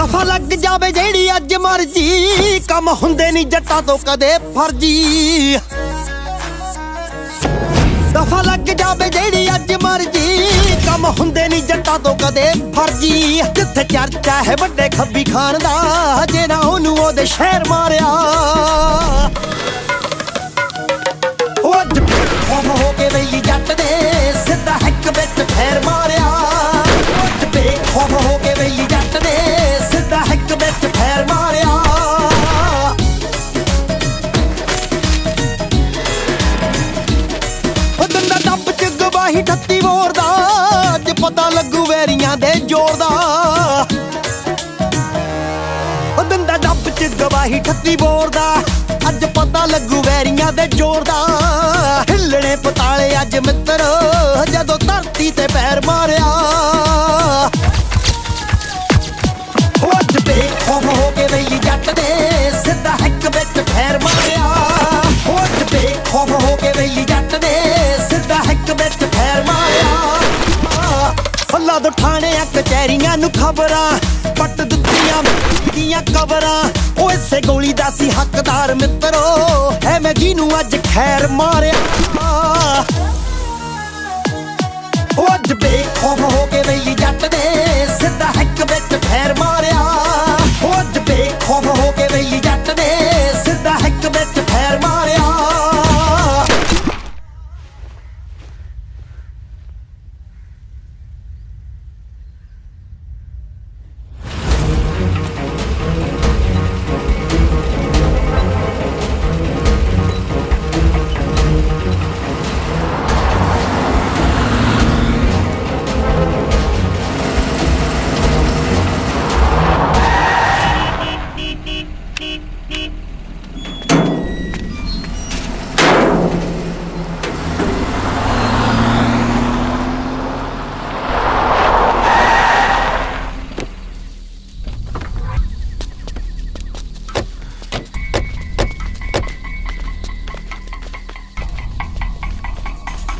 ਦਫਾ ਲੱਗ ਜਾਵੇ ਜਿਹੜੀ ਅੱਜ ਮਰਜੀ, ਕੰਮ ਹੁੰਦੇ ਨਹੀਂ ਜੱਟਾਂ ਤੋਂ ਕਦੇ ਫਰਜੀ। ਦਫਾ ਲੱਗ ਜਾਵੇ ਜਿਹੜੀ ਅੱਜ ਮਰਜੀ, ਕੰਮ ਹੁੰਦੇ ਨਹੀਂ ਜੱਟਾਂ ਤੋਂ ਕਦੇ ਫਰਜੀ। ਜਿੱਥੇ ਚਰਚਾ ਹੈ ਵੱਡੇ ਖੱਬੀ ਖਾਨ ਦਾ, ਜੇ ਨਾ ਉਹਨੂੰ ਉਹਦੇ ਸ਼ਹਿਰ ਮਾਰਿਆ। ਉਹ ਅੱਜ ਹੋ ਕੇ ਵੇਲੀ ਜੱਟ ਦੇ, ਸਿੱਧਾ ਹਿੱਕ ਵਿੱਚ ਫੇਰ ਮਾਰਿਆ। ਅੱਜ ਬੇਖੌਫ ਹੋ ਕੇ ਵੇਲੀ ਜੱਟ ਦੇ, ਸਿੱਧਾ ਹਿੱਕ ਵਿੱਚ ਫੇਰ ਮਾਰਿਆ। ਉਹ ਦੰਦਾ ਡੱਬ ਚ ਗਵਾਹੀ 38 ਵੋਰ ਦਾ, ਅੱਜ ਪਤਾ ਲੱਗੂ ਵੈਰੀਆਂ ਦੇ ਜ਼ੋਰ ਦਾ। ਉਹ ਦੰਦਾ ਡੱਬ ਚ ਗਵਾਹੀ 38 ਵੋਰ ਦਾ, ਅੱਜ ਪਤਾ ਲੱਗੂ ਵੈਰੀਆਂ ਦੇ ਜ਼ੋਰ ਦਾ। ਹਿੱਲਣੇ ਪਤਾਲੇ ਅੱਜ ਮਿੱਤਰ, ਜਦੋਂ ਧਰਤੀ ਤੇ ਪੈਰ ਮਾਰਿਆ। ਉਹ ਅੱਜ ਬੇਖੌਫ ਹੋ ਕੇ ਵੇਲੀ ਜੱਟ ਦੇ, ਸਿੱਧਾ ਹਿੱਕ ਵਿੱਚ ਫੇਰ ਮਾਰਿਆ। ਉਹ ਅੱਜ ਬੇਖੌਫ ਹੋ ਕੇ ਵੇਲੀ ਜੱਟ ਦੇ, ਸਿੱਧਾ ਹਿੱਕ ਵਿੱਚ ਫੇਰ ਮਾਰਿਆ। ਫੱਲਾ ਤੋਂ ਠਾਣਿਆਂ ਕਚਹਿਰੀਆਂ ਨੂੰ ਖਬਰਾਂ, ਪੱਟ ਦਿੱਤੀਆਂ ਦੀਆਂ ਕਬਰਾਂ। ਉਹ ਇਸੇ ਗੋਲੀ ਦਾ ਸੀ ਹੱਕਦਾਰ ਮਿੱਤਰੋ, ਐਵੇਂ ਜਿਹਨੂੰ ਅੱਜ ਖੈਰ ਮਾਰਿਆ। ਉਹ ਅੱਜ ਬੇਖੌਫ ਹੋ ਕੇ ਵੇਲੀ ਜੱਟ ਦੇ, ਸਿੱਧਾ ਹਿੱਕ ਵਿੱਚ ਫੇਰ ਮਾਰਿਆ। ਉਹ ਅੱਜ ਬੇਖੌਫ ਹੋ ਕੇ ਵੇਲੀ ਜੱਟ ਦੇ, ਸਿੱਧਾ ਹਿੱਕ ਵਿੱਚ ਫੇਰ ਮਾਰਿਆ।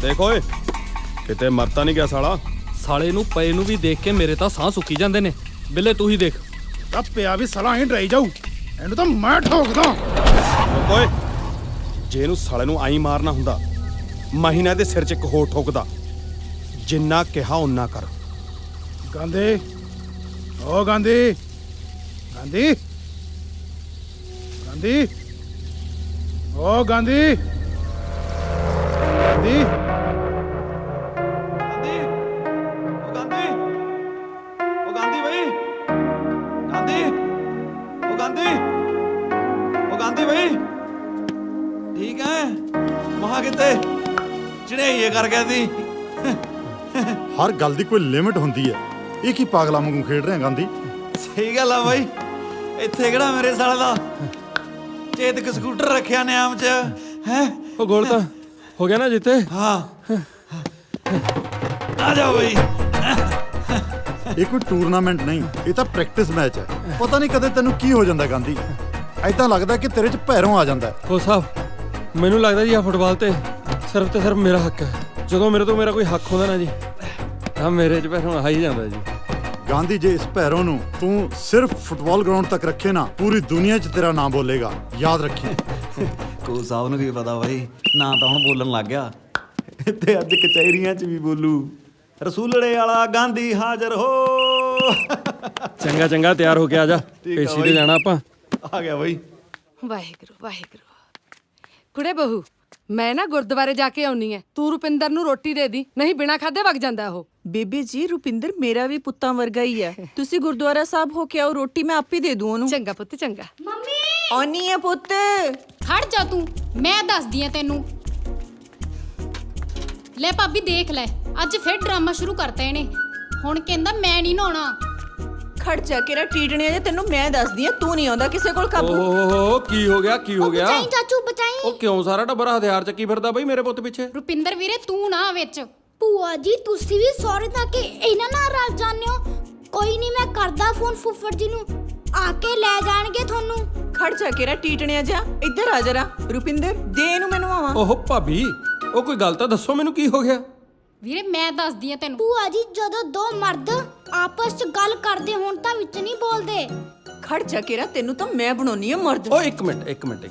ਦੇਖ ਓਏ, ਕਿਤੇ ਮਰਤਾ ਨਹੀਂ ਗਿਆ ਸਾਲਾ। ਸਾਲੇ ਨੂੰ ਪਏ ਨੂੰ ਵੀ ਦੇਖ ਕੇ ਮੇਰੇ ਤਾਂ ਸਾਹ ਸੁੱਕੀ ਜਾਂਦੇ ਨੇ। ਬਿੱਲੇ ਤੂੰ ਹੀ ਦੇਖ। ਤਾਂ ਪਿਆ ਵੀ ਸਾਲਾ ਹੀ ਡਰਾਈ ਜਾਊ, ਇਹਨੂੰ ਤਾਂ ਮੈਂ ਠੋਕਦਾ। ਓਏ, ਜੇ ਇਹਨੂੰ ਸਾਲੇ ਨੂੰ ਆਈ ਮਾਰਨਾ ਹੁੰਦਾ, ਮਹੀਨਾ ਦੇ ਸਿਰ 'ਚ ਇੱਕ ਹੋਰ ਠੋਕਦਾ। ਜਿੰਨਾ ਕਿਹਾ ਓਨਾ ਕਰ। ਗਾਂਧੀ, ਓ ਗਾਂਧੀ, ਗਾਂਧੀ, ਗਾਂਧੀ, ਓ ਗਾਂਧੀ, ਗਾਂਧੀ, ਠੀਕ ਹੈ ਮਹਾ ਕਿਤੇ ਚੜ੍ਹਾਈ ਕਰ ਗਿਆ ਸੀ। ਹਰ ਗੱਲ ਦੀ ਕੋਈ ਲਿਮਿਟ ਹੁੰਦੀ ਹੈ। ਇਹ ਕੀ ਪਾਗਲਾਂ ਵਾਂਗੂ ਖੇਡ ਰਹੇ ਗਾਂਧੀ? ਸਹੀ ਗੱਲ ਆ ਬਾਈ, ਇੱਥੇ ਕਿਹੜਾ ਮੇਰੇ ਸਾਲੇ ਦਾ ਚੇਤਕ ਸਕੂਟਰ ਰੱਖਿਆ ਨਿਆਮ ਚ ਹੈ। ਉਹ ਗੋਲ ਤਾਂ ਹੋ ਗਿਆ ਨਾ ਜਿੱਤੇ। ਹਾਂ ਆ ਜਾਓ ਬਾਈ। ਇਹ ਕੋਈ ਟੂਰਨਾਮੈਂਟ ਨਹੀਂ, ਇਹ ਤਾਂ ਪ੍ਰੈਕਟਿਸ ਮੈਚ ਹੈ। ਪਤਾ ਨਹੀਂ ਕਦੇ ਤੈਨੂੰ ਕੀ ਹੋ ਜਾਂਦਾ ਗਾਂਧੀ। ਐਦਾਂ ਲੱਗਦਾ ਕਿ ਤੇਰੇ 'ਚ ਭੈਰੋਂ ਆ ਜਾਂਦਾ। ਉਹ ਸਾਹਿਬ, ਮੈਨੂੰ ਲੱਗਦਾ ਜੀ ਆ ਫੁੱਟਬਾਲ ਤੇ ਸਿਰਫ ਮੇਰਾ ਹੱਕ ਹੈ। ਜਦੋਂ ਮੇਰੇ ਤੋਂ ਮੇਰਾ ਕੋਈ ਹੱਕ ਹੁੰਦਾ ਨਾ ਜੀ, ਤਾਂ ਮੇਰੇ 'ਚ ਭੈਰੋਂ ਆ ਹੀ ਜਾਂਦਾ ਜੀ। ਗਾਂਧੀ, ਜੇ ਇਸ ਭੈਰੋਂ ਨੂੰ ਤੂੰ ਸਿਰਫ ਫੁੱਟਬਾਲ ਗਰਾਊਂਡ ਤੱਕ ਰੱਖੇ ਨਾ, ਪੂਰੀ ਦੁਨੀਆ 'ਚ ਤੇਰਾ ਨਾਮ ਬੋਲੇਗਾ। ਯਾਦ ਰੱਖੀ। ਕੋ ਸਾਹਿਬ ਨੂੰ ਕੀ ਪਤਾ ਬਾਈ, ਨਾ ਤਾਂ ਹੁਣ ਬੋਲਣ ਲੱਗ ਗਿਆ ਤੇ ਅੱਜ ਕਚਹਿਰੀਆਂ 'ਚ ਵੀ ਬੋਲੂ। ਰਸੂਲੜੇ ਵਾਲਾ ਗਾਂਧੀ ਹਾਜ਼ਰ ਹੋ। ਚੰਗਾ ਚੰਗਾ, ਤਿਆਰ ਹੋ ਕੇ ਆ ਜਾ, ਪੇਸ਼ੀ ਤੇ ਜਾਣਾ ਆਪਾਂ। ਆ ਗਿਆ ਬਾਈ। ਵਾਹਿਗੁਰੂ ਵਾਹਿਗੁਰੂ। ਕੁੜੇ ਬਹੂ, ਮੈਂ ਨਾ ਗੁਰਦੁਆਰੇ ਜਾ ਕੇ ਆਉਣੀ ਐ। ਤੂੰ ਰੁਪਿੰਦਰ ਨੂੰ ਰੋਟੀ ਦੇ ਦੀ, ਨਹੀਂ ਬਿਨਾਂ ਖਾਦੇ ਵਗ ਜਾਂਦਾ ਉਹ। ਬੇਬੇ ਜੀ, ਰੁਪਿੰਦਰ ਮੇਰਾ ਵੀ ਪੁੱਤਾਂ ਵਰਗਾ ਹੀ ਹੈ। ਤੁਸੀਂ ਗੁਰਦੁਆਰਾ ਸਾਹਿਬ ਹੋ ਕੇ ਆਓ, ਰੋਟੀ ਮੈਂ ਆਪੇ ਦੇ ਦੂੰ ਉਹਨੂੰ। ਚੰਗਾ ਪੁੱਤ ਚੰਗਾ। ਮੰਮੀ ਆਉਣੀ ਹੈ ਪੁੱਤ। ਖੜ ਜਾ ਤੂੰ, ਮੈਂ ਦੱਸਦੀ ਆ ਤੈਨੂੰ। ਲੈ ਭਾਬੀ ਦੇਖ ਲੈ, ਅੱਜ ਫਿਰ ਡਰਾਮਾ ਸ਼ੁਰੂ ਕਰਤਾ ਇਹਨੇ। ਹੁਣ ਕਹਿੰਦਾ ਮੈਂ ਨਹੀਂ ਨਹਾਉਣਾ। ਖੜ ਜਾ ਕੇ ਰਾ ਟੀਟਣਿਆ ਜੇ, ਤੈਨੂੰ ਮੈਂ ਦੱਸਦੀ ਆ, ਤੂੰ ਨਹੀਂ ਆਉਂਦਾ ਕਿਸੇ ਕੋਲ ਕਾਬੂ। ਓਹ ਕੀ ਹੋ ਗਿਆ, ਕੀ ਹੋ ਗਿਆ? ਬਚਾਈ ਚਾਚੂ ਬਚਾਈ। ਉਹ ਕਿਉਂ ਸਾਰਾ ਟੱਬਰ ਹਥਿਆਰ ਚੱਕੀ ਫਿਰਦਾ ਬਈ ਮੇਰੇ ਪੁੱਤ ਪਿੱਛੇ? ਰੁਪਿੰਦਰ ਵੀਰੇ ਤੂੰ ਨਾ ਵਿੱਚ। ਭੂਆ ਜੀ ਤੁਸੀਂ ਵੀ ਸੌਰੀ ਤਾਂ ਕਿ ਇਹਨਾਂ ਨਾਲ ਰਲ ਜਾਂਦੇ ਹੋ। ਕੋਈ ਨਹੀਂ, ਮੈਂ ਕਰਦਾ ਫੋਨ ਫੁੱਫੜ ਜੀ ਨੂੰ, ਆ ਕੇ ਲੈ ਜਾਣਗੇ ਤੁਹਾਨੂੰ। ਖੜ ਜਾ ਕੇ ਰਾ ਟੀਟਣਿਆ ਜਾ, ਇੱਧਰ ਆ ਜਰਾ। ਰੁਪਿੰਦਰ ਦੇ ਇਹਨੂੰ ਮੈਨੂੰ ਆਵਾਂ। ਓਹ ਭਾਬੀ, ਉਹ ਕੋਈ ਗੱਲ ਤਾਂ ਦੱਸੋ ਮੈਨੂੰ, ਕੀ ਹੋ ਗਿਆ? ਵੀਰੇ ਮੈਂ ਦੱਸਦੀ ਆ ਤੈਨੂੰ। ਭੂਆ ਜੀ ਜਦੋਂ ਦੋ ਮਰਦ ਆਪਸ 'ਚ ਗੱਲ ਕਰਦੇ ਹੁਣ ਤਾਂ ਵਿੱਚ ਨਹੀਂ ਬੋਲਦੇ। ਖੜ ਜਾ ਕੇਰਾ, ਤੈਨੂੰ ਤਾਂ ਮੈਂ ਬਣਾਉਣੀ ਆ ਮਰਦ। ਓ ਇੱਕ ਮਿੰਟ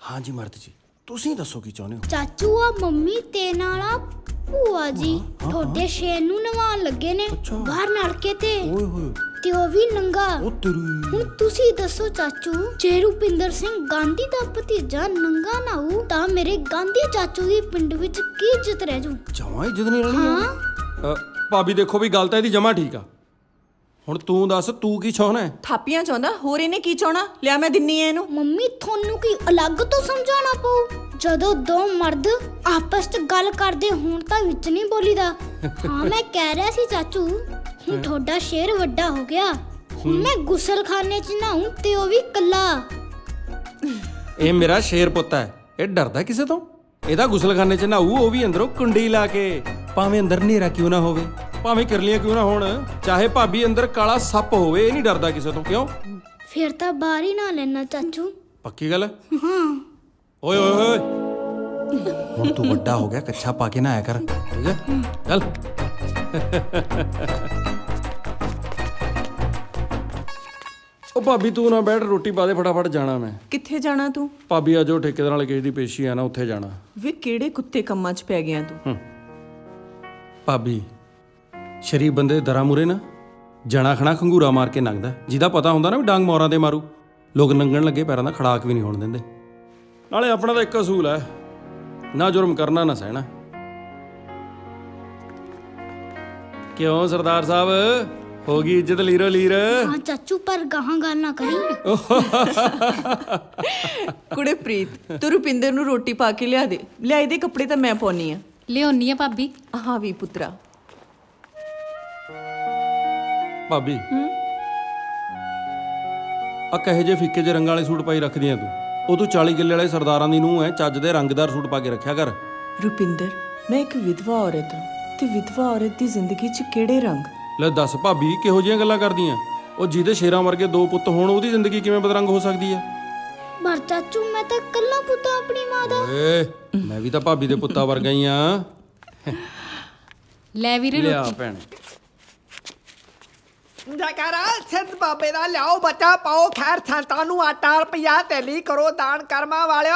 ਹਾਂਜੀ ਮਰਦ ਜੀ, ਤੁਸੀਂ ਦੱਸੋ ਕੀ ਚਾਹੁੰਦੇ ਹੋ? ਚਾਚੂ ਆ ਮੰਮੀ ਤੇ ਨਾਲ ਆ ਭੂਆ ਜੀ ਤੁਹਾਡੇ ਸ਼ੇਰ ਨੂੰ ਨਵਾਉਣ ਲੱਗੇ ਨੇ ਬਾਹਰ ਨਲਕੇ ਤੇ। ਓਏ ਹੋਏ, ਤੇ ਉਹ ਵੀ ਨੰਗਾ। ਉਹ ਤੇਰੀ ਹੁਣ ਤੁਸੀਂ ਦੱਸੋ ਚਾਚੂ, ਜੇ ਰੁਪਿੰਦਰ ਸਿੰਘ ਗਾਂਧੀ ਦਾ ਭਤੀਜਾ ਨੰਗਾ ਨਾ ਹੋ ਤਾਂ ਮੇਰੇ ਗਾਂਧੀ ਚਾਚੂ ਦੀ ਪਿੰਡ ਵਿੱਚ ਕੀ ਇੱਜ਼ਤ ਰਹਿ ਜੂ? ਜਮਾਂ ਇੱਜ਼ਤ ਨਹੀਂ ਰਹਿਣੀ। ਹਾਂ ਭਾਬੀ ਦੇਖੋ ਵੀ ਗੱਲ ਤਾਂ ਇਹਦੀ ਜਮਾਂ ਠੀਕ ਆ। ਹੁਣ ਤੂੰ ਦੱਸ, ਤੂੰ ਕੀ ਚਾਹੁੰਦਾ ਹੈ? ਥਾਪੀਆਂ ਚਾਹੁੰਦਾ, ਹੋਰ ਇਹਨੇ ਕੀ ਚਾਹਣਾ? ਲਿਆ ਮੈਂ ਦਿੰਨੀ ਐ ਇਹਨੂੰ। ਮੰਮੀ ਤੁਹਾਨੂੰ ਕੀ ਅਲੱਗ ਤੋਂ ਸਮਝਾਉਣਾ ਪਊ? ਜਦੋਂ ਦੋ ਮਰਦ ਆਪਸ 'ਚ ਗੱਲ ਕਰਦੇ ਹੁਣ ਤਾਂ ਵਿੱਚ ਨਹੀਂ ਬੋਲੀਦਾ। ਹਾਂ ਮੈਂ ਕਹਿ ਰਿਹਾ ਸੀ ਚਾਚੂ, ਹੁਣ ਤੁਹਾਡਾ ਸ਼ੇਰ ਵੱਡਾ ਹੋ ਗਿਆ, ਹੁਣ ਮੈਂ ਗੁਸਲਖਾਨੇ 'ਚ ਨਹਾਉਂ ਤੇ ਉਹ ਵੀ ਕੱਲਾ। ਇਹ ਮੇਰਾ ਸ਼ੇਰ ਪੁੱਤ ਹੈ, ਇਹ ਡਰਦਾ ਕਿਸੇ ਤੋਂ? ਇਹਦਾ ਗੁਸਲਖਾਨੇ 'ਚ ਨਹਾਊ, ਉਹ ਵੀ ਅੰਦਰੋਂ ਕੁੰਡੀ ਲਾ ਕੇ। ਭਾਵੇਂ ਅੰਦਰ ਹਨੇਰਾ ਕਿਉਂ ਨਾ ਹੋਵੇ, ਭਾਵੇਂ ਕਿਰਲੀਆਂ ਕਿਉਂ ਨਾ ਹੋਣ, ਚਾਹੇ ਭਾਬੀ ਅੰਦਰ ਕਾਲਾ ਸੱਪ ਹੋਵੇ, ਇਹ ਨਹੀਂ ਡਰਦਾ ਕਿਸੇ ਤੋਂ। ਕਿਉਂ? ਫਿਰ ਤਾਂ ਬਾਹਰ ਹੀ ਨਾ ਲੈਣਾ ਚਾਚੂ। ਪੱਕੀ ਗੱਲ ਹੈ? ਹਾਂ ਓਏ ਓਏ ਓਏ, ਹੁਣ ਤੂੰ ਵੱਡਾ ਹੋ ਗਿਆ, ਕੱਛਾ ਪਾ ਕੇ ਨਹਾਇਆ ਕਰ, ਠੀਕ ਹੈ? ਚੱਲ। ਉਹ ਭਾਬੀ ਤੂੰ ਨਾ ਬੈਠ, ਰੋਟੀ ਪਾ ਦੇ ਫਟਾਫਟ, ਜਾਣਾ ਮੈਂ। ਕਿੱਥੇ ਜਾਣਾ ਤੂੰ? ਭਾਬੀ ਅੱਜ ਉਹ ਠੇਕੇਦਾਰ ਵਾਲੇ ਕੇਸ ਦੀ ਪੇਸ਼ੀ ਆ ਨਾ, ਉੱਥੇ ਜਾਣਾ। ਵੇ ਕਿਹੜੇ ਕੁੱਤੇ ਕੰਮਾਂ 'ਚ ਪੈ ਗਿਆ ਤੂੰ? ਭਾਬੀ ਸ਼ਰੀਫ ਬੰਦੇ ਦੇ ਦਰਾਂ ਮੂਰੇ ਨਾ ਜਣਾ ਖਣਾ ਖੰਗੂਰਾ ਮਾਰ ਕੇ ਲੰਘਦਾ, ਜਿਹਦਾ ਪਤਾ ਹੁੰਦਾ ਨਾ ਵੀ ਡਾਂਗ ਮੌਰਾਂ ਤੇ ਮਾਰੂ, ਲੋਕ ਲੰਘਣ ਲੱਗੇ ਪੈਰਾਂ ਦਾ ਖੜਾਕ ਵੀ ਨਹੀਂ ਹੋਣ ਦਿੰਦੇ। ਨਾਲੇ ਆਪਣਾ ਤਾਂ ਇੱਕ ਅਸੂਲ ਹੈ, ਨਾ ਜੁਰਮ ਕਰਨਾ ਨਾ ਸਹਿਣਾ। ਕਿਉਂ ਸਰਦਾਰ ਸਾਹਿਬ, ਹੋ ਗਈ ਇੱਜ਼ਤ ਲੀਰੋ ਲੀਰ? ਹਾਂ ਚਾਚੂ, ਪਰ ਗਾਹਾਂ ਗੱਲ ਨਾ ਕਰੀ। ਕੁੜੇ ਪ੍ਰੀਤ, ਤੂੰ ਰੁਪਿੰਦਰ ਨੂੰ ਰੋਟੀ ਪਾ ਕੇ ਲਿਆ ਦੇ। ਲਿਆ, ਇਹਦੇ ਕੱਪੜੇ ਤਾਂ ਮੈਂ ਪਾਉਣੀ ਆ। ਲਿਆਉਣੀ ਆ ਭਾਬੀ। ਹਾਂ ਵੀ ਪੁੱਤਰਾ। ਭਾਬੀ ਆ ਕਹੇ ਜੇ ਫਿੱਕੇ ਜੇ ਰੰਗਾਂ ਵਾਲੇ ਸੂਟ ਪਾਈ ਰੱਖਦੀਆਂ ਤੂੰ? ਉਹ ਤੂੰ 40 ਕਿੱਲੇ ਵਾਲੇ ਸਰਦਾਰਾਂ ਦੀ ਨੂੰਹ ਐ, ਚੱਜ ਦੇ ਰੰਗਦਾਰ ਸੂਟ ਪਾ ਕੇ ਰੱਖਿਆ ਕਰ। ਰੁਪਿੰਦਰ, ਮੈਂ ਇੱਕ ਵਿਧਵਾ ਔਰਤ ਹਾਂ ਤੇ ਵਿਧਵਾ ਔਰਤ ਦੀ ਜ਼ਿੰਦਗੀ 'ਚ ਕਿਹੜੇ ਰੰਗ? ਲੈ ਦੱਸ ਭਾਬੀ, ਕਿਹੋ ਜਿਹੀਆਂ ਗੱਲਾਂ ਕਰਦੀਆਂ? ਉਹ ਜਿਹਦੇ ਸ਼ੇਰਾਂ ਵਰਗੇ 2 ਪੁੱਤ ਹੋਣ, ਉਹਦੀ ਜ਼ਿੰਦਗੀ ਕਿਵੇਂ ਬਦਰੰਗ ਹੋ ਸਕਦੀ ਹੈ? ਪਰ ਚਾਚੂ ਮੈਂ ਤਾਂ ਕੱਲਾ ਪੁੱਤ ਆਪਣੀ ਮਾਂ ਦਾ। ਏ ਮੈਂ ਵੀ ਤਾਂ ਭਾਬੀ ਦੇ ਪੁੱਤਾਂ ਵਰਗਾ ਹੀ ਆ। ਲੈ ਵੀਰੇ ਲਿਆ ਰੋਟੀ। ਭੈਣ। ਜੈਕਾਰਾ ਸਿੱਧ ਬਾਬੇ ਦਾ ਲਿਆਓ, ਬੱਚਾ ਪਾਓ, ਖੈਰ ਸੰਤਾਂ ਨੂੰ ਆਟਾ ਰੁਪਈਆ ਤੇਲੀ ਕਰੋ ਦਾਨ ਕਰਮਾਂ ਵਾਲਿਓ।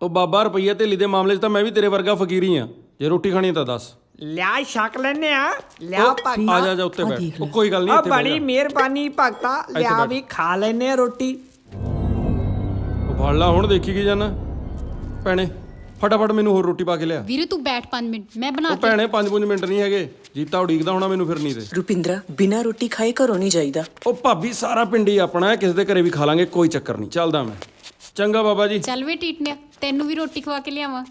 ਉਹ ਬਾਬਾ ਰੁਪਈਆ ਢੇਲੀ ਦੇ ਮਾਮਲੇ 'ਚ ਤਾਂ ਮੈਂ ਵੀ ਤੇਰੇ ਵਰਗਾ ਫਕੀਰ ਹੀ ਆ। ਜੇ ਰੋਟੀ ਖਾਣੀ ਤਾਂ ਦੱਸ। ਲਿਆ ਛਕ ਲੈਨੇ ਆ। ਲਿਆ ਭਗਤਾ। ਆ ਜਾ ਉੱਤੇ ਬੈਠ। ਉਹ ਕੋਈ ਗੱਲ ਨਹੀਂ, ਆ ਇੱਥੇ ਬੈਠ ਬੜੀ ਜਾ। ਮਿਹਰਬਾਨੀ ਭਗਤਾ, ਲਿਆ ਬੈਠ। ਵੀ ਖਾ ਲੈਨੇ ਆ ਰੋਟੀ। ਉਹ ਫੜ ਲਾ, ਹੁਣ ਦੇਖੀ ਕੀ ਜਾਣਾ। ਭੈਣੇ ਫਟਾਫਟ ਮੈਨੂੰ ਹੋਰ ਰੋਟੀ ਪਾ ਕੇ ਲਿਆ। ਵੀਰੇ ਤੂੰ ਬੈਠ 5 ਮਿੰਟ, ਮੈਂ ਬਣਾ ਉਹ ਕੇ। ਭੈਣੇ 5 ਮਿੰਟ ਨਹੀਂ ਹੈਗੇ, ਜੀਤਾ ਉਡੀਕਦਾ ਹੋਣਾ ਮੈਨੂੰ ਫਿਰਨੀ ਤੇ। ਰੁਪਿੰਦਰਾ, ਬਿਨਾਂ ਰੋਟੀ ਖਾਏ ਘਰੋਂ ਨਹੀਂ ਜਾਈਦਾ। ਉਹ ਭਾਬੀ ਸਾਰਾ ਪਿੰਡ ਹੀ ਆਪਣਾ ਹੈ, ਕਿਸੇ ਦੇ ਘਰੇ ਵੀ ਖਾ ਲਾਂਗੇ, ਕੋਈ ਚੱਕਰ ਨਹੀਂ। ਚੱਲਦਾ ਮੈਂ। ਚੰਗਾ ਬਾਬਾ ਜੀ। ਚੱਲ ਵੇ ਟੀਟਨਿਆ, ਤੈਨੂੰ ਵੀ ਰੋਟੀ ਖਵਾ ਕੇ ਲਿਆਵਾਂ।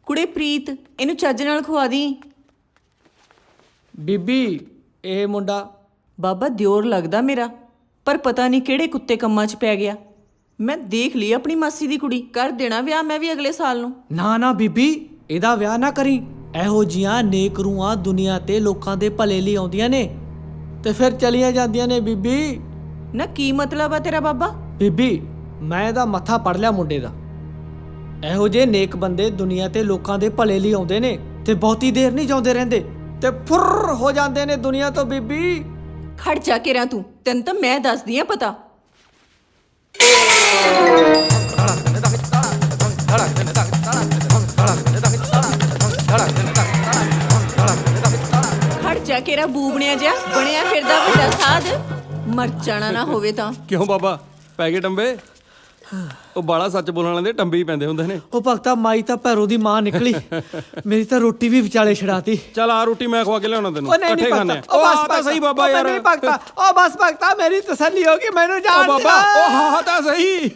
ਕੁੜੇ ਪ੍ਰੀਤ, ਇਹਨੂੰ ਚੱਜ ਨਾਲ ਖਵਾ ਦੀ। ਬੀਬੀ ਇਹ ਮੁੰਡਾ ਬਾਬਾ ਦਿਓਰ ਲੱਗਦਾ ਮੇਰਾ, ਪਰ ਪਤਾ ਨਹੀਂ ਕਿਹੜੇ ਕੁੱਤੇ ਕੰਮਾਂ 'ਚ ਪੈ ਗਿਆ। ਮੈਂ ਦੇਖ ਲਈ ਆਪਣੀ ਮਾਸੀ ਦੀ ਕੁੜੀ, ਕਰ ਦੇਣਾ ਵਿਆਹ ਮੈਂ ਵੀ ਅਗਲੇ ਸਾਲ ਨੂੰ। ਨਾ ਨਾ ਬੀਬੀ, ਇਹਦਾ ਵਿਆਹ ਨਾ ਕਰੀ। ਇਹੋ ਜੀਆਂ ਨੇਕ ਰੂਹਾਂ ਦੁਨੀਆ ਤੇ ਲੋਕਾਂ ਦੇ ਭਲੇ ਲਈ ਆਉਂਦੀਆਂ ਨੇ ਤੇ ਫਿਰ ਚਲੀਆਂ ਜਾਂਦੀਆਂ ਨੇ। ਬੀਬੀ ਨਾ ਕੀ ਮਤਲਬ ਆ ਤੇਰਾ ਬਾਬਾ? ਬੀਬੀ ਮੈਂ ਇਹਦਾ ਮੱਥਾ ਪੜ ਲਿਆ ਮੁੰਡੇ ਦਾ। ਇਹੋ ਜਿਹੇ ਨੇਕ ਬੰਦੇ ਦੁਨੀਆ ਤੇ ਲੋਕਾਂ ਦੇ ਭਲੇ ਲਈ ਆਉਂਦੇ ਨੇ ਤੇ ਬਹੁਤੀ ਦੇਰ ਨਹੀਂ ਜਿਉਂਦੇ ਰਹਿੰਦੇ ਤੇ ਫੁਰ ਹੋ ਜਾਂਦੇ ਨੇ ਦੁਨੀਆ ਤੋਂ। ਬੀਬੀ ਖੜ ਜਾ ਕੇ ਤੂੰ, ਤੈਨੂੰ ਤਾਂ ਮੈਂ ਦੱਸਦੀ ਆ ਪਤਾ। ਖੜ ਜਾ ਕੇ ਬੂਬਣਿਆ ਜਿਹਾ ਬਣਿਆ ਫਿਰਦਾ ਵੱਡਾ ਸਾਧ, ਮਰ ਜਾਣਾ ਨਾ ਹੋਵੇ ਤਾਂ। ਕਿਉਂ ਬਾਬਾ, ਪੈ ਗਏ ਟੰਬੇ? ਉਹ ਬਾਲਾ ਸੱਚ ਬੋਲਣ ਵਾਲਿਆਂ ਦੇ ਟੰਬੇ ਹੀ ਪੈਂਦੇ ਹੁੰਦੇ ਨੇ। ਉਹ ਭਗਤਾ ਮਾਈ ਤਾਂ ਭੈਰੋ ਦੀ ਮਾਂ ਨਿਕਲੀ, ਮੇਰੀ ਤਾਂ ਰੋਟੀ ਵੀ ਵਿਚਾਲੇ ਛੜਾਤੀ। ਚੱਲ ਆ ਰੋਟੀ ਮੈਂ ਖਵਾ ਕੇ ਲਿਆਉਣਾ ਤੈਨੂੰ, ਉਹ ਨਹੀਂ ਇਕੱਠੇ ਖਾਣੇ ਆ। ਉਹ ਬਸ ਆ ਤਾਂ ਸਹੀ ਬਾਬਾ ਯਾਰ। ਨਹੀਂ ਭਗਤਾ, ਉਹ ਬਸ ਭਗਤਾ, ਮੇਰੀ ਤਸੱਲੀ ਹੋ ਗਈ, ਮੈਨੂੰ ਜਾਣ ਉਹ ਦੇ। ਬਾਬਾ, ਉਹ ਹਾਂ ਤਾਂ ਸਹੀ।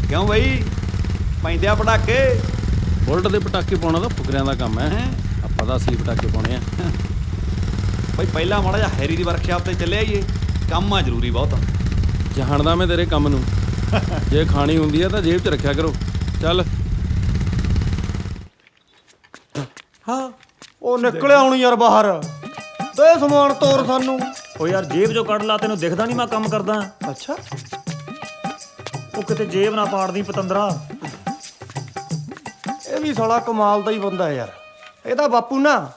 ਕਿਉਂ ਬਈ, ਪੈਂਦੇ ਆ ਪਟਾਕੇ? ਬੁਲਟ ਦੇ ਪਟਾਕੇ ਪਾਉਣਾ ਤਾਂ ਫੁਕਰਿਆਂ ਦਾ ਕੰਮ ਹੈ, ਆਪਾਂ ਤਾਂ ਅਸਲੀ ਪਟਾਕੇ ਪਾਉਣੇ ਆ। ਬਈ ਪਹਿਲਾਂ ਮਾੜਾ ਜਿਹਾ ਹੈਰੀ ਦੀ ਵਰਕਸ਼ਾਪ ਤੇ ਚੱਲੇ ਆਈਏ, ਕੰਮ ਆ ਜ਼ਰੂਰੀ ਬਹੁਤ। ਜਾਣਦਾ ਮੈਂ ਤੇਰੇ ਕੰਮ ਨੂੰ, ਜੇ ਖਾਣੀ ਹੁੰਦੀ ਆ ਤਾਂ ਜੇਬ 'ਚ ਰੱਖਿਆ ਕਰੋ। ਚੱਲ। ਹਾਂ ਉਹ ਨਿਕਲਿਆ ਹੁਣ ਯਾਰ ਬਾਹਰ, ਤੇ ਸਮਾਨ ਤੋਰ ਸਾਨੂੰ। ਓ ਯਾਰ ਜੇਬ ਚੋਂ ਕੱਢ ਲਾ, ਤੈਨੂੰ ਦਿਖਦਾ ਨਹੀਂ ਮੈਂ ਕੰਮ ਕਰਦਾ? ਅੱਛਾ ਉਹ ਕਿਤੇ ਜੇਬ ਨਾ ਪਾੜਦੀ ਪਤੰਦਰਾ। ਵੀ ਸਾਲਾ ਕਮਾਲ ਦਾ ਹੀ ਬੰਦਾ ਹੈ ਯਾਰ। ਇਹਦਾ ਬਾਪੂ ਨਾ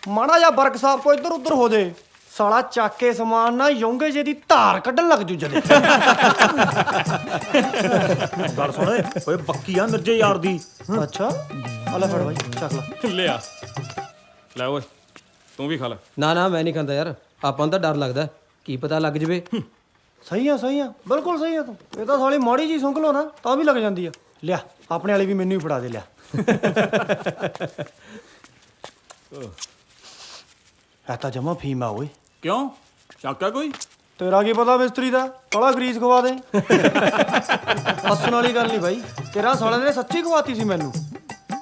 ਮਾੜਾ ਜਿਹਾ ਵਰਕ ਸਾਹਿਬ ਤੋਂ ਇੱਧਰ ਉੱਧਰ ਹੋ ਜੇ, ਸਾਲਾ ਚੱਕ ਕੇ ਸਮਾਨ ਨਾ ਯੋਂਗੇ ਜੇ ਦੀ ਧਾਰ ਕੱਢਣ ਲੱਗ ਜੂ ਜਦੇ। ਗੱਲ ਸੁਣ ਓਏ ਬੱਕੀ ਆ ਮਿਰਜੇ ਯਾਰ ਦੀ। ਅੱਛਾ ਆ ਲੈ ਫੜ ਬਾਈ ਚੱਕ ਲੈ। ਲਿਆ ਲੈ ਓਏ ਤੂੰ ਵੀ ਖਾ ਲੈ। ਨਾ ਨਾ ਮੈਂ ਨਹੀਂ ਖਾਂਦਾ ਯਾਰ, ਆਪਾਂ ਨੂੰ ਤਾਂ ਡਰ ਲੱਗਦਾ ਕੀ ਪਤਾ ਲੱਗ ਜਵੇ। ਸਹੀ ਆ ਬਿਲਕੁਲ ਸਹੀ ਆ ਤੂੰ। ਇਹ ਤਾਂ ਸਾਲੀ ਮਾੜੀ ਜੀ ਸੁੰਘ ਲੋ ਨਾ ਤਾਂ ਵੀ ਲੱਗ ਜਾਂਦੀ ਆ। ਲਿਆ ਆਪਣੇ ਵਾਲੀ ਵੀ ਮੈਨੂੰ ਹੀ ਫੜਾ ਦੇ ਲਿਆ। ਇਹ ਤਾਂ ਜਮਾ ਫੀਮ ਆ ਓਏ। ਕਿਉਂ ਸ਼ੱਕਾ ਕੋਈ? ਤੇਰਾ ਕੀ ਪਤਾ ਮਿਸਤਰੀ ਦਾ, ਬੜਾ ਗਰੀਸ ਖਵਾ ਦੇ। ਹੱਸਣ ਵਾਲੀ ਗੱਲ ਨਹੀਂ ਬਾਈ, ਤੇਰਾ ਸਾਲੇ ਨੇ ਸੱਚੀ ਖਵਾਤੀ ਸੀ ਮੈਨੂੰ।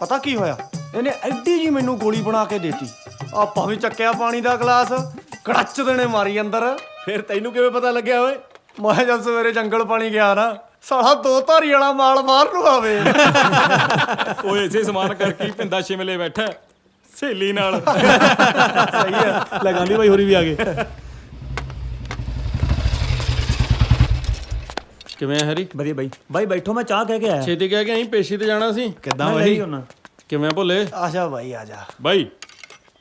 ਪਤਾ ਕੀ ਹੋਇਆ, ਇਹਨੇ ਐਡੀ ਜੀ ਮੈਨੂੰ ਗੋਲੀ ਬਣਾ ਕੇ ਦੇਤੀ। ਆਪਾਂ ਵੀ ਚੱਕਿਆ ਪਾਣੀ ਦਾ ਗਲਾਸ, ਕੜੱਚ ਦੇਣੇ ਮਾਰੀ ਅੰਦਰ। ਫਿਰ ਤੈਨੂੰ ਕਿਵੇਂ ਪਤਾ ਲੱਗਿਆ ਓਏ? ਮੈਂ ਜਦ ਸਵੇਰੇ ਜੰਗਲ ਪਾਣੀ ਗਿਆ ਨਾ, ਸਾਲਾ 2 ਧਾਰੀ ਵਾਲਾ ਮਾਲ ਬਾਹਰ ਨੂੰ ਆਵੇ। ਓਏ ਇਸੇ ਸਮਾਨ ਕਰਕੇ ਪਿੰਦਾ ਸ਼ਿਮਲੇ ਬੈਠਾ ਸਹੇਲੀ ਨਾਲ। ਸਹੀ ਹੈ, ਲਗਾਂਦੀ ਬਾਈ ਹੋਰੀ ਵੀ ਆ ਗਏ। ਕਿਵੇਂ ਆ ਹਰੀ? ਵਧੀਆ ਬਾਈ ਬੈਠੋ, ਮੈਂ ਚਾਹ ਕਹਿ ਕੇ ਆਇਆ। ਛੇਤੀ ਕਹਿ ਕੇ ਅਸੀਂ ਪੇਸ਼ੀ ਤੇ ਜਾਣਾ ਸੀ। ਕਿੱਦਾਂ ਮੈਂ ਬਾਈ? ਲਈ ਹੁਣ। ਕਿਵੇਂ ਭੁੱਲੇ? ਆਜਾ ਬਾਈ ਆਜਾ। ਬਾਈ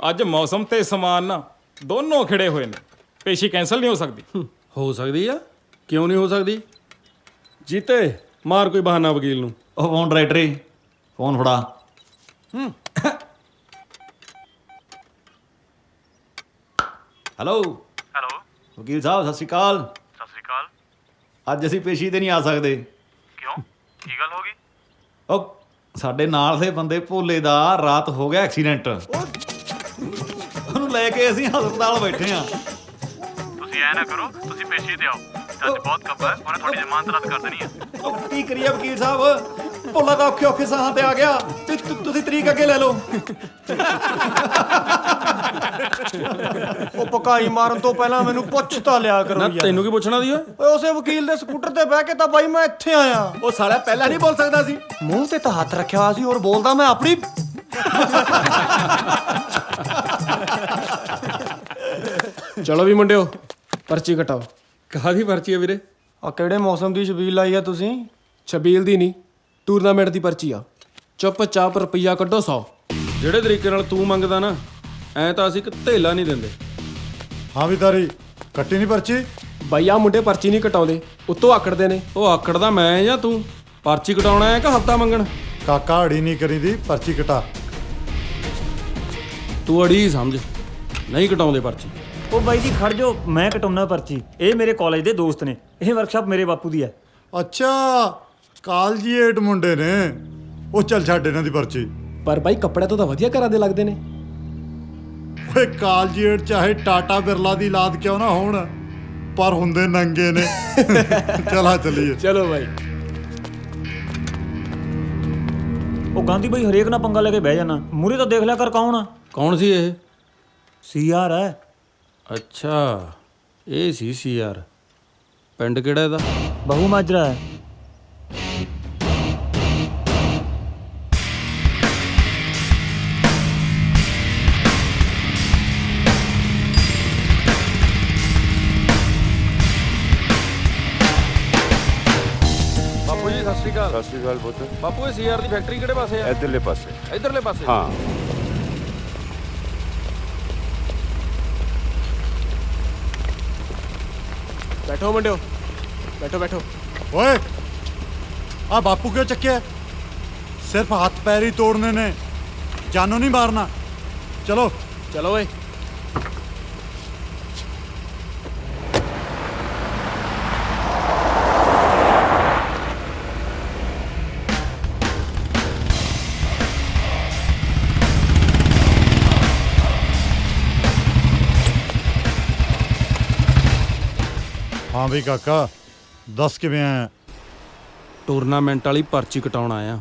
ਅੱਜ ਮੌਸਮ ਤੇ ਸਮਾਨ ਨਾ ਦੋਨੋਂ ਖਿੜੇ ਹੋਏ ਨੇ, ਪੇਸ਼ੀ ਕੈਂਸਲ ਨਹੀਂ ਹੋ ਸਕਦੀ। ਹੋ ਸਕਦੀ ਆ? ਕਿਉਂ ਨਹੀਂ ਹੋ ਸਕਦੀ? ਜੀਤੇ ਮਾਰ ਕੋਈ ਬਹਾਨਾ ਵਕੀਲ ਨੂੰ। ਉਹ ਫੋਨ ਡਾਇਰੈਕਟਰੀ, ਫੋਨ ਫੜਾ। ਹੈਲੋ ਵਕੀਲ ਸਾਹਿਬ ਸਤਿ ਸ਼੍ਰੀ ਅਕਾਲ। ਸਤਿ ਸ੍ਰੀ ਅਕਾਲ। ਅੱਜ ਅਸੀਂ ਪੇਸ਼ੀ ਤੇ ਨਹੀਂ ਆ ਸਕਦੇ। ਕਿਉਂ, ਕੀ ਗੱਲ ਹੋ ਗਈ? ਉਹ ਸਾਡੇ ਨਾਲ ਦੇ ਬੰਦੇ ਭੋਲੇ ਦਾ ਰਾਤ ਹੋ ਗਿਆ ਐਕਸੀਡੈਂਟ। ਉਹਨੂੰ ਲੈ ਕੇ ਅਸੀਂ ਹਸਪਤਾਲ ਬੈਠੇ ਆ। ਤੁਸੀਂ ਐ ਨਾ ਕਰੋ, ਤੁਸੀਂ ਪੇਸ਼ੀ ਤੇ ਆਓ। ਜੱਜ ਬਹੁਤ ਕੱਬਾ ਹੈ, ਉਹਨੇ ਤੁਹਾਡੀ ਜ਼ਮਾਨਤ ਰੱਦ ਕਰ ਦੇਣੀ ਹੈ। ਉਹ ਕੀ ਕਰੀਏ ਵਕੀਲ ਸਾਹਿਬ, ਭੋਲਾ ਤਾਂ ਔਖੇ ਸਾਹਾਂ ਤੇ ਆ ਗਿਆ ਤੇ ਤੁਸੀਂ ਤਰੀਕ ਅੱਗੇ ਲੈ ਲਓ। ਉਹ ਪਕਾਈ ਮਾਰਨ ਤੋਂ ਪਹਿਲਾਂ ਮੈਨੂੰ ਪੁੱਛ ਤਾਂ ਲਿਆ ਕਰੋ ਨਾ ਯਾਰ। ਤੈਨੂੰ ਕੀ ਪੁੱਛਣਾ ਦੀ ਓਏ? ਓਏ ਉਸੇ ਵਕੀਲ ਦੇ ਸਕੂਟਰ ਤੇ ਬਹਿ ਕੇ ਤਾਂ ਬਾਈ ਮੈਂ ਇੱਥੇ ਆਇਆ। ਉਹ ਸਾਲਾ ਪਹਿਲਾਂ ਨਹੀਂ ਬੋਲ ਸਕਦਾ ਸੀ। ਮੂੰਹ ਤੇ ਤਾਂ ਹੱਥ ਰੱਖਿਆ ਹੋਇਆ ਸੀ ਔਰ ਬੋਲਦਾ ਮੈਂ ਆਪਣੀ। ਚਲੋ ਵੀ ਮੁੰਡਿਓ ਪਰਚੀ ਕਟਾਓ। ਕਾਹਦੀ ਪਰਚੀ ਆ ਵੀਰੇ? ਆ ਕਿਹੜੇ ਮੌਸਮ ਦੀ ਛਬੀਲ ਲਾਈ ਆ ਤੁਸੀਂ? ਛਬੀਲ ਦੀ ਨਹੀਂ, ਟੂਰਨਾਮੈਂਟ ਦੀ ਪਰਚੀ ਆ। ਚੁੱਪ-ਚਾਪ ਰੁਪਈਆ ਕੱਢੋ 100। ਜਿਹੜੇ ਤਰੀਕੇ ਨਾਲ ਤੂੰ ਮੰਗਦਾ ਨਾ, ਐ ਤਾਂ ਅਸੀਂ ਇੱਕ ਧੇਲਾ ਨਹੀਂ ਦਿੰਦੇ। ਹਾਂ ਵੀ ਤਾਰੀ ਕੱਟੀ ਨਹੀਂ ਪਰਚੀ? ਬਾਈ ਆ ਮੁੰਡੇ ਪਰਚੀ ਨਹੀਂ ਕਟਾਉਂਦੇ, ਉੱਤੋਂ ਆਕੜਦੇ ਨੇ। ਉਹ ਆਕੜਦਾ ਮੈਂ ਜਾਂ ਤੂੰ? ਪਰਚੀ ਕਟਾਉਣਾ ਹੈ ਕਿ ਹਫਤਾ ਮੰਗਣ? ਕਾਕਾ ਅੜੀ ਨਹੀਂ ਕਰੀਦੀ, ਪਰਚੀ ਕਟਾ। ਤੂੰ ਅੜੀ ਸਮਝ, ਨਹੀਂ ਕਟਾਉਂਦੇ ਪਰਚੀ। ਉਹ ਬਾਈ ਜੀ ਖੜ ਜਾਓ, ਮੈਂ ਕਟਾਉਣਾ ਪਰਚੀ। ਇਹ ਮੇਰੇ ਕਾਲਜ ਦੇ ਦੋਸਤ ਨੇ, ਇਹ ਵਰਕਸ਼ਾਪ ਮੇਰੇ ਬਾਪੂ ਦੀ ਹੈ। ਅੱਛਾ ਕਾਲਜੀਏਟ ਮੁੰਡੇ ਨੇ ਉਹ। ਚੱਲ ਛੱਡ ਇਹਨਾਂ ਦੀ ਪਰਚੀ। ਪਰ ਬਾਈ ਕੱਪੜੇ ਤੋਂ ਤਾਂ ਵਧੀਆ ਘਰਾਂ ਦੇ ਲੱਗਦੇ ਨੇ। ਓਏ ਕਾਲਜੀਏਟ ਚਾਹੇ ਟਾਟਾ ਬਿਰਲਾ ਦੀ ਲਾਦ ਕਿਉਂ ਨਾ ਹੋਣ, ਪਰ ਹੁੰਦੇ ਨੰਗੇ ਨੇ। ਚਲਾ ਚੱਲੀਏ। ਚਲੋ ਬਾਈ। ਉਹ ਗਾਂਧੀ ਬਾਈ ਹਰੇਕ ਨਾਲ ਪੰਗਾ ਲੈ ਕੇ ਬਹਿ ਜਾਣਾ, ਮੂਰੇ ਤਾਂ ਦੇਖ ਲਿਆ ਕਰ ਕੌਣ ਆ। ਕੌਣ ਸੀ ਇਹ? ਸੀਆਰ ਹੈ। ਅੱਛਾ ਇਹ ਸੀ ਯਾਰ। ਪਿੰਡ ਕਿਹੜਾ ਇਹਦਾ? ਬਹੂ ਮਾਜਰਾ ਹੈ। ਬਾਪੂ ਜੀ ਸਤਿ ਸ਼੍ਰੀ ਅਕਾਲ। ਸਤਿ ਸ਼੍ਰੀ ਅਕਾਲ ਪੁੱਤ। ਬਾਪੂ ਇਹ ਸੀਆਰ ਦੀ ਫੈਕਟਰੀ ਕਿਹੜੇ ਪਾਸੇ ਆ? ਇਧਰਲੇ ਪਾਸੇ। ਇਧਰਲੇ ਪਾਸੇ? ਹਾਂ। ਬੈਠੋ ਮੁੰਡਿਓ, ਬੈਠੋ। ਓਏ ਆ ਬਾਪੂ ਕਿਉਂ ਚੱਕਿਆ? ਸਿਰਫ ਹੱਥ ਪੈਰ ਹੀ ਤੋੜਨੇ ਨੇ, ਜਾਨੋਂ ਨਹੀਂ ਮਾਰਨਾ। ਚਲੋ ਓਏ। ਹਾਂ ਵੀ ਕਾਕਾ ਦੱਸ ਕਿਵੇਂ ਆਇਆ? ਟੂਰਨਾਮੈਂਟ ਵਾਲੀ ਪਰਚੀ ਕਟਾਉਣ ਆਇਆ।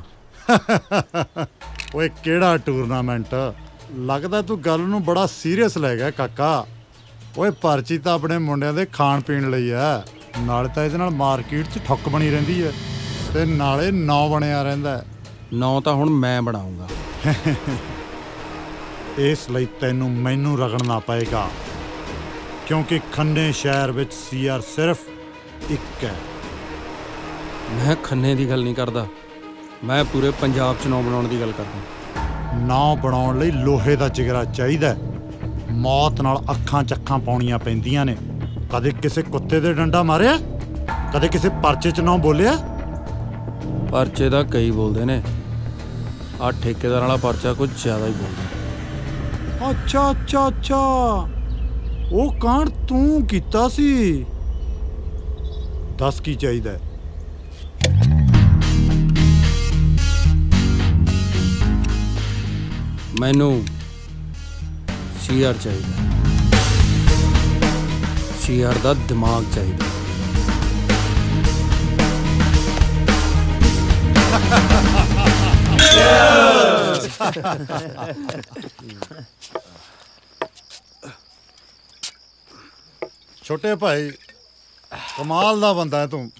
ਓਏ ਕਿਹੜਾ ਟੂਰਨਾਮੈਂਟ? ਲੱਗਦਾ ਤੂੰ ਗੱਲ ਨੂੰ ਬੜਾ ਸੀਰੀਅਸ ਲੈ ਗਿਆ ਕਾਕਾ। ਓਏ ਪਰਚੀ ਤਾਂ ਆਪਣੇ ਮੁੰਡਿਆਂ ਦੇ ਖਾਣ ਪੀਣ ਲਈ ਆ, ਨਾਲੇ ਤਾਂ ਇਹਦੇ ਨਾਲ ਮਾਰਕੀਟ 'ਚ ਠੁੱਕ ਬਣੀ ਰਹਿੰਦੀ ਹੈ ਤੇ ਨਾਲੇ ਨਾਂ ਬਣਿਆ ਰਹਿੰਦਾ। ਨਾਂ ਤਾਂ ਹੁਣ ਮੈਂ ਬਣਾਉਂਗਾ। ਇਸ ਲਈ ਤੈਨੂੰ ਮੈਨੂੰ ਰਗੜਨਾ ਪਏਗਾ, ਕਿਉਂਕਿ ਖੰਨੇ ਸ਼ਹਿਰ ਵਿੱਚ ਸੀਆਰ ਸਿਰਫ ਇੱਕ ਹੈ। ਮੈਂ ਖੰਨੇ ਦੀ ਗੱਲ ਨਹੀਂ ਕਰਦਾ, ਮੈਂ ਪੂਰੇ ਪੰਜਾਬ 'ਚ ਨਾਂ ਬਣਾਉਣ ਦੀ ਗੱਲ ਕਰਦਾ। ਨਾਂ ਬਣਾਉਣ ਲਈ ਲੋਹੇ ਦਾ ਜਿਗਰਾ ਚਾਹੀਦਾ ਹੈ। ਮੌਤ ਨਾਲ ਅੱਖਾਂ 'ਚ ਅੱਖਾਂ ਪਾਉਣੀਆਂ ਪੈਂਦੀਆਂ ਨੇ। ਕਦੇ ਕਿਸੇ ਕੁੱਤੇ ਦੇ ਡੰਡਾ ਮਾਰਿਆ? ਕਦੇ ਕਿਸੇ ਪਰਚੇ 'ਚ ਨਾਂ ਬੋਲਿਆ? ਪਰਚੇ ਦਾ ਕਈ ਬੋਲਦੇ ਨੇ, ਆਹ ਠੇਕੇਦਾਰ ਵਾਲਾ ਪਰਚਾ ਕੁਝ ਜ਼ਿਆਦਾ ਹੀ ਬੋਲਦਾ। ਅੱਛਾ ਅੱਛਾ ਅੱਛਾ, ਉਹ ਕਾਂਡ ਤੂੰ ਕੀਤਾ ਸੀ। ਦੱਸ ਕੀ ਚਾਹੀਦਾ ਹੈ? ਮੈਨੂੰ ਸੀਆਰ ਚਾਹੀਦਾ, ਸੀਆਰ ਦਾ ਦਿਮਾਗ ਚਾਹੀਦਾ। ਛੋਟੇ ਭਾਈ, ਕਮਾਲ ਦਾ ਬੰਦਾ ਹੈ ਤੂੰ।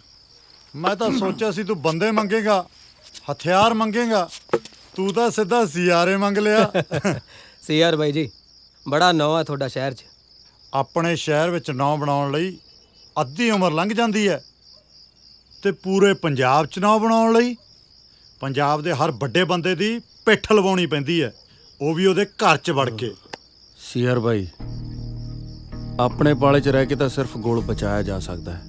ਮੈਂ ਤਾਂ ਸੋਚਿਆ ਸੀ ਤੂੰ ਬੰਦੇ ਮੰਗੇਗਾ, ਹਥਿਆਰ ਮੰਗੇਗਾ, ਤੂੰ ਤਾਂ ਸਿੱਧਾ ਸੀਆਰੇ ਮੰਗ ਲਿਆ। ਸੀਆਰ ਬਾਈ ਜੀ, ਬੜਾ ਨਾਂ ਹੈ ਤੁਹਾਡਾ ਸ਼ਹਿਰ 'ਚ। ਆਪਣੇ ਸ਼ਹਿਰ ਵਿੱਚ ਨਾਂ ਬਣਾਉਣ ਲਈ ਅੱਧੀ ਉਮਰ ਲੰਘ ਜਾਂਦੀ ਹੈ, ਤੇ ਪੂਰੇ ਪੰਜਾਬ 'ਚ ਨਾਂ ਬਣਾਉਣ ਲਈ ਪੰਜਾਬ ਦੇ ਹਰ ਵੱਡੇ ਬੰਦੇ ਦੀ ਪਿੱਠ ਲਵਾਉਣੀ ਪੈਂਦੀ ਹੈ, ਉਹ ਵੀ ਉਹਦੇ ਘਰ 'ਚ ਵੜ ਕੇ। ਸੀਆਰ ਬਾਈ, ਆਪਣੇ ਪਾਲੇ 'ਚ ਰਹਿ ਕੇ ਤਾਂ ਸਿਰਫ ਗੋਲ ਬਚਾਇਆ ਜਾ ਸਕਦਾ ਹੈ,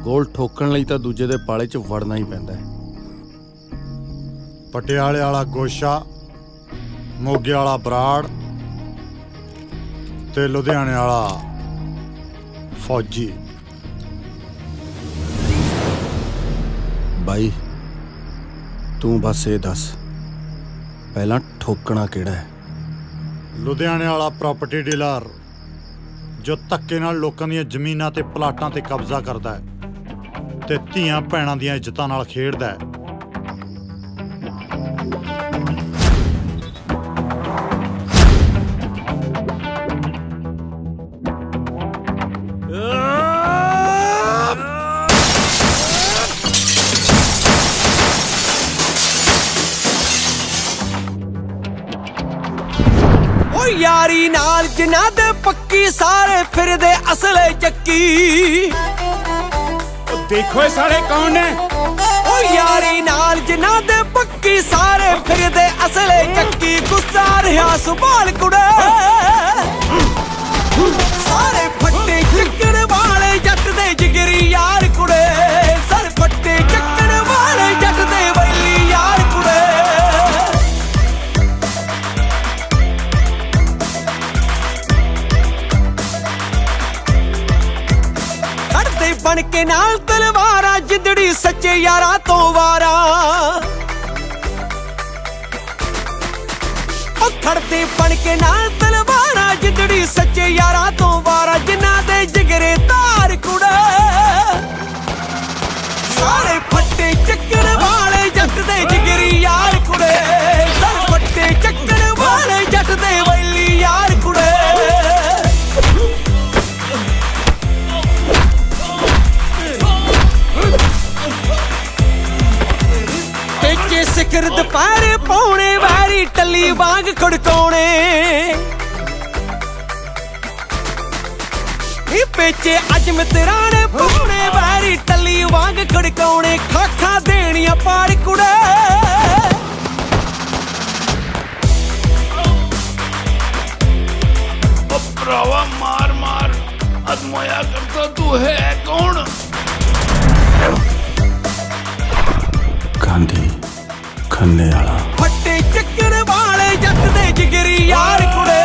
ਗੋਲ ਠੋਕਣ ਲਈ ਤਾਂ ਦੂਜੇ ਦੇ ਪਾਲੇ 'ਚ ਵੜਨਾ ਹੀ ਪੈਂਦਾ ਹੈ। ਪਟਿਆਲੇ ਵਾਲਾ ਗੋਸ਼ਾ, ਮੋਗੇ ਵਾਲਾ ਬਰਾੜ ਤੇ ਲੁਧਿਆਣੇ ਵਾਲਾ ਫੌਜੀ। ਬਾਈ ਤੂੰ ਬਸ ਇਹ ਦੱਸ, ਪਹਿਲਾਂ ਠੋਕਣਾ ਕਿਹੜਾ ਹੈ? ਲੁਧਿਆਣੇ ਵਾਲਾ ਪ੍ਰਾਪਰਟੀ ਡੀਲਰ ਜੋ ਧੱਕੇ ਨਾਲ ਲੋਕਾਂ ਦੀਆਂ ਜ਼ਮੀਨਾਂ ਤੇ ਪਲਾਟਾਂ ਤੇ ਕਬਜ਼ਾ ਕਰਦਾ ਹੈ ਤੇ ਧੀਆਂ ਭੈਣਾਂ ਦੀਆਂ ਇੱਜ਼ਤਾਂ ਨਾਲ ਖੇਡਦਾ ਹੈ। ਯਾਰੀ ਨਾਲ ਜਿਨ੍ਹਾਂ ਦੇ ਪੱਕੀ, ਸਾਰੇ ਫਿਰਦੇ ਅਸਲੇ ਚੱਕੀ। ਦੇਖੋ ਇਹ ਸਾਲੇ ਕੌਣ ਨੇ? ਉਹ ਯਾਰੀ ਨਾਲ ਜਿਨ੍ਹਾਂ ਦੇ ਪੱਕੀ, ਸਾਰੇ ਫਿਰਦੇ ਅਸਲੇ ਚੱਕੀ। ਗੁੱਸਾ ਰਿਹਾ ਸੁਭਾਲ ਕੁੜੇ, ਸਾਰੇ ਫੱਟੇ ਚੱਕਣ ਵਾਲੇ ਜੱਟ ਦੇ ਜਿਗਰੀ ਯਾਰ ਕੁੜੇ। ਸਾਰੇ ਫੱਟੇ ਚੱਕਣ ਵਾਲੇ ਜੱਟ ਦੇ ਵੈਲੀ ਯਾਰ ਕੁੜੇ। ਬਣ ਕੇ ਨਾਲ ਤਲਵਾਰਾਂ, ਜਿੰਦੜੀ ਸੱਚੇ ਯਾਰਾਂ ਤੋਂ ਵਾਰਾ। ਉਹ ਖੜਦੇ ਬਣ ਕੇ ਨਾਲ ਤਲਵਾਰਾਂ, ਜਿੰਦੜੀ ਸੱਚੇ ਯਾਰਾਂ ਤੋਂ ਵਾਰਾ। ਜਿਨ੍ਹਾਂ ਦੇ ਜਿਗਰੇ ਧਾਰ ਕੁੜੇ, ਸਾਰੇ ਫੱਟੇ ਚੱਕਣ ਵਾਲੇ ਜੱਟ ਦੇ ਜਿਗਰੀ ਯਾਰ ਕੁੜੇ। ਸਾਰੇ ਫੱਟੇ ਚੱਕਣ ਵਾਲੇ ਜੱਟ ਦੇ ਵੈਲੀ ਯਾਰ ਕੁੜੇ। ਸਿਖਰ ਦੁਪਹਿਰੇ ਪਾਉਣੇ, ਵਾਰੀ ਟੱਲੀ ਵਾਂਗ ਖੜਕਾਉਣੇ। ਨੀ ਪੇਚੇ ਅੱਜ ਮਿੱਤਰਾਣੇ ਪਾਉਣੇ, ਵਾਰੀ ਟੱਲੀ ਵਾਂਗ ਖੜਕਾਉਣੇ। ਖਾਖਾਂ ਦੇਣੀਆਂ ਪਾੜ ਕੁੜੇ, ਉਹ ਭਰਾਵਾ ਮਾਰ ਮਾਰ ਅਦਮੋਇਆ ਕਰਤਾ, ਤੂੰ ਹੈ ਕੌਣ? ਗਾਂਧੀ ਖੰਨੇ ਵਾਲਾ। ਫੱਟੇ ਚੱਕਣ ਵਾਲੇ ਜੱਟ ਦੇ ਜਿਗਰੀ ਯਾਰ ਕੁੜੇ।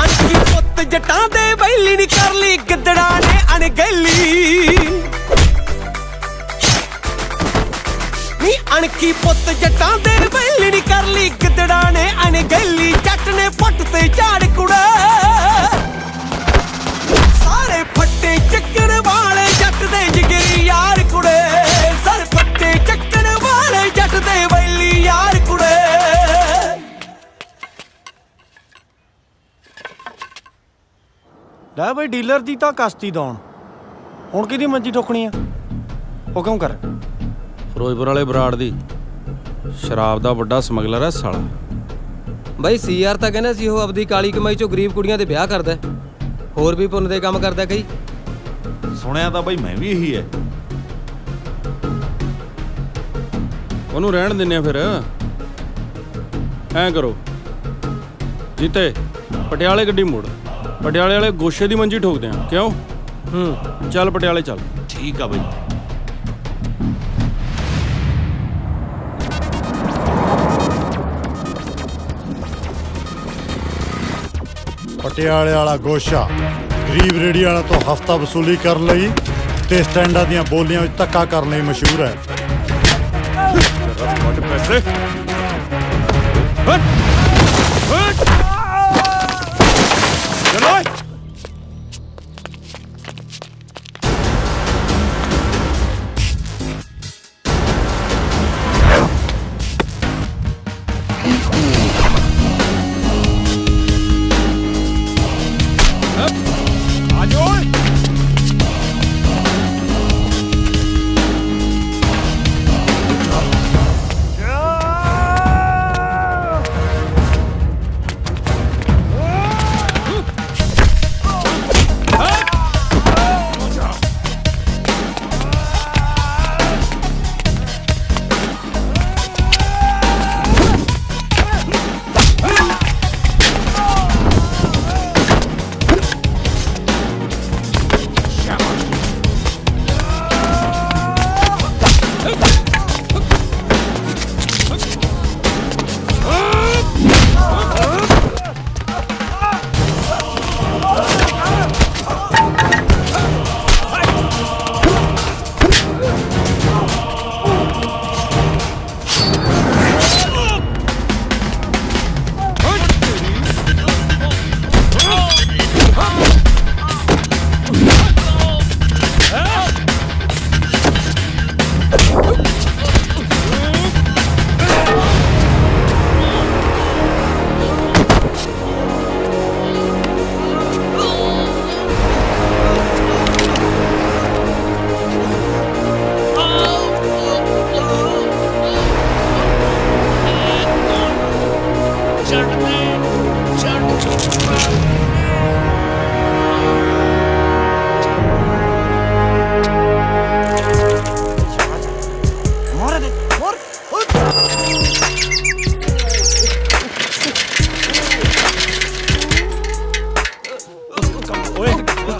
ਅਣਖੀ ਪੁੱਤ ਜੱਟਾਂ ਦੇ ਵੈਲੀ ਨੀ ਕਰ ਲਈ, ਗਿੱਦੜਾਂ ਨੇ ਅਣਗਹਿਲੀ। ਨੀ ਅਣਖੀ ਪੁੱਤ ਜੱਟਾਂ ਦੇ ਵੈਲੀ ਨੀ ਕਰ ਲਈ, ਗਿੱਦੜਾਂ ਨੇ ਅਣਗਹਿਲੀ। ਜੱਟ ਨੇ ਪੱਟ ਤੇ ਝਾੜ ਕੁੜਾ, ਸਾਰੇ ਫੱਟੇ ਚੱਕਣ ਵਾਲੇ ਜੱਟ ਦੇ ਜਿਗਰੀ ਯਾਰ ਕੁੜੇ। ਸਾਰੇ ਫੱਟੇ ਚੱਕਣ ਵਾਲੇ ਜੱਟ ਦੇ ਵੈਲੀ ਯਾਰ ਕੁੜੇ। ਲੈ ਬਈ ਡੀਲਰ ਦੀ ਤਾਂ ਕਸ਼ਤੀ ਦੌਣ, ਹੁਣ ਕਿਹਦੀ ਮੰਜੀ ਠੋਕਣੀ ਆ? ਹੁਕਮ ਕਰ। ਫਿਰੋਜ਼ਪੁਰ ਵਾਲੇ ਬਰਾੜ ਦੀ। ਸ਼ਰਾਬ ਦਾ ਵੱਡਾ ਸਮਗਲਰ ਹੈ ਸਾਲਾ, ਬਾਈ ਸੀਆਰ ਤਾਂ ਕਹਿੰਦਾ ਸੀ ਉਹ ਆਪਦੀ ਕਾਲੀ ਕਮਾਈ ਚੋਂ ਗਰੀਬ ਕੁੜੀਆਂ ਦੇ ਵਿਆਹ ਕਰਦਾ ਹੈ। ਹੋਰ ਵੀ ਪੁੰਨ ਦੇ ਕੰਮ ਕਰਦਾ ਕਈ। ਸੁਣਿਆ ਤਾਂ ਬਾਈ ਮੈਂ ਵੀ ਇਹੀ ਹੈ। ਉਹਨੂੰ ਰਹਿਣ ਦਿੰਨੇ ਆ ਫਿਰ। ਐਂ ਕਰੋ ਜੀਤੇ, ਪਟਿਆਲੇ ਗੱਡੀ ਮੋੜ, ਪਟਿਆਲੇ ਵਾਲੇ ਗੋਸ਼ੇ ਦੀ ਮੰਜੀ ਠੋਕਦੇ ਆ। ਕਿਉਂ? ਚੱਲ ਪਟਿਆਲੇ ਚੱਲ। ਠੀਕ ਆ ਬਾਈ। ਪਟਿਆਲੇ ਵਾਲਾ ਗੋਸ਼ਾ ਗਰੀਬ ਰੇੜੀ ਵਾਲਾ ਤੋਂ ਹਫਤਾ ਵਸੂਲੀ ਕਰਨ ਲਈ ਤੇ ਸਟੈਂਡਾਂ ਦੀਆਂ ਬੋਲੀਆਂ ਵਿੱਚ ਧੱਕਾ ਕਰਨ ਲਈ ਮਸ਼ਹੂਰ ਹੈ। ਪੈਸੇ ਚਲੋ।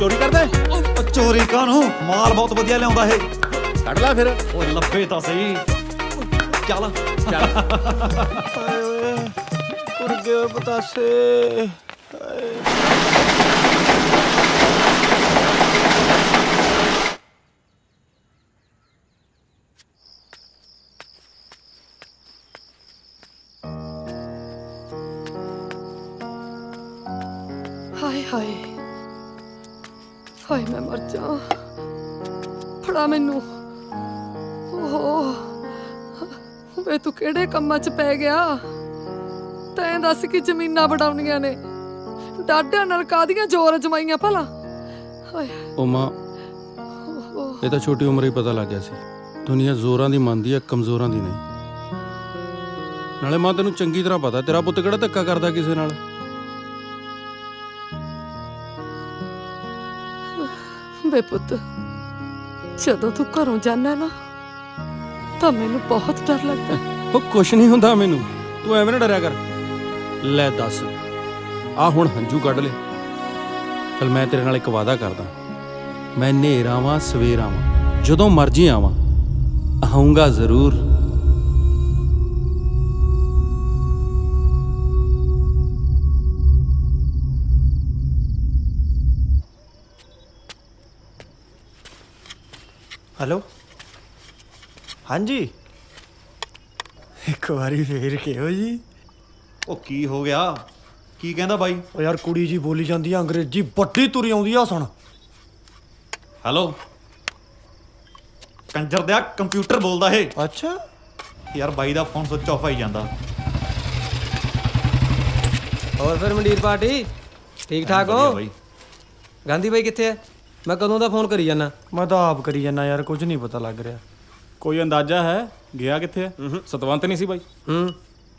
ਚੋਰੀ ਕਰਦਾ? ਚੋਰੀ ਕਾਹਨੂੰ, ਮਾਲ ਬਹੁਤ ਵਧੀਆ ਲਿਆਉਂਦਾ ਇਹ। ਕੱਢ ਲੈ ਫਿਰ। ਉਹ ਲੱਭੇ ਤਾਂ ਸਹੀ। ਚੱਲ ਚੱਲ। ਉੜ ਗਏ ਪਤਾਸੇ। ਹਾਏ ਹਾਏ ਹਾਏ, ਮੈਂ ਮਰ ਜਾ। ਫੜਾ ਮੈਨੂੰ। ਓਹ ਵੇ, ਤੂੰ ਕਿਹੜੇ ਕੰਮਾਂ 'ਚ ਪੈ ਗਿਆ? ਤੈਂ ਦੱਸ ਕਿ ਜ਼ਮੀਨਾਂ ਵਡਾਉਣੀਆਂ ਨੇ, ਡਾਢਿਆਂ ਨਾਲ ਕਾਹਦੀਆਂ ਜ਼ੋਰ ਅਜਮਾਈਆਂ ਭਲਾ? ਹਾਏ ਉਹ ਮਾਂ, ਇਹ ਤਾਂ ਛੋਟੀ ਉਮਰੇ ਹੀ ਪਤਾ ਲੱਗ ਗਿਆ ਸੀ ਦੁਨੀਆ ਜ਼ੋਰਾਂ ਦੀ ਮੰਨਦੀ ਹੈ, ਕਮਜ਼ੋਰਾਂ ਦੀ ਨਹੀਂ। ਨਾਲੇ ਮਾਂ, ਤੈਨੂੰ ਚੰਗੀ ਤਰ੍ਹਾਂ ਪਤਾ ਤੇਰਾ ਪੁੱਤ ਕਿਹੜਾ ਧੱਕਾ ਕਰਦਾ ਕਿਸੇ ਨਾਲ। ਵੇ ਪੁੱਤ, ਜਦੋਂ ਤੂੰ ਘਰੋਂ ਜਾਂਦਾ ਨਾ ਤਾਂ ਮੈਨੂੰ ਬਹੁਤ ਡਰ ਲੱਗਦਾ। ਉਹ ਕੁਛ ਨਹੀਂ ਹੁੰਦਾ ਮੈਨੂੰ, ਤੂੰ ਐਵੇਂ ਨਾ ਡਰਿਆ ਕਰ। ਲੈ ਦੱਸ, ਆ ਹੁਣ ਹੰਝੂ ਕੱਢ ਲੈ। ਚਲ ਮੈਂ ਤੇਰੇ ਨਾਲ ਇੱਕ ਵਾਅਦਾ ਕਰਦਾ, ਮੈਂ ਹਨੇਰ ਆਵਾਂ ਸਵੇਰ ਆਵਾਂ, ਜਦੋਂ ਮਰਜ਼ੀ ਆਵਾਂ, ਆਊਂਗਾ ਜ਼ਰੂਰ। ਹੈਲੋ, ਹਾਂਜੀ, ਇੱਕ ਵਾਰੀ ਫੇਰ ਕਿਹੋ ਜੀ? ਉਹ ਕੀ ਹੋ ਗਿਆ? ਕੀ ਕਹਿੰਦਾ ਬਾਈ? ਉਹ ਯਾਰ ਕੁੜੀ ਜੀ ਬੋਲੀ ਜਾਂਦੀ ਆ ਅੰਗਰੇਜ਼ੀ, ਵੱਡੀ ਤੁਰੀ ਆਉਂਦੀ ਆ। ਸੁਣ। ਹੈਲੋ, ਕੰਜਰ ਦਿਆ ਕੰਪਿਊਟਰ ਬੋਲਦਾ ਇਹ। ਅੱਛਾ ਯਾਰ, ਬਾਈ ਦਾ ਫੋਨ ਸੁੱਚ ਆਫ ਆਈ ਜਾਂਦਾ। ਹੋਰ ਫਿਰ ਮੰਡੀਰ ਪਾਰਟੀ ਠੀਕ ਠਾਕ ਹੋ? ਗਾਂਧੀ ਬਾਈ ਕਿੱਥੇ ਹੈ? ਮੈਂ ਕਦੋਂ ਦਾ ਫੋਨ ਕਰੀ ਜਾਂਦਾ। ਮੈਂ ਤਾਂ ਆਪ ਕਰੀ ਜਾਂਦਾ ਯਾਰ, ਕੁਝ ਨਹੀਂ ਪਤਾ ਲੱਗ ਰਿਹਾ। ਕੋਈ ਅੰਦਾਜ਼ਾ ਹੈ ਗਿਆ ਕਿੱਥੇ ਹੈ? ਸਤਵੰਤ ਨਹੀਂ ਸੀ ਬਾਈ?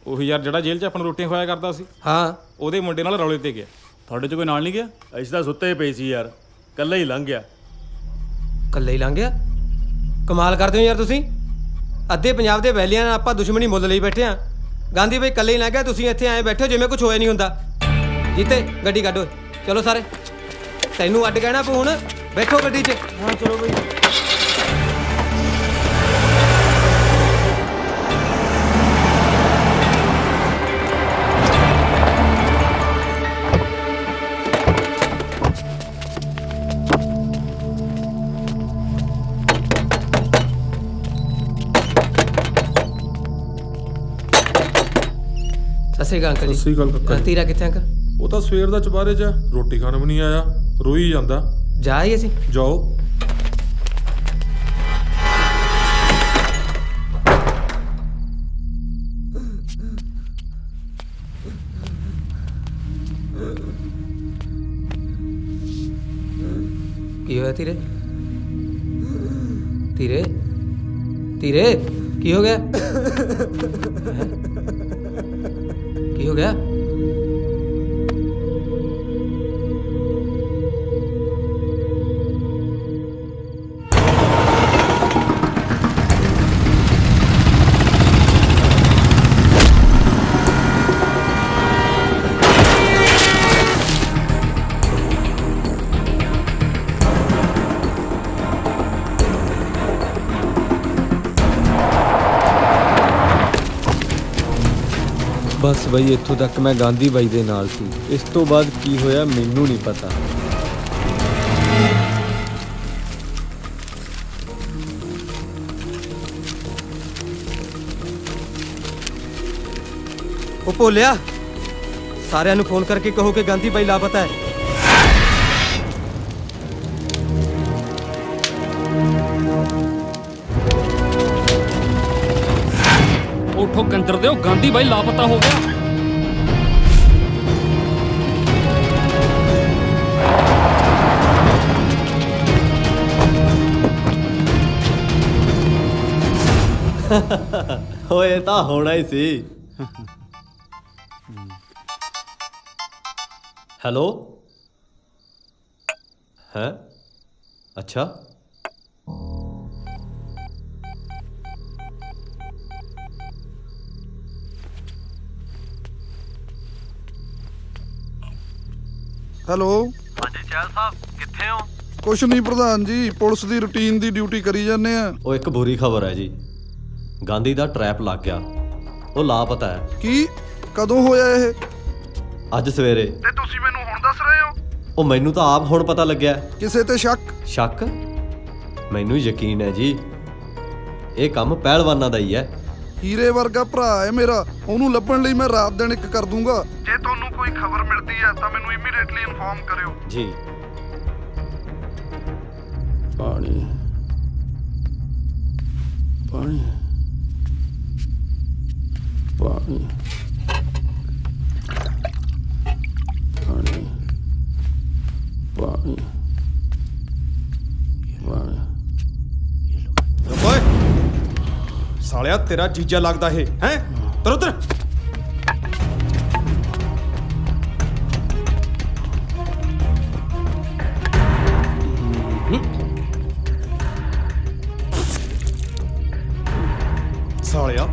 ਉਹੀ ਯਾਰ ਜਿਹੜਾ ਜੇਲ੍ਹ 'ਚ ਆਪਾਂ ਨੂੰ ਰੋਟੀਆਂ ਖਵਾਇਆ ਕਰਦਾ ਸੀ। ਹਾਂ ਉਹਦੇ ਮੁੰਡੇ ਨਾਲ ਰੌਲੇ ਤੇ ਗਿਆ। ਤੁਹਾਡੇ 'ਚ ਕੋਈ ਨਾਲ ਨਹੀਂ ਗਿਆ? ਅਸੀਂ ਤਾਂ ਸੁੱਤੇ ਪਏ ਸੀ ਯਾਰ, ਕੱਲਾ ਹੀ ਲੰਘ ਗਿਆ। ਇਕੱਲੇ ਹੀ ਲੰਘ ਗਿਆ? ਕਮਾਲ ਕਰਦੇ ਹੋ ਯਾਰ ਤੁਸੀਂ। ਅੱਧੇ ਪੰਜਾਬ ਦੇ ਵੈਲੀਆਂ ਨਾਲ ਆਪਾਂ ਦੁਸ਼ਮਣੀ ਮੁੱਲ ਲਈ ਬੈਠੇ ਆ। ਗਾਂਧੀ ਬਾਈ ਇਕੱਲੇ ਹੀ ਲੰਘ ਗਿਆ, ਤੁਸੀਂ ਇੱਥੇ ਆਏ ਬੈਠੇ ਹੋ ਜਿਵੇਂ ਕੁਝ ਹੋਇਆ ਨਹੀਂ ਹੁੰਦਾ। ਜੀਤੇ ਗੱਡੀ ਕੱਢੋ, ਚਲੋ ਸਾਰੇ। ਤੈਨੂੰ ਅੱਡ ਕਹਿਣਾ ਪਊ ਹੁਣ, ਬੈਠੋ ਗੱਡੀ 'ਚ। ਹਾਂ ਚਲੋ ਬਈ। ਸਤਿ ਸ਼੍ਰੀ ਅਕਾਲ ਅੰਕਲ ਜੀ। ਸਤਿ ਸ਼੍ਰੀ ਅਕਾਲ ਕਾਕਾ ਜੀ। ਤੀਰਾ ਕਿੱਥੇ ਅੰਕਲ? ਉਹ ਤਾਂ ਸਵੇਰ ਦਾ ਚੁਬਾਰੇ 'ਚ ਰੋਟੀ ਖਾਣ ਵੀ ਨਹੀਂ ਆਇਆ, ਰੋਈ ਜਾਂਦਾ। ਜਾ ਆਈਏ ਅਸੀਂ। ਜਾਓ। ਕੀ ਹੋਇਆ ਤੀਰੇ? ਤੀਰੇ ਤੀਰੇ ਕੀ ਹੋ ਗਿਆ? ਕੀ ਹੋ ਗਿਆ? ਬਸ ਬਈ ਇੱਥੋਂ ਤੱਕ ਮੈਂ ਗਾਂਧੀ ਬਾਈ ਦੇ ਨਾਲ ਸੀ। ਇਸ ਤੋਂ ਬਾਅਦ ਕੀ ਹੋਇਆ ਮੈਨੂੰ ਨਹੀਂ ਪਤਾ। ਉਹ ਭੋਲਿਆ, ਸਾਰਿਆਂ ਨੂੰ ਫੋਨ ਕਰਕੇ ਕਹੋ ਕਿ ਗਾਂਧੀ ਬਾਈ ਲਾਪਤਾ ਹੈ। ਉਠੋ ਕੰਜਰ ਦਿਓ, ਗਾਂਧੀ ਬਾਈ ਲਾਪਤਾ ਹੋ ਗਿਆ। ਓਏ ਤਾਂ ਹੋਣਾ ਹੀ ਸੀ। ਹੈਲੋ ਹੈ? ਅੱਛਾ ਹੈਲੋ। ਹਾਂਜੀ ਚਹਿਲ ਸਾਹਿਬ, ਕਿੱਥੇ ਹੋ? ਕੁਛ ਨਹੀਂ ਪ੍ਰਧਾਨ ਜੀ, ਪੁਲਿਸ ਦੀ ਰੁਟੀਨ ਦੀ ਡਿਊਟੀ ਕਰੀ ਜਾਂਦੇ ਆ। ਉਹ ਇੱਕ ਬੁਰੀ ਖਬਰ ਹੈ ਜੀ, ਗਾਂਧੀ ਦਾ ਟਰੈਪ ਲੱਗ ਗਿਆ। ਉਹ ਲਾਪਤਾ ਹੈ। ਕੀ? ਕਦੋਂ ਹੋਇਆ ਇਹ? ਅੱਜ ਸਵੇਰੇ। ਤੇ ਤੁਸੀਂ ਮੈਨੂੰ ਹੁਣ ਦੱਸ ਰਹੇ ਹੋ? ਉਹ ਮੈਨੂੰ ਤਾਂ ਆਪ ਹੁਣ ਪਤਾ ਲੱਗਿਆ। ਕਿਸੇ ਤੇ ਸ਼ੱਕ? ਸ਼ੱਕ? ਮੈਨੂੰ ਯਕੀਨ ਹੈ ਜੀ, ਇਹ ਕੰਮ ਪਹਿਲਵਾਨਾਂ ਦਾ ਹੀ ਹੈ। ਹੀਰੇ ਵਰਗਾ ਭਰਾ ਹੈ ਮੇਰਾ, ਉਹਨੂੰ ਲੱਭਣ ਲਈ ਮੈਂ ਰਾਤ ਦਿਨ ਇੱਕ ਕਰ ਦੂੰਗਾ। ਜੇ ਤੁਹਾਨੂੰ ਕੋਈ ਖਬਰ ਮਿਲਦੀ ਹੈ ਤਾਂ ਮੈਨੂੰ ਇਮੀਡੀਏਟਲੀ ਇਨਫੋਰਮ ਕਰਿਓ। ਜੀ। ਪਾਣੀ ਪਾਣੀ ਪਾਣੀ ਪਾਣੀ ਪਾਣੀ ਪਾਣੀ। ਓਏ ਸਾਲਿਆ, ਤੇਰਾ ਜੀਜਾ ਲੱਗਦਾ ਇਹ ਹੈ? ਤਰ ਉਧਰ। ਸਾਲਿਆ,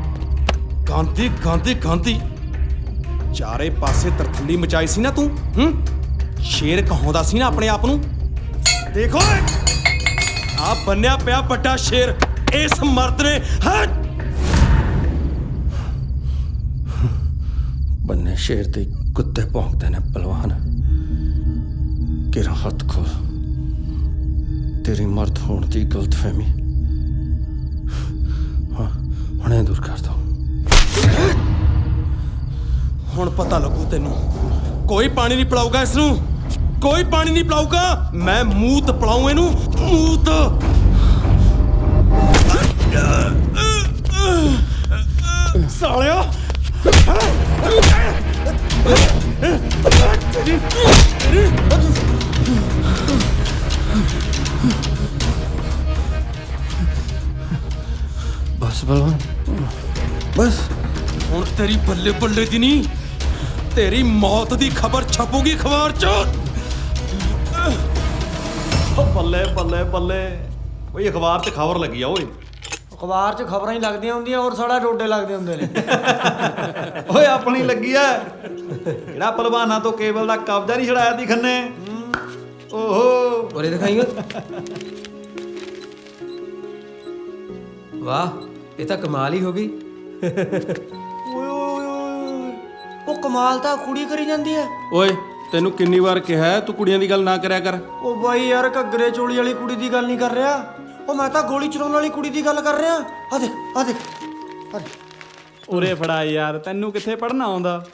ਗਾਂਧੀ ਗਾਂਧੀ ਗਾਂਧੀ, ਚਾਰੇ ਪਾਸੇ ਤਰਥੱਲੀ ਮਚਾਈ ਸੀ ਨਾ ਤੂੰ। ਸ਼ੇਰ ਕਹਾਉਂਦਾ ਸੀ ਨਾ ਆਪਣੇ ਆਪ ਨੂੰ। ਦੇਖੋ ਆ ਬੰਨਿਆ ਪਿਆ ਵੱਡਾ ਸ਼ੇਰ ਇਸ ਮਰਦ ਨੇ। ਬੰਨੇ ਸ਼ੇਰ ਤੇ ਕੁੱਤੇ ਭੌਂਕਦੇ ਨੇ ਪਹਿਲਵਾਨ। ਕਿਹੜਾ ਹੱਥ ਖੋਲ, ਤੇਰੀ ਮਰਦ ਹੋਣ ਦੀ ਗਲਤਫਹਿਮੀ ਹੁਣੇ ਦੂਰ ਕਰ ਦੋ। ਹੁਣ ਪਤਾ ਲੱਗੂ ਤੈਨੂੰ। ਕੋਈ ਪਾਣੀ ਨਹੀਂ ਪਿਲਾਊਗਾ ਇਸ ਨੂੰ, ਕੋਈ ਪਾਣੀ ਨਹੀਂ ਪਿਲਾਊਗਾ। ਮੈਂ ਮੂਤ ਪਿਲਾਊ ਇਹਨੂੰ, ਮੂਤ। ਸਾਲਿਆ, ਬਸ ਬਲਵਾਨ, ਬਸ। ਹੁਣ ਤੇਰੀ ਬੱਲੇ ਬੱਲੇ ਦੀ ਨਹੀਂ, ਤੇਰੀ ਮੌਤ ਦੀ ਖਬਰ ਛਪੂਗੀ ਅਖਬਾਰ 'ਚ। ਬੱਲੇ ਬੱਲੇ ਬੱਲੇ, ਓਏ ਅਖਬਾਰ 'ਚ ਖਬਰ ਲੱਗੀ ਆ ਓਏ। ਅਖਬਾਰ 'ਚ ਖਬਰਾਂ ਹੀ ਲੱਗਦੀਆਂ ਹੁੰਦੀਆਂ, ਹੋਰ ਸਾਡਾ ਡੋਡੇ ਲੱਗਦੇ ਹੁੰਦੇ ਨੇ। ਓਏ ਆਪਣੀ ਲੱਗੀ ਆ, ਕਿਹੜਾ ਪਹਿਲਵਾਨਾਂ ਤੋਂ ਕੇਬਲ ਦਾ ਕਬਜ਼ਾ ਨਹੀਂ ਛੜਾਇਆ ਦੀ ਖੰਨੇ। ਓਹੋ ਉਰੇ ਦਿਖਾਈਓ। ਵਾਹ, ਇਹ ਤਾਂ ਕਮਾਲ ਹੀ ਹੋ ਗਈ। ਓਏ ਓਏ ਓਏ, ਉਹ ਕਮਾਲ ਤਾਂ ਕੁੜੀ ਕਰੀ ਜਾਂਦੀ ਹੈ। ਓਏ ਤੈਨੂੰ ਕਿੰਨੀ ਵਾਰ ਕਿਹਾ ਹੈ ਤੂੰ ਕੁੜੀਆਂ ਦੀ ਗੱਲ ਨਾ ਕਰਿਆ ਕਰ। ਉਹ ਬਾਈ ਯਾਰ, ਘੱਗਰੇ ਚੋਲੀ ਵਾਲੀ ਕੁੜੀ ਦੀ ਗੱਲ ਨਹੀਂ ਕਰ ਰਿਹਾ, ਉਹ ਮੈਂ ਤਾਂ ਗੋਲੀ ਚਲਾਉਣ ਵਾਲੀ ਕੁੜੀ ਦੀ ਗੱਲ ਕਰ ਰਿਹਾ। ਆ ਦੇਖ ਆ ਦੇਖ ਆ ਦੇਖ। ਉਰੇ ਫੜਾ ਯਾਰ, ਤੈਨੂੰ ਕਿੱਥੇ ਪੜ੍ਹਨਾ ਆਉਂਦਾ।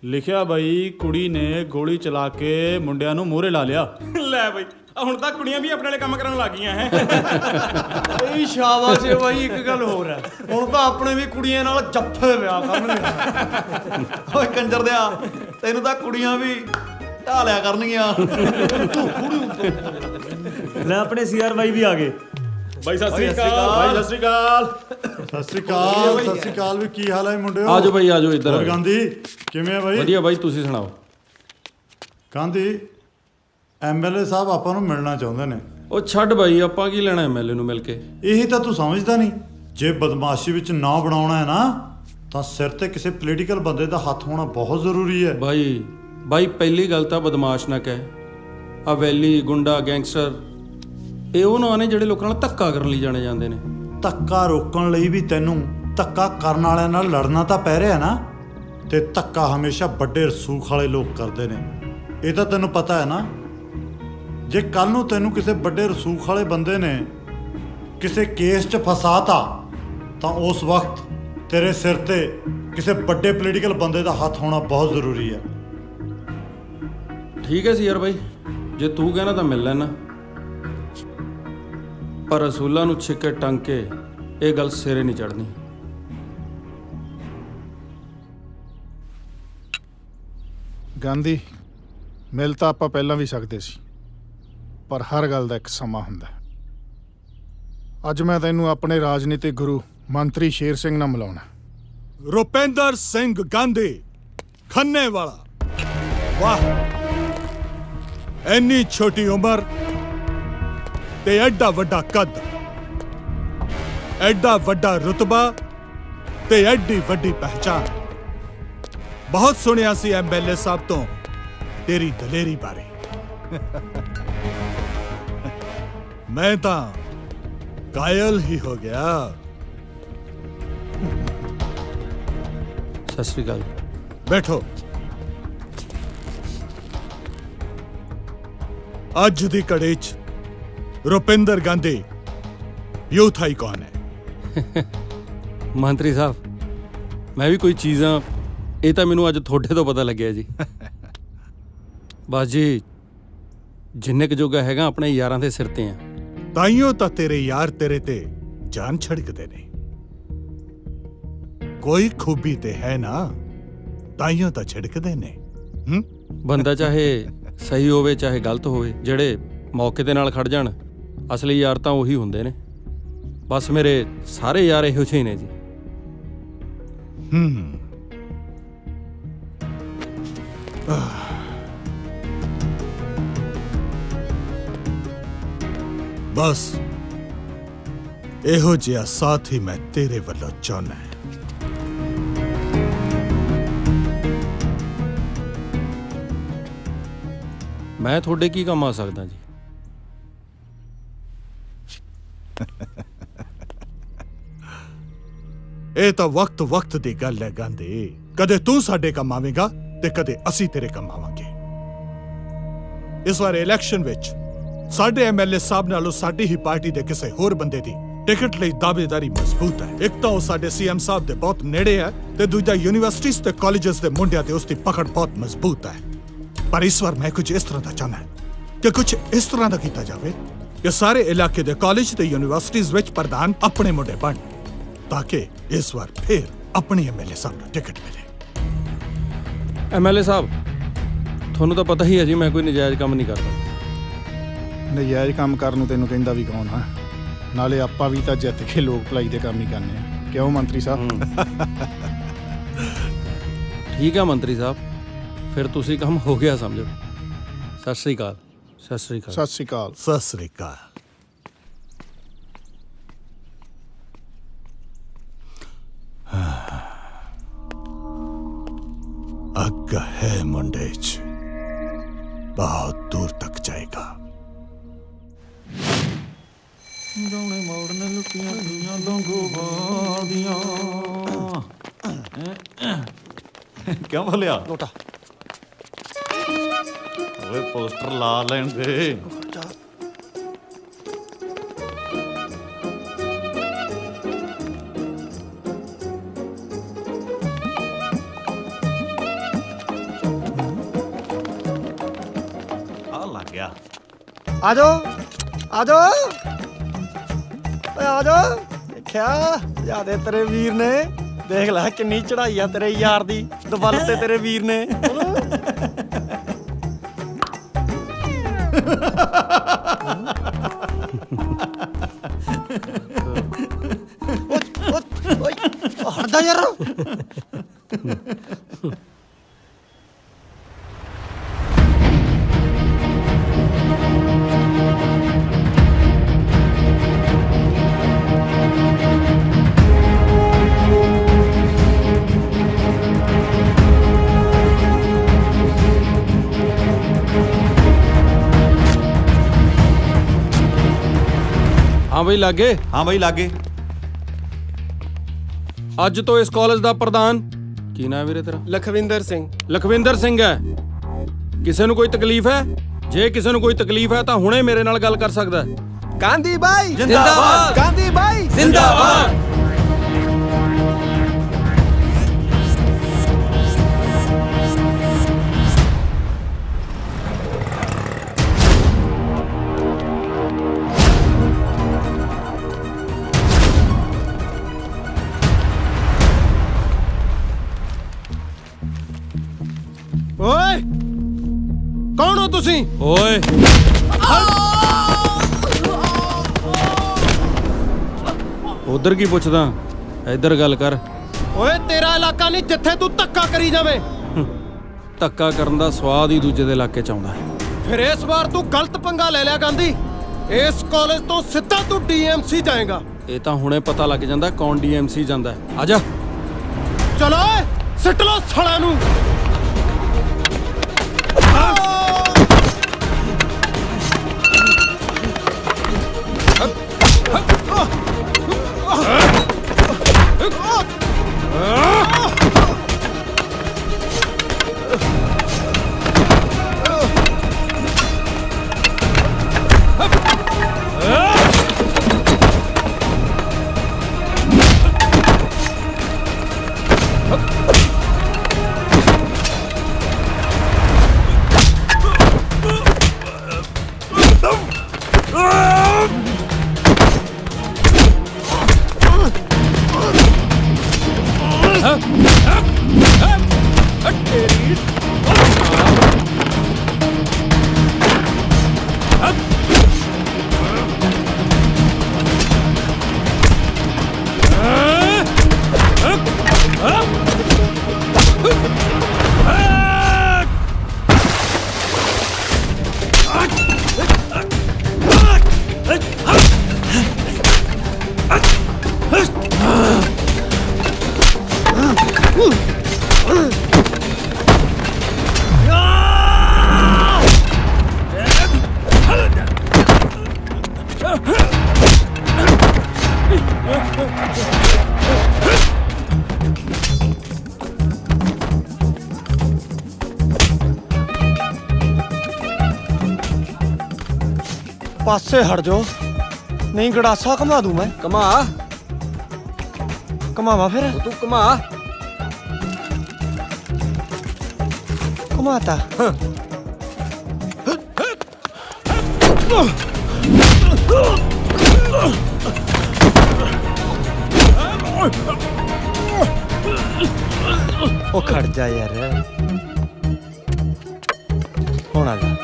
ਲਿਖਿਆ ਬਈ ਕੁੜੀ ਨੇ ਗੋਲੀ ਚਲਾ ਕੇ ਮੁੰਡਿਆਂ ਨੂੰ ਮੂਹਰੇ ਲਾ ਲਿਆ। ਲੈ ਬਈ, ਹੁਣ ਤਾਂ ਕੁੜੀਆਂ ਵੀ ਆਪਣੇ ਵਾਲੇ ਕੰਮ ਕਰਨ ਲੱਗ ਗਈਆਂ ਹੈ। ਇਹ ਸ਼ਾਬਾਸ਼ ਏ ਬਾਈ। ਇੱਕ ਗੱਲ ਹੋਰ ਹੈ, ਹੁਣ ਤਾਂ ਆਪਣੇ ਵੀ ਕੁੜੀਆਂ ਨਾਲ ਜੱਫੇ ਵਿਆਹ ਕਰਨਗੇ। ਓਏ ਕੰਜਰ ਦਿਆ, ਤੈਨੂੰ ਤਾਂ ਕੁੜੀਆਂ ਵੀ ਢਾ ਲਿਆ ਕਰਨਗੀਆਂ। ਲੈ ਆਪਣੇ ਸੀਆਰ ਬਾਈ ਵੀ ਆ ਗਏ। ਬਾਈ ਸਤਿ ਸ੍ਰੀ ਅਕਾਲ। ਬਾਈ ਸਤਿ ਸ੍ਰੀ ਅਕਾਲ। ਸਤਿ ਸ੍ਰੀ ਅਕਾਲ। ਸਤਿ ਸ੍ਰੀ ਅਕਾਲ ਵੀ ਕੀ ਹਾਲ ਹੈ ਮੁੰਡਿਓ? ਆਜੋ ਬਾਈ ਆਜੋ ਇੱਧਰ। ਹੋਰ ਗਾਂਧੀ ਕਿਵੇਂ ਆ ਬਾਈ? ਵਧੀਆ ਬਾਈ, ਤੁਸੀਂ ਸੁਣਾਓ। ਗਾਂਧੀ ਐਮਐਲਏ ਸਾਹਿਬ ਆਪਾਂ ਨੂੰ ਮਿਲਣਾ ਚਾਹੁੰਦੇ ਨੇ। ਉਹ ਛੱਡ ਬਾਈ, ਆਪਾਂ ਕੀ ਲੈਣਾ ਐਮਐਲਏ ਨੂੰ ਮਿਲ ਕੇ। ਇਹੀ ਤਾਂ ਤੂੰ ਸਮਝਦਾ ਨਹੀਂ। ਜੇ ਬਦਮਾਸ਼ੀ ਵਿੱਚ ਨਾ ਬਣਾਉਣਾ ਹੈ ਨਾ, ਤਾਂ ਸਿਰ ਤੇ ਕਿਸੇ ਪੋਲੀਟੀਕਲ ਬੰਦੇ ਦਾ ਹੱਥ ਹੋਣਾ ਬਹੁਤ ਜ਼ਰੂਰੀ ਹੈ। ਬਾਈ ਪਹਿਲੀ ਗੱਲ ਤਾਂ ਬਦਮਾਸ਼ ਨਾ ਕਹਿ। ਆ ਵੈਲੀ, ਗੁੰਡਾ, ਗੈਂਗਸਟਰ, ਇਹ ਉਹ ਨਾਂ ਨੇ ਜਿਹੜੇ ਲੋਕਾਂ ਨਾਲ ਧੱਕਾ ਕਰਨ ਲਈ ਜਾਣੇ ਜਾਂਦੇ ਨੇ। ਧੱਕਾ ਰੋਕਣ ਲਈ ਵੀ ਤੈਨੂੰ ਧੱਕਾ ਕਰਨ ਵਾਲਿਆਂ ਨਾਲ ਲੜਨਾ ਤਾਂ ਪੈ ਰਿਹਾ ਨਾ। ਤੇ ਧੱਕਾ ਹਮੇਸ਼ਾ ਵੱਡੇ ਰਸੂਖ ਵਾਲੇ ਲੋਕ ਕਰਦੇ ਨੇ, ਇਹ ਤਾਂ ਤੈਨੂੰ ਪਤਾ ਹੈ ਨਾ। ਜੇ ਕੱਲ ਨੂੰ ਤੈਨੂੰ ਕਿਸੇ ਵੱਡੇ ਰਸੂਖ ਵਾਲੇ ਬੰਦੇ ਨੇ ਕਿਸੇ ਕੇਸ 'ਚ ਫਸਾਤਾ, ਤਾਂ ਉਸ ਵਕਤ ਤੇਰੇ ਸਿਰ ਤੇ ਕਿਸੇ ਵੱਡੇ ਪੋਲੀਟੀਕਲ ਬੰਦੇ ਦਾ ਹੱਥ ਹੋਣਾ ਬਹੁਤ ਜ਼ਰੂਰੀ ਹੈ। ਠੀਕ ਹੈ ਸੀ ਯਾਰ ਬਾਈ, ਜੇ ਤੂੰ ਕਹਿਣਾ ਤਾਂ ਮਿਲ ਲੈਣਾ, ਪਰ ਰਸੂਲਾਂ ਨੂੰ ਛਿੱਕੇ ਟੰਗ ਕੇ ਇਹ ਗੱਲ ਸਿਰੇ ਨਹੀਂ ਚੜ੍ਹਨੀ। ਗਾਂਧੀ, ਮਿਲ ਤਾਂ ਆਪਾਂ ਪਹਿਲਾਂ ਵੀ ਸਕਦੇ ਸੀ, ਪਰ ਹਰ ਗੱਲ ਦਾ ਇੱਕ ਸਮਾਂ ਹੁੰਦਾ। ਅੱਜ ਮੈਂ ਤੈਨੂੰ ਆਪਣੇ ਰਾਜਨੀਤਿਕ ਗੁਰੂ ਮੰਤਰੀ ਸ਼ੇਰ ਸਿੰਘ ਨਾਲ ਮਿਲਾਉਣਾ। ਰੁਪਿੰਦਰ ਸਿੰਘ ਗਾਂਧੀ, ਖੰਨੇ ਵਾਲਾ। ਵਾਹ, ਇੰਨੀ ਛੋਟੀ ਉਮਰ ਤੇ ਐਡਾ ਵੱਡਾ ਕੱਦ, ਐਡਾ ਵੱਡਾ ਰੁਤਬਾ ਤੇ ਐਡੀ ਵੱਡੀ ਪਹਿਚਾਨ। ਬਹੁਤ ਸੁਣਿਆ ਸੀ ਐਮਐਲਏ ਸਾਹਿਬ ਤੋਂ ਤੇਰੀ ਦਲੇਰੀ ਬਾਰੇ। ਮੈਂ ਤਾਂ ਕਾਇਲ ਹੀ ਹੋ ਗਿਆ। ਸਤਿ ਸ੍ਰੀ ਅਕਾਲ। ਬੈਠੋ। ਅੱਜ ਦੀ ਘੜੀ 'ਚ ਰੁਪਿੰਦਰ ਗਾਂਧੀ ਯੂਥ ਆਈਕਨ ਹੈ। ਮੰਤਰੀ ਸਾਹਿਬ, ਮੈਂ ਵੀ ਕੋਈ ਚੀਜ਼ਾਂ, ਇਹ ਤਾਂ ਮੈਨੂੰ ਅੱਜ ਤੁਹਾਡੇ ਤੋਂ ਪਤਾ ਲੱਗਿਆ ਜੀ। ਬਸ ਜੀ, ਜਿੰਨੇ ਕੁ ਜੋਗਾ ਹੈਗਾ ਆਪਣੇ ਯਾਰਾਂ ਦੇ ਸਿਰ ਤੇ ਆ। ਤਾਈਓ ਤਾਂ ਤੇਰੇ ਯਾਰ ਤੇਰੇ ਤੇ ਜਾਨ ਛੜਕਦੇ ਨੇ। ਕੋਈ ਖੂਬੀ ਤੇ ਹੈ ਨਾ, ਤਾਈਓ ਤਾਂ ਛਿੜਕਦੇ ਨੇ। ਬੰਦਾ ਚਾਹੇ ਸਹੀ ਹੋਵੇ ਚਾਹੇ ਗਲਤ ਹੋਵੇ, ਜਿਹੜੇ ਮੌਕੇ ਦੇ ਨਾਲ ਖੜ ਜਾਣ, ਅਸਲੀ ਯਾਰ ਤਾਂ ਉਹੀ ਹੁੰਦੇ ਨੇ। ਬਸ ਮੇਰੇ ਸਾਰੇ ਯਾਰ ਇਹੋ ਜਿਹੇ ਨੇ ਜੀ। ਬਸ ਇਹੋ ਜਿਹਾ ਸਾਥ ਹੀ ਮੈਂ ਤੇਰੇ ਵੱਲੋਂ ਚਾਹੁੰਦਾ ਹਾਂ। ਮੈਂ ਤੁਹਾਡੇ ਕੀ ਕੰਮ ਆ ਸਕਦਾ ਜੀ? ਇਹ ਤਾਂ ਵਕਤ ਦੀ ਗੱਲ ਹੈ ਗਾਂਧੀ। ਕਦੇ ਤੂੰ ਸਾਡੇ ਕੰਮ ਆਵੇਂਗਾ ਤੇ ਕਦੇ ਅਸੀਂ ਤੇਰੇ ਕੰਮ ਆਵਾਂਗੇ। ਇਸ ਵਾਰ ਇਲੈਕਸ਼ਨ ਵਿੱਚ ਸਾਡੇ ਐਮਐਲਏ ਸਾਹਿਬ ਨਾਲੋਂ ਸਾਡੀ ਹੀ ਪਾਰਟੀ ਦੇ ਕਿਸੇ ਹੋਰ ਬੰਦੇ ਦੀ ਟਿਕਟ ਲਈ ਦਾਅਵੇਦਾਰੀ ਮਜ਼ਬੂਤ ਹੈ। ਇੱਕ ਤਾਂ ਉਹ ਸਾਡੇ ਸੀਐਮ ਸਾਹਿਬ ਦੇ ਬਹੁਤ ਨੇੜੇ ਹੈ, ਤੇ ਦੂਜਾ ਯੂਨੀਵਰਸਿਟੀਜ਼ ਤੇ ਕਾਲਜਸ ਦੇ ਮੁੰਡਿਆਂ ਤੇ ਉਸ ਦੀ ਪਕੜ ਬਹੁਤ ਮਜ਼ਬੂਤ ਹੈ। ਪਰ ਇਸ ਵਾਰ ਮੈਂ ਕੁਝ ਇਸ ਤਰ੍ਹਾਂ ਦਾ ਚਾਹੁੰਦਾ ਕਿ ਕੁਝ ਇਸ ਤਰ੍ਹਾਂ ਦਾ ਕੀਤਾ ਜਾਵੇ ਕਿ ਸਾਰੇ ਇਲਾਕੇ ਦੇ ਕਾਲਜ ਤੇ ਯੂਨੀਵਰਸਿਟੀਜ਼ ਵਿੱਚ ਪ੍ਰਧਾਨ ਆਪਣੇ ਮੁੰਡੇ ਬਣ, ਤਾਂ ਕਿ ਇਸ ਵਾਰ ਫਿਰ ਆਪਣੀ ਐਮਐਲਏ ਸਾਹਿਬ ਨੂੰ ਟਿਕਟ ਮਿਲੇ। ਐਮਐਲਏ ਸਾਹਿਬ, ਤੁਹਾਨੂੰ ਤਾਂ ਪਤਾ ਹੀ ਹੈ ਜੀ, ਮੈਂ ਕੋਈ ਨਜਾਇਜ਼ ਕੰਮ ਨਹੀਂ ਕਰਦਾ। ਨਜਾਇਜ਼ ਕੰਮ ਕਰਨ ਨੂੰ ਤੈਨੂੰ ਕਹਿੰਦਾ ਵੀ ਕੌਣ ਆ? ਨਾਲੇ ਆਪਾਂ ਵੀ ਤਾਂ ਜਿੱਤ ਕੇ ਲੋਕ ਭਲਾਈ ਦੇ ਕੰਮ ਹੀ ਕਰਨੇ ਆ। ਕਿਉਂ ਮੰਤਰੀ ਸਾਹਿਬ? ਠੀਕ ਆ ਮੰਤਰੀ ਸਾਹਿਬ, ਫਿਰ ਤੁਸੀਂ ਕੰਮ ਹੋ ਗਿਆ ਸਮਝੋ। ਸਤਿ ਸ੍ਰੀ ਅਕਾਲ। ਸਤਿ ਸ੍ਰੀ ਅਕਾਲ। ਸਤਿ ਸ੍ਰੀ ਅਕਾਲ। ਸਤਿ ਸ੍ਰੀ ਅਕਾਲ। ਅੱਗ ਹੈ ਮੁੰਡੇ 'ਚ, ਬਹੁਤ ਦੂਰ ਤੱਕ ਜਾਏਗਾ। ਗਾਉਣੇ ਮੋੜਨ ਲੁੱਟੀਆਂ ਦੀਆਂ ਲੰਗੋਵਾਲ ਦੀਆਂ। ਕਿਉਂ ਬੋਲਿਆ ਲੋਟਾ? ਓਏ ਪੋਸਟਰ ਲਾ ਲੈਣ ਦੇ। ਆ ਲੱਗ ਗਿਆ। ਆ ਜਾਓ ਆ ਜਾਓ ਓਏ ਆ ਜਾਓ। ਦੇਖਿਆ ਜਿਆਦੇ ਤੇਰੇ ਵੀਰ ਨੇ, ਦੇਖ ਲੈ ਕਿੰਨੀ ਚੜਾਈ ਆ ਤੇਰੇ ਯਾਰ ਦੀ ਦਵਲ ਤੇ ਤੇਰੇ ਵੀਰ ਨੇ। ਹਟਦਾ ਯਾਰ। ਹਾਂ ਬਈ ਲਾਗੇ। ਹਾਂ ਬਈ ਲਾਗੇ। ਅੱਜ ਤੋਂ ਇਸ ਕਾਲਜ ਦਾ ਪ੍ਰਧਾਨ ਕੀ ਨਾਮ ਵੀਰੇ ਤੇਰਾ? ਲਖਵਿੰਦਰ ਸਿੰਘ। ਲਖਵਿੰਦਰ ਸਿੰਘ ਹੈ। ਕਿਸੇ ਨੂੰ ਕੋਈ ਤਕਲੀਫ ਹੈ? ਜੇ ਕਿਸੇ ਨੂੰ ਕੋਈ ਤਕਲੀਫ ਹੈ ਤਾਂ ਹੁਣੇ ਮੇਰੇ ਨਾਲ ਗੱਲ ਕਰ ਸਕਦਾ ਹੈ। ਗਾਂਧੀ ਬਾਈ ਜਿੰਦਾਬਾਦ। ਗਾਂਧੀ ਬਾਈ ਜ਼ਿੰਦਾਬਾਦ। ਓਏ ਕੌਣ ਹੋ ਤੁਸੀਂ? ਓਏ ਉਧਰ ਕੀ ਪੁੱਛਦਾ, ਇੱਧਰ ਗੱਲ ਕਰ। ਓਏ ਤੇਰਾ ਇਲਾਕਾ ਨਹੀਂ ਜਿੱਥੇ ਤੂੰ ਧੱਕਾ ਕਰੀ ਜਾਵੇਂ। ਧੱਕਾ ਕਰਨ ਦਾ ਸਵਾਦ ਹੀ ਦੂਜੇ ਦੇ ਇਲਾਕੇ ਚ ਆਉਂਦਾ ਹੈ। ਫਿਰ ਇਸ ਵਾਰ ਤੂੰ ਗਲਤ ਪੰਗਾ ਲੈ ਲਿਆ ਗਾਂਧੀ। ਇਸ ਕਾਲਜ ਤੋਂ ਸਿੱਧਾ ਤੂੰ ਡੀਐਮਸੀ ਜਾਏਗਾ। ਇਹ ਤਾਂ ਹੁਣੇ ਪਤਾ ਲੱਗ ਜਾਂਦਾ ਕੌਣ ਡੀਐਮਸੀ ਜਾਂਦਾ ਹੈ। ਆ ਜਾ। ਚਲੋ ਓਏ ਸਿੱਟ ਲੋ ਸਾਲਿਆਂ ਨੂੰ। ਪਾਸੇ ਹਟ ਜਾਓ, ਨਹੀਂ ਗੜਾਸਾ ਘੁਮਾ ਦੂੰ ਮੈਂ। ਘੁਮਾ। ਘੁਮਾਵਾ ਫਿਰ ਤੂੰ ਘੁਮਾ। ਘੁਮਾਤਾ। ਉਹ ਖੜ ਜਾ ਯਾਰ, ਹੁਣ ਆ ਜਾ।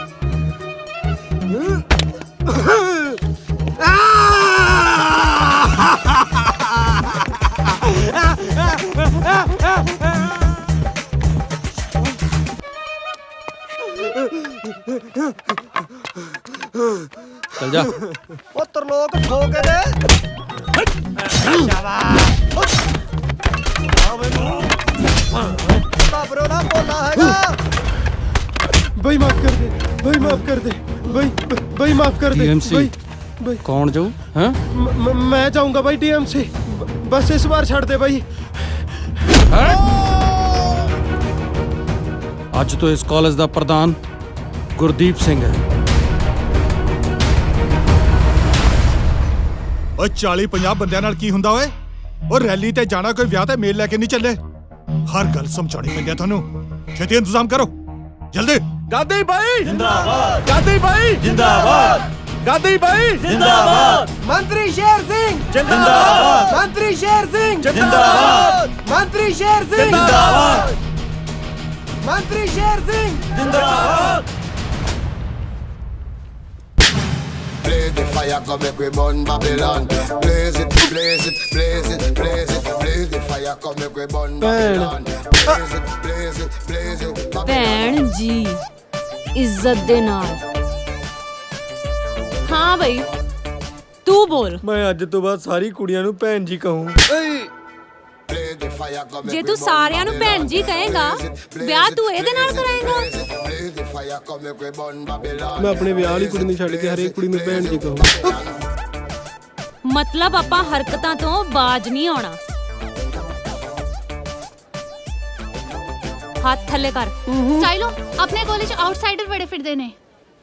ਚੱਲ ਜਾ। ਉਹ ਤਰਲੋਕ ਠੋਕੇ ਦੇ ਬਾਬਰੋ ਨਾ ਬੋਲਾ ਹੈਗਾ ਬਈ ਮਾਫ ਕਰ ਦੇ, ਬਈ ਮਾਫ ਕਰ ਦੇ, ਬਈ ਮਾਫ ਕਰ ਦੇ। DMC ਕੌਣ ਜਾਊ? ਹਾਂ ਮੈਂ ਜਾਊਂਗਾ ਬਾਈ DMC, ਬਸ ਇਸ ਵਾਰ ਛੱਡ ਦੇ ਬਾਈ। ਅੱਜ ਤੋਂ ਇਸ ਕਾਲਜ ਦਾ ਪ੍ਰਧਾਨ ਗੁਰਦੀਪ ਸਿੰਘ ਹੈ। ਓਏ 40-50 ਬੰਦਿਆਂ ਨਾਲ ਕੀ ਹੁੰਦਾ ਓਏ? ਉਹ ਰੈਲੀ ਤੇ ਜਾਣਾ, ਕੋਈ ਵਿਆਹ ਤੇ ਮੇਲ ਲੈ ਕੇ ਨਹੀਂ ਚੱਲੇ। ਹਰ ਗੱਲ ਸਮਝਾਉਣੀ ਪੈਂਦੀ ਆ ਤੁਹਾਨੂੰ। ਛੇਤੀ ਇੰਤਜ਼ਾਮ ਕਰੋ, ਜਲਦੀ। ਗਾਂਧੀ ਬਾਈ ਜਿੰਦਾਬਾਦ, ਗਾਂਧੀ ਬਾਈ ਜਿੰਦਾਬਾਦ, ਗਾਂਧੀ ਬਾਈ ਜਿੰਦਾਬਾਦ, ਮੰਤਰੀ ਸ਼ੇਰ ਸਿੰਘ ਜਿੰਦਾਬਾਦ, ਮੰਤਰੀ ਸ਼ੇਰ ਸਿੰਘ ਜਿੰਦਾਬਾਦ, ਮੰਤਰੀ ਸ਼ੇਰ ਸਿੰਘ ਜਿੰਦਾਬਾਦ, ਮੰਤਰੀ ਸ਼ੇਰ ਸਿੰਘ ਜਿੰਦਾਬਾਦ। Blaze the fire, come make we burn Babylon. Blaze it, blaze it, blaze it, blaze it. Blaze the fire, come make we burn Babylon. Blaze it, blaze it, blaze it. ਭੈਣ ਜੀ ਇੱਜ਼ਤ ਦੇ ਨਾਲ। ਹਾਂ ਬਈ ਤੂੰ ਬੋਲ। ਮੈਂ ਅੱਜ ਤੋਂ ਬਾਅਦ ਸਾਰੀ ਕੁੜੀਆਂ ਨੂੰ ਭੈਣ ਜੀ ਕਹੂੰ। ਜੇ ਤੂੰ ਸਾਰਿਆਂ ਨੂੰ ਭੈਣ ਜੀ ਕਹੇਗਾ, ਵਿਆਹ ਤੂੰ ਇਹਦੇ ਨਾਲ ਕਰਾਏਗਾ? ਮੈਂ ਆਪਣੇ ਵਿਆਹ ਵਾਲੀ ਕੁੜੀ ਨੂੰ ਛੱਡ ਕੇ ਹਰੇਕ ਕੁੜੀ ਨੂੰ ਭੈਣ ਜੀ ਕਹੂੰ। ਮਤਲਬ ਆਪਾਂ ਹਰਕਤਾਂ ਤੋਂ ਬਾਜ ਨਹੀਂ ਆਉਣਾ। ਹੱਥ ਥੱਲੇ ਕਰ। ਸਾਈਲੋ ਆਪਣੇ ਕਾਲਜ ਆਊਟਸਾਈਡਰ ਬੜੇ ਫਿਰਦੇ ਨੇ।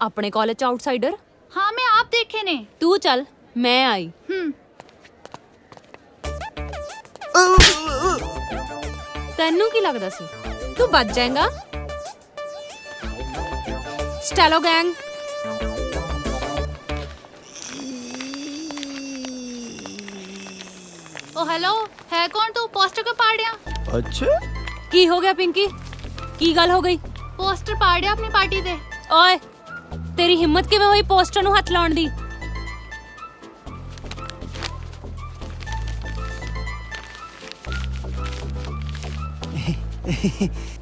ਆਪਣੇ ਕਾਲਜ ਚ ਆਊਟਸਾਈਡਰ? ਹਾਂ ਮੈਂ ਆਪ ਦੇਖੇ ਨੇ। ਤੂੰ ਚੱਲ, ਮੈਂ ਆਈ। ਤੈਨੂੰ ਕੀ ਲੱਗਦਾ ਸੀ ਤੂੰ ਬਚ ਜਾਏਗਾ? ਸਟੈਲੋ ਗੈਂਗ ओ हेलो, है कौन तू? पोस्टर क्यों पाड़ दिया? अच्छा ਕੀ ਹੋ ਗਿਆ ਪਿੰਕੀ? ਕੀ ਗੱਲ ਹੋ ਗਈ? पोस्टर पाड़ दिया अपनी पार्टी दे। ਓਏ ਤੇਰੀ ਹਿੰਮਤ ਕਿਵੇਂ ਹੋਈ ਪੋਸਟਰ ਨੂੰ ਹੱਥ ਲਾਉਣ ਦੀ?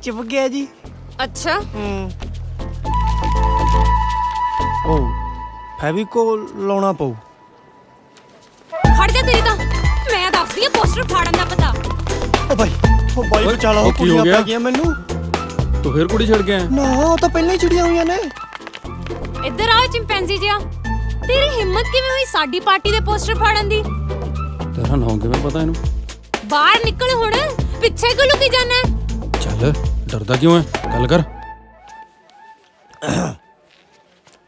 ਚੁੱਪ ਗਿਆ ਜੀ। ਅੱਛਾ ਉਹ ਫੈਵੀਕੋਲ ਲਾਉਣਾ ਪਊ। ਖੜ ਜਾ ਤੇਰੀ ਤਾਂ। ਮੈਂ ਦੱਸਦੀ ਆ ਪੋਸਟਰ ਫਾੜਨ ਦਾ ਪਤਾ। ਉਹ ਬਾਈ ਬਚਾ ਲਾ, ਉਹ ਕੀ ਹੋ ਕੁੜੀਆਂ ਗਿਆ? ਪੈ ਗਈਆਂ ਮੈਨੂੰ। ਤੂੰ ਫਿਰ ਕੁੜੀ ਛੱਡ ਗਿਆ? ਨਾ ਉਹ ਤਾਂ ਪਹਿਲਾਂ ਹੀ ਛੁੜੀਆਂ ਹੋਈਆਂ ਨੇ। ਇੱਧਰ ਆ ਚਿੰਪੈਂਜ਼ੀ ਜਿਹਾ। ਤੇਰੀ ਹਿੰਮਤ ਕਿਵੇਂ ਹੋਈ ਸਾਡੀ ਪਾਰਟੀ ਦੇ ਪੋਸਟਰ ਫਾੜਨ ਦੀ? ਤੇਰਾ ਨਾਮ ਕਿਵੇਂ ਪਤਾ ਇਹਨੂੰ? ਬਾਹਰ ਨਿਕਲ ਹੁਣ, ਪਿੱਛੇ ਕਿਉਂ ਲੁਕੀ ਜਾਣਾ? ਚੱਲ, ਡਰਦਾ ਕਿਉਂ ਹੈ? ਗੱਲ ਕਰ।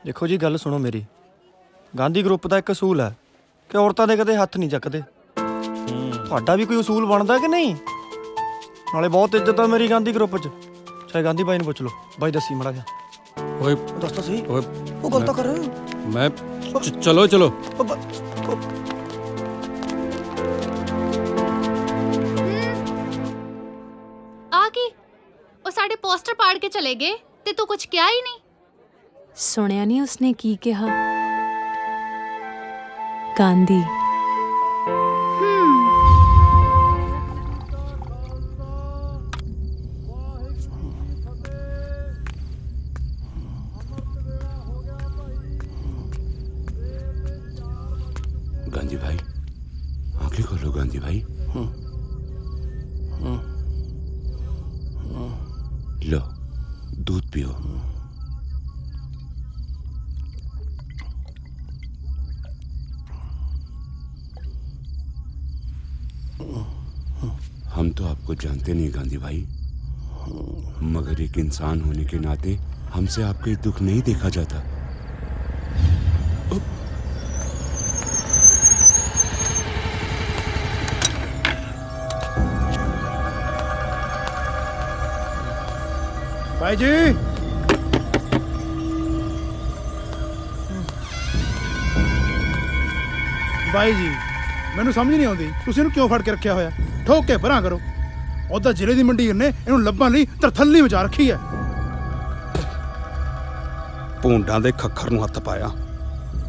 ਦੇਖੋ ਜੀ, ਗੱਲ ਸੁਣੋ ਮੇਰੀ। ਗਾਂਧੀ ਗਰੁੱਪ ਦਾ ਇੱਕ ਅਸੂਲ ਹੈ ਕਿ ਔਰਤਾਂ ਦੇ ਕਦੇ ਹੱਥ ਨਹੀਂ ਚੱਕਦੇ। ਤੁਹਾਡਾ ਵੀ ਕੋਈ ਅਸੂਲ ਬਣਦਾ ਕਿ ਨਹੀਂ? ਨਾਲੇ ਬਹੁਤ ਇੱਜ਼ਤ ਆ ਮੇਰੀ ਗਾਂਧੀ ਗਰੁੱਪ 'ਚ। ਚਾਹੇ ਗਾਂਧੀ ਬਾਈ ਨੂੰ ਪੁੱਛ ਲਓ। ਬਾਈ ਦੱਸੀ ਮਾੜਾ ਜਿਹਾ। ਓਏ ਦੱਸ ਤਾਂ ਸਹੀ। ਓਏ ਉਹ ਗੱਲ ਤਾਂ ਕਰ। ਮੈਂ ਚਲੋ आ की ਉਹ ਸਾਡੇ ਪੋਸਟਰ ਪਾੜ ਕੇ ਚਲੇ ਗਏ ਤੇ ਤੂੰ ਕੁਝ ਕਿਹਾ ਹੀ ਨਹੀਂ। ਸੁਣਿਆ ਨਹੀਂ ਉਸਨੇ ਕੀ ਕਿਹਾ? ਗਾਂਧੀ। गांधी भाई, आंखें खोलो गांधी भाई। लो दूध पियो। हम तो आपको जानते नहीं गांधी भाई, मगर एक इंसान होने के नाते हमसे आपके दुख नहीं देखा जाता। ਭਾਈ ਜੀ, ਬਾਈ ਜੀ, ਮੈਨੂੰ ਸਮਝ ਨਹੀਂ ਆਉਂਦੀ ਤੁਸੀਂ ਇਹਨੂੰ ਕਿਉਂ ਫੜ ਕੇ ਰੱਖਿਆ ਹੋਇਆ? ਠੋਕ ਕੇ ਪਰਾਂ ਕਰੋ। ਉਹਦਾ ਜ਼ਿਲ੍ਹੇ ਦੀ ਮੰਡੀਰ ਨੇ ਇਹਨੂੰ ਲੱਭਣ ਲਈ ਤਰਥੱਲੀ ਮਚਾ ਰੱਖੀ ਹੈ। ਭੂੰਡਾਂ ਦੇ ਖੱਖਰ ਨੂੰ ਹੱਥ ਪਾਇਆ,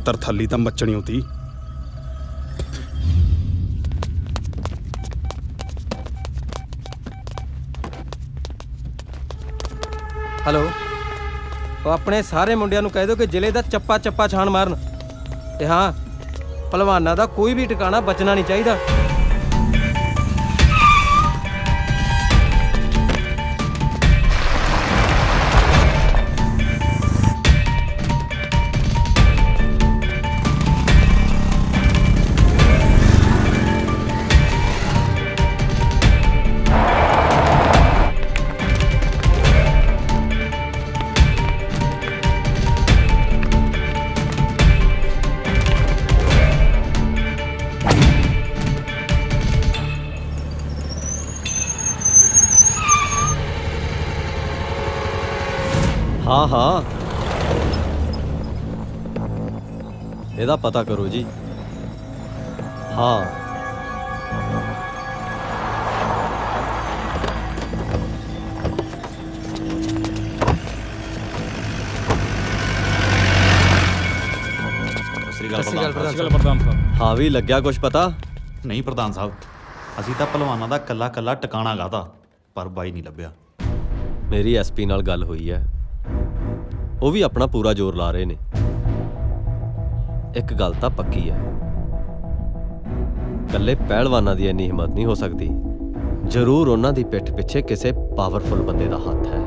ਤਰਥੱਲੀ ਤਾਂ ਮੱਚਣੀ ਹੁੰਦੀ। हेलो ਉਹ ਆਪਣੇ ਸਾਰੇ ਮੁੰਡਿਆਂ ਨੂੰ ਕਹਿ ਦਿਓ ਕਿ ਜ਼ਿਲ੍ਹੇ ਦਾ ਚੱਪਾ ਚੱਪਾ ਛਾਣ ਮਾਰਨ ਤੇ ਹਾਂ ਪਹਿਲਵਾਨਾਂ ਦਾ ਕੋਈ ਵੀ ਟਿਕਾਣਾ ਬਚਣਾ ਨਹੀਂ ਚਾਹੀਦਾ। ਹਾਂ ਹਾਂ, ਇਹਦਾ ਪਤਾ ਕਰੋ ਜੀ। ਹਾਂ ਹਾਂ ਵੀ ਲੱਗਿਆ ਕੁਝ ਪਤਾ? ਨਹੀਂ ਪ੍ਰਧਾਨ ਸਾਹਿਬ, ਅਸੀਂ ਤਾਂ ਪਹਿਲਵਾਨਾਂ ਦਾ ਕੱਲਾ ਕੱਲਾ ਟਿਕਾਣਾ ਗਾਤਾ, ਪਰ ਬਾਈ ਨਹੀਂ ਲੱਭਿਆ। ਮੇਰੀ ਐਸਪੀ ਨਾਲ ਗੱਲ ਹੋਈ ਹੈ, ਉਹ ਵੀ ਆਪਣਾ ਪੂਰਾ ਜ਼ੋਰ ਲਾ ਰਹੇ ਨੇ। ਇੱਕ ਗੱਲ ਤਾਂ ਪੱਕੀ ਹੈ, ਇਕੱਲੇ ਪਹਿਲਵਾਨਾਂ ਦੀ ਇੰਨੀ ਹਿੰਮਤ ਨਹੀਂ ਹੋ ਸਕਦੀ। ਜ਼ਰੂਰ ਉਹਨਾਂ ਦੀ ਪਿੱਠ ਪਿੱਛੇ ਕਿਸੇ ਪਾਵਰਫੁਲ ਬੰਦੇ ਦਾ ਹੱਥ ਹੈ।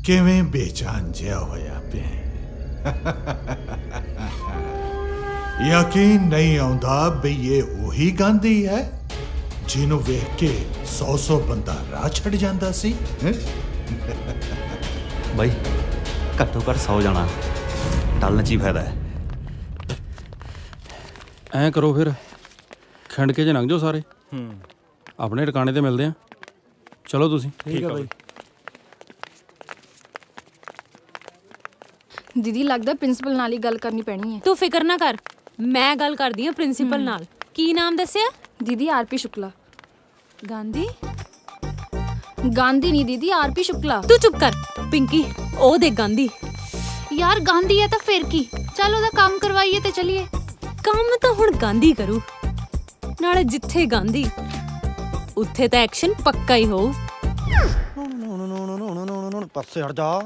ਕਿਵੇਂ ਬੇਚੈਨ ਜਿਹਾ ਹੋਇਆ ਪਿਆ। ਯਕੀਨ ਨਹੀਂ ਆਉਂਦਾ ਵੀ ਇਹ ਉਹੀ ਗਾਂਧੀ ਹੈ ਜਿਹਨੂੰ ਵੇਖ ਕੇ 100 ਬੰਦਾ ਰਾਹ ਛੱਡ ਜਾਂਦਾ ਸੀ। ਬਾਈ ਘੱਟੋ ਘੱਟ 100 ਜਾਣਾ ਟਲਣ 'ਚ ਹੀ ਫਾਇਦਾ ਹੈ। ਐਂ ਕਰੋ ਫਿਰ, ਖਿੰਡ ਕੇ ਜੇ ਲੰਘ ਜਾਓ ਸਾਰੇ। ਆਪਣੇ ਟਿਕਾਣੇ ਤੇ ਮਿਲਦੇ ਆ। ਚਲੋ ਤੁਸੀਂ। ਠੀਕ ਹੈ ਬਾਈ। ਦੀਦੀ ਲੱਗਦਾ ਪ੍ਰਿੰਸੀਪਲ ਨਾਲ ਹੀ ਗੱਲ ਕਰਨੀ ਪੈਣੀ ਹੈ। ਤੂੰ ਫਿਕਰ ਨਾ ਕਰ, ਮੈਂ ਗੱਲ ਕਰਦੀ ਹਾਂ ਪ੍ਰਿੰਸੀਪਲ ਨਾਲ। ਕੀ ਨਾਮ ਦੱਸਿਆ? ਦੀਦੀ ਆਰਪੀ ਸ਼ੁਕਲਾ। ਗਾਂਧੀ? ਗਾਂਧੀ ਨਹੀਂ ਦੀਦੀ, ਆਰਪੀ ਸ਼ੁਕਲਾ। ਤੂੰ ਚੁੱਪ ਕਰ ਪਿੰਕੀ, ਉਹ ਦੇ ਗਾਂਧੀ। ਯਾਰ ਗਾਂਧੀ ਹੈ ਤਾਂ ਫਿਰ ਕੀ, ਚੱਲ ਉਹਦਾ ਕੰਮ ਕਰਵਾਈਏ ਤੇ ਚਲੀਏ। ਕੰਮ ਤਾਂ ਹੁਣ ਗਾਂਧੀ ਕਰੂ, ਨਾਲੇ ਜਿੱਥੇ ਗਾਂਧੀ ਉੱਥੇ ਤਾਂ ਐਕਸ਼ਨ ਪੱਕਾ ਹੀ ਹੋਊ। ਪਾਸੇ ਹਟ ਜਾ।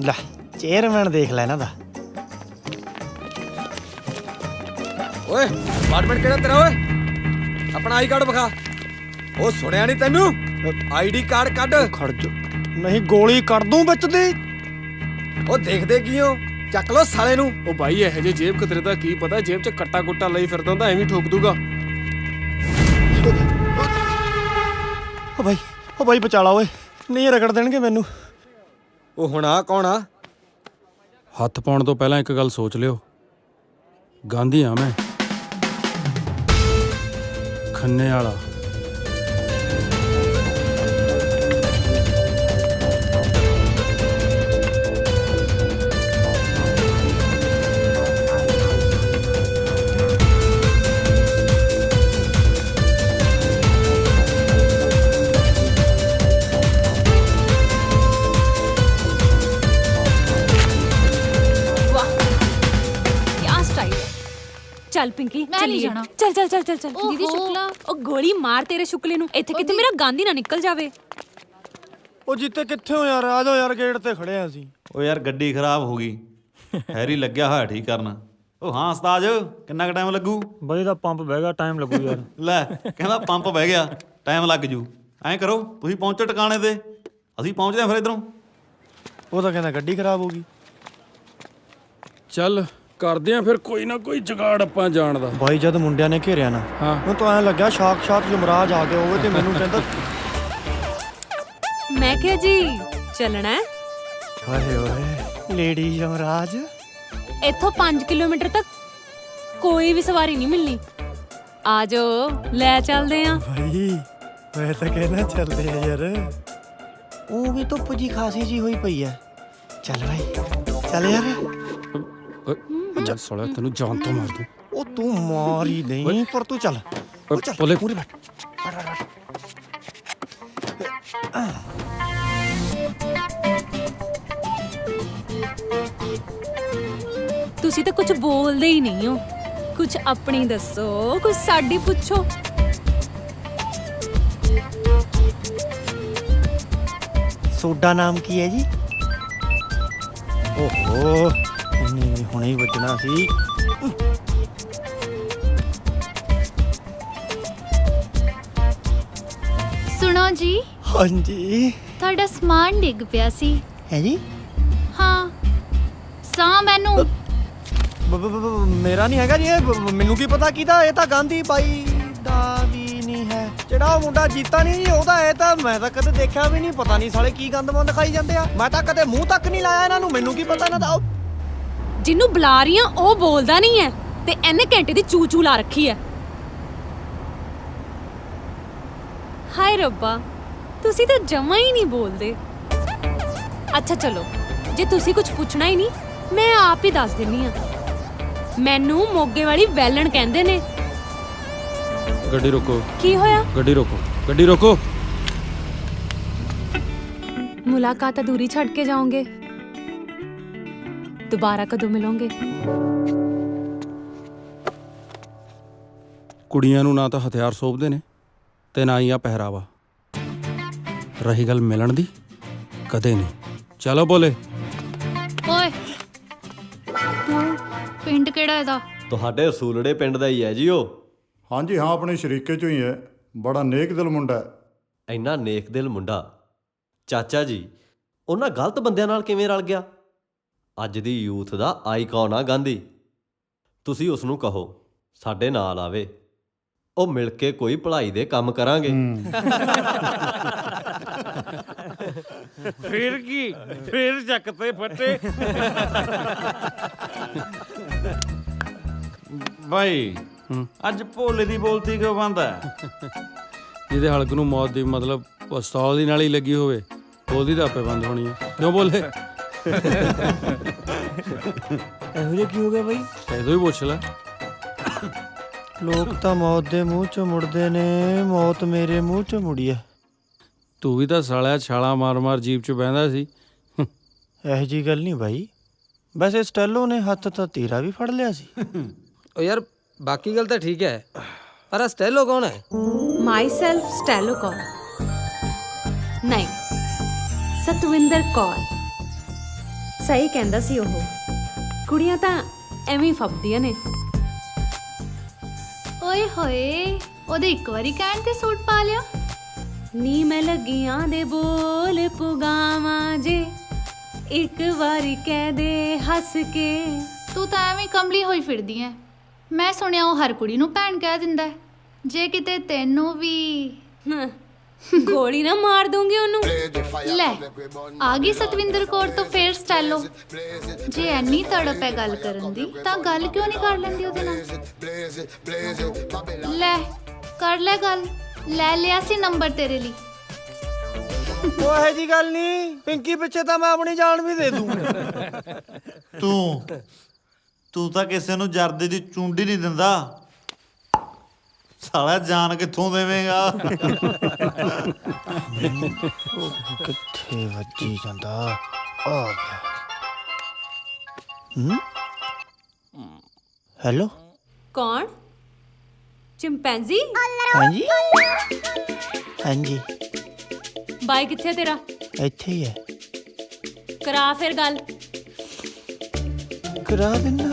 ਲੈ ਚੇਅਰਮੈਨ ਦੇਖ ਲੈ ਇਹਨਾਂ ਦਾ। ਓਏ ਡਿਪਾਰਟਮੈਂਟ ਕਿਹੜਾ ਤੇਰਾ? ਓਏ ਆਪਣਾ ਆਈ ਕਾਰਡ ਵਿਖਾ। ਉਹ ਸੁਣਿਆ ਨਹੀਂ ਤੈਨੂੰ? ਆਈਡੀ ਕਾਰਡ ਕੱਢ। ਖੜ ਜਾ, ਨਹੀਂ ਗੋਲੀ ਕੱਢ ਦੂੰ ਵਿੱਚ ਦੀ। ਉਹ ਦੇਖਦੇ ਕੀ ਹੋ? ਚੱਕ ਲੋ ਸਾਲੇ ਨੂੰ। ਉਹ ਬਾਈ ਇਹੋ ਜਿਹੇ ਜੇਬ ਕਤਰੇ ਦਾ ਕੀ ਪਤਾ, ਜੇਬ 'ਚ ਕੱਟਾ ਕੁੱਟਾ ਲਈ ਫਿਰਦਾ ਹੁੰਦਾ, ਐਵੇਂ ਠੋਕ ਦੂਗਾ। ਉਹ ਬਾਈ ਬਚਾ ਲਾ ਓਏ, ਨਹੀਂ ਰਗੜ ਦੇਣਗੇ ਮੈਨੂੰ। ਉਹ ਹੁਣ ਆ ਕੌਣ ਆ? ਹੱਥ ਪਾਉਣ ਤੋਂ ਪਹਿਲਾਂ ਇੱਕ ਗੱਲ ਸੋਚ ਲਿਓ, ਗਾਂਧੀ ਆ ਮੈਂ, ਖੰਨੇ ਵਾਲਾ। ਚੱਲ ਪਿੰਕੀ ਚੱਲੀਏ। ਚੱਲ ਚੱਲ ਚੱਲ ਚੱਲ ਚੱਲ। ਦੀਦੀ ਸ਼ੁਕਲਾ, ਉਹ ਗੋਲੀ ਮਾਰ ਤੇਰੇ ਸ਼ੁਕਲੇ ਨੂੰ। ਇੱਥੇ ਕਿਤੇ ਮੇਰਾ ਗਾਂਧੀ ਨਾ ਨਿਕਲ ਜਾਵੇ। ਉਹ ਜਿੱਤੇ ਕਿੱਥੇ ਹੋ ਯਾਰ, ਆ ਜਾਓ ਯਾਰ, ਗੇਟ ਤੇ ਖੜੇ ਆ ਅਸੀਂ। ਉਹ ਯਾਰ ਗੱਡੀ ਖਰਾਬ ਹੋ ਗਈ, ਹੈਰੀ ਲੱਗਿਆ ਹੋਇਆ ਠੀਕ ਕਰਨ। ਉਹ ਹਾਂ ਉਸਤਾਦ, ਕਿੰਨਾ ਕੁ ਟਾਈਮ ਲੱਗੂ? ਬਾਈ ਦਾ ਪੰਪ ਬਹਿ ਗਿਆ, ਟਾਈਮ ਲੱਗੂ ਯਾਰ। ਲੈ ਕਹਿੰਦਾ ਪੰਪ ਬਹਿ ਗਿਆ, ਟਾਈਮ ਲੱਗ ਜੂ। ਐਂ ਕਰੋ ਤੁਸੀਂ ਪਹੁੰਚੋ ਟਿਕਾਣੇ ਤੇ, ਅਸੀਂ ਪਹੁੰਚਦੇ ਹਾਂ ਫਿਰ ਇੱਧਰੋਂ। ਉਹ ਤਾਂ ਕਹਿੰਦਾ ਗੱਡੀ ਖਰਾਬ ਹੋ ਗਈ। ਚੱਲ ਕਰਦੇ ਆ ਫਿਰ ਕੋਈ ਨਾ ਕੋਈ ਜੁਗਾੜ ਆਪਾਂ ਜਾਣ ਦਾ। ਬਾਈ ਜਦ ਮੁੰਡਿਆਂ ਨੇ ਘੇਰਿਆ ਨਾ, ਮੈਨੂੰ ਤਾਂ ਐਂ ਲੱਗਿਆ ਸਾਖਸ਼ਾਤ ਯਮਰਾਜ ਆ ਗਿਆ ਹੋਵੇ ਤੇ ਮੈਨੂੰ ਕਹਿੰਦਾ ਮੈਂ ਕਿਹਾ ਜੀ ਚੱਲਣਾ ਹੈ? ਹਾਏ ਓਏ ਲੇਡੀ ਯਮਰਾਜ। ਇੱਥੋਂ 5 ਕਿਲੋਮੀਟਰ ਤੱਕ ਕੋਈ ਵੀ ਸਵਾਰੀ ਨਹੀਂ ਮਿਲਣੀ। ਆ ਜਾਓ ਲੈ ਚੱਲਦੇ ਆ। ਭਾਈ ਮੈਂ ਤਾਂ ਕਹਿਣਾ ਚੱਲਦੇ ਆ ਯਾਰ, ਉਹ ਵੀ ਧੁੱਪ ਜੀ ਖਾਸੀ ਜੀ ਹੋਈ ਪਈ ਐ। ਚੱਲ ਭਾਈ ਚੱਲ ਯਾਰ। ਚੱਲ ਸਾਲਾ ਤੈਨੂੰ ਜਾਨ ਤੋਂ ਮਾਰ ਦੂੰ। ਉਹ ਤੂੰ ਮਾਰ ਹੀ ਨਹੀਂ ਪਰ ਤੂੰ ਚੱਲ। ਬੋਲੇ ਪੂਰੀ ਬੈਠ। ਤੁਸੀਂ ਤਾਂ ਕੁਝ ਬੋਲਦੇ ਹੀ ਨਹੀਂ ਹੋ। ਕੁਝ ਆਪਣੀ ਦੱਸੋ, ਕੁਝ ਸਾਡੀ ਪੁੱਛੋ। ਸੋਡਾ ਨਾਮ ਕੀ ਹੈ ਜੀ? ਓਹੋ ਨਹੀਂ ਹੁਣੇ ਹੀ ਵੱਜਣਾ ਸੀ। ਸੁਣੋ ਜੀ। ਹਾਂਜੀ ਤੁਹਾਡਾ ਸਮਾਨ ਡਿੱਗ ਪਿਆ ਸੀ। ਹੈ ਜੀ? ਹਾਂ ਸਾਂ ਮੈਨੂੰ ਮੇਰਾ ਨਹੀਂ ਹੈਗਾ ਜੀ ਇਹ। ਮੈਨੂੰ ਕੀ ਪਤਾ ਕਿਹਦਾ? ਇਹ ਤਾਂ ਗਾਂਧੀ ਬਾਈ ਦਾ ਵੀ ਨਹੀਂ ਹੈ। ਜਿਹੜਾ ਉਹ ਮੁੰਡਾ ਜੀਤਾ ਨਹੀਂ ਜੀ ਉਹਦਾ। ਇਹ ਤਾਂ ਮੈਂ ਤਾਂ ਕਦੇ ਦੇਖਿਆ ਵੀ ਨਹੀਂ। ਪਤਾ ਨਹੀਂ ਸਾਲੇ ਕੀ ਗੰਦਮੰਦ ਖਾਈ ਜਾਂਦੇ ਆ। ਮੈਂ ਤਾਂ ਕਦੇ ਮੂੰਹ ਤੱਕ ਨਹੀਂ ਲਾਇਆ ਇਹਨਾਂ ਨੂੰ। ਮੈਨੂੰ ਕੀ ਪਤਾ ਇਹਨਾਂ ਦਾ। ਜਿਹਨੂੰ ਬੁਲਾ ਰਹੀ ਆ ਉਹ ਬੋਲਦਾ ਨਹੀਂ ਹੈ ਤੇ ਇਹਨੇ ਘੰਟੇ ਦੀ ਚੂ ਚੂ ਲਾ ਰੱਖੀ ਹੈ। ਹਾਏ ਰੱਬਾ, ਤੁਸੀਂ ਤਾਂ ਜਮਾ ਹੀ ਨਹੀਂ ਬੋਲਦੇ। ਅੱਛਾ ਚਲੋ, ਜੇ ਤੁਸੀਂ ਕੁਝ ਪੁੱਛਣਾ ਹੀ ਨਹੀਂ ਮੈਂ ਆਪ ਹੀ ਦੱਸ ਦਿੰਨੀ ਆ। ਮੈਨੂੰ ਮੋਗੇ ਵਾਲੀ ਵੈਲਣ ਕਹਿੰਦੇ ਨੇ। ਗੱਡੀ ਰੋਕੋ। ਕੀ ਹੋਇਆ? ਗੱਡੀ ਰੋਕੋ, ਗੱਡੀ ਰੋਕੋ। ਮੁਲਾਕਾਤ ਅਧੂਰੀ ਛੱਡ ਕੇ ਜਾਓਗੇ? ਦੁਬਾਰਾ ਕਦੋਂ ਮਿਲੋਗੇ? ਕੁੜੀਆਂ ਨੂੰ ਨਾ ਤਾਂ ਹਥਿਆਰ ਸੌਂਪਦੇ ਨੇ ਤੇ ਨਾ ਹੀ ਆ ਪਹਿਰਾਵਾ। ਰਹੀ ਗੱਲ ਮਿਲਣ ਦੀ, ਕਦੇ ਨਹੀਂ। ਚਲੋ ਬੋਲੇ। ਓਏ ਪਿੰਡ ਕਿਹੜਾ ਇਹਦਾ? ਤੁਹਾਡੇ ਅਸੂਲੜੇ ਪਿੰਡ ਦਾ ਹੀ ਹੈ ਜੀ ਉਹ। ਹਾਂਜੀ ਹਾਂ, ਆਪਣੇ ਸ਼ਰੀਕੇ ਚੋਂ ਹੀ ਹੈ। ਬੜਾ ਨੇਕ ਦਿਲ ਮੁੰਡਾ ਹੈ। ਇੰਨਾ ਨੇਕ ਦਿਲ ਮੁੰਡਾ ਚਾਚਾ ਜੀ ਉਹਨਾਂ ਗਲਤ ਬੰਦਿਆਂ ਨਾਲ ਕਿਵੇਂ ਰਲ ਗਿਆ? ਅੱਜ ਦੀ ਯੂਥ ਦਾ ਆਈਕਨ ਆ ਗਾਂਧੀ। ਤੁਸੀਂ ਉਸ ਨੂੰ ਕਹੋ ਸਾਡੇ ਨਾਲ ਆਵੇ, ਉਹ ਮਿਲ ਕੇ ਕੋਈ ਭਲਾਈ ਦੇ ਕੰਮ ਕਰਾਂਗੇ। ਫਿਰ ਕੀ? ਫਿਰ ਚੱਕ ਤੇ ਫੱਟੇ। ਬਾਈ ਅੱਜ ਭੋਲੇ ਦੀ ਬੋਲਤੀ ਕਿਉਂ ਬੰਦ ਹੈ? ਜਿਹਦੇ ਹਲਕ ਨੂੰ ਮੌਤ ਦੀ ਮਤਲਬ ਪਿਸਤੌਲ ਦੀ ਨਾਲ ਹੀ ਲੱਗੀ ਹੋਵੇ, ਬੋਲਦੀ ਤਾਂ ਆਪੇ ਬੰਦ ਹੋਣੀ ਹੈ। ਕਿਉਂ ਬੋਲੇ? ਇਹੋ ਜਿਹਾ ਕੀ ਹੋ ਗਿਆ ਬਾਈ? ਇਹਦੋਂ ਹੀ ਪੁੱਛ ਲੈ। ਲੋਕ ਤਾਂ ਮੌਤ ਦੇ ਮੂੰਹ ਚੋਂ ਮੁੜਦੇ ਨੇ, ਮੌਤ ਮੇਰੇ ਮੂੰਹ ਚੋਂ ਮੁੜੀ ਹੈ। ਤੂੰ ਵੀ ਤਾਂ ਸਾਲਿਆ ਛਾਲਾ ਮਾਰ ਮਾਰ ਜੀਪ 'ਚ ਬਹਿੰਦਾ ਸੀ। ਇਹੋ ਜੀ ਗੱਲ ਨਹੀਂ ਬਾਈ। ਵੈਸੇ ਸਟੈਲੋ ਨੇ ਹੱਥ ਤਾਂ ਤੇਰਾ ਵੀ ਫੜ ਲਿਆ ਸੀ। ਓ ਯਾਰ ਬਾਕੀ ਗੱਲ ਤਾਂ ਠੀਕ ਹੈ, ਪਰ ਆ ਸਟੈਲੋ ਕੌਣ ਹੈ? ਮਾਈ ਸੈਲਫ ਸਟੈਲੋ ਕੌਰ ਨਹੀਂ, ਸਤਵਿੰਦਰ ਕੌਰ। ਸਹੀ ਕਹਿੰਦਾ ਸੀ ਉਹ। ਕੁੜੀਆਂ ਤਾਂ ਐਵੇਂ ਹੀ ਫੱਬਦੀਆਂ ਨੇ। ਓਏ ਹੋਏ ਉਹਦੇ ਇੱਕ ਵਾਰੀ ਕਹਿਣ ਤੇ ਸੂਟ ਪਾ ਲਿਆ। ਨੀ ਮੈਂ ਲੱਗੀਆਂ ਦੇ ਬੋਲ ਪੁਗਾਵਾਂ ਜੇ, ਇੱਕ ਵਾਰੀ ਕਹਿ ਦੇ ਹੱਸ ਕੇ। ਤੂੰ ਤਾਂ ਐਵੇਂ ਕਮਲੀ ਹੋਈ ਫਿਰਦੀ ਐ। ਮੈਂ ਸੁਣਿਆ ਉਹ ਹਰ ਕੁੜੀ ਨੂੰ ਭੈਣ ਕਹਿ ਦਿੰਦਾ ਹੈ। ਜੇ ਕਿਤੇ ਤੈਨੂੰ ਵੀ ਗੋਲੀ ਨਾ ਮਾਰ ਦੂੰਗੀ ਉਹਨੂੰ। ਲੈ ਆ ਗਈ ਸਤਵਿੰਦਰ ਕੌਰ ਤੋਂ ਫੇਰ ਸਟੈਲੋ। ਜੇ ਐਨੀ ਤੜਪ ਹੈ ਗੱਲ ਕਰਨ ਦੀ ਤਾਂ ਗੱਲ ਕਿਉਂ ਨਹੀਂ ਕਰ ਲੈਂਦੀ ਉਹਦੇ ਨਾਲ? ਲੈ ਕਰ ਲੈ ਗੱਲ। ਲੈ ਲਿਆ ਸੀ ਨੰਬਰ ਤੇਰੇ ਲਈ। ਉਹ ਇਹੋ ਜੀ ਗੱਲ ਨਹੀਂ, ਪਿੰਕੀ ਪਿੱਛੇ ਤਾਂ ਮੈਂ ਆਪਣੀ ਜਾਨ ਵੀ ਦੇ ਦੂੰ। ਤੂੰ ਤਾਂ ਕਿਸੇ ਨੂੰ ਜਰਦੇ ਦੀ ਚੁੰਡੀ ਨਹੀਂ ਦਿੰਦਾ। ਸਾਲਾ ਜਾਨ ਕਿੱਥੋਂ ਦੇਵੇਂਗਾ? ਕਿੱਥੇ ਵੱਜੀ ਜਾਂਦਾ? ਆ ਗਿਆ। ਹੈਲੋ ਕੌਣ? ਚਿੰਪੈਂਜੀ? ਹਾਂਜੀ ਹਾਂਜੀ ਬਾਈ ਕਿੱਥੇ ਤੇਰਾ? ਇੱਥੇ ਹੀ ਹੈ। ਕਰਾ ਫਿਰ ਗੱਲ। ਕਰਾ ਦੇਣਾ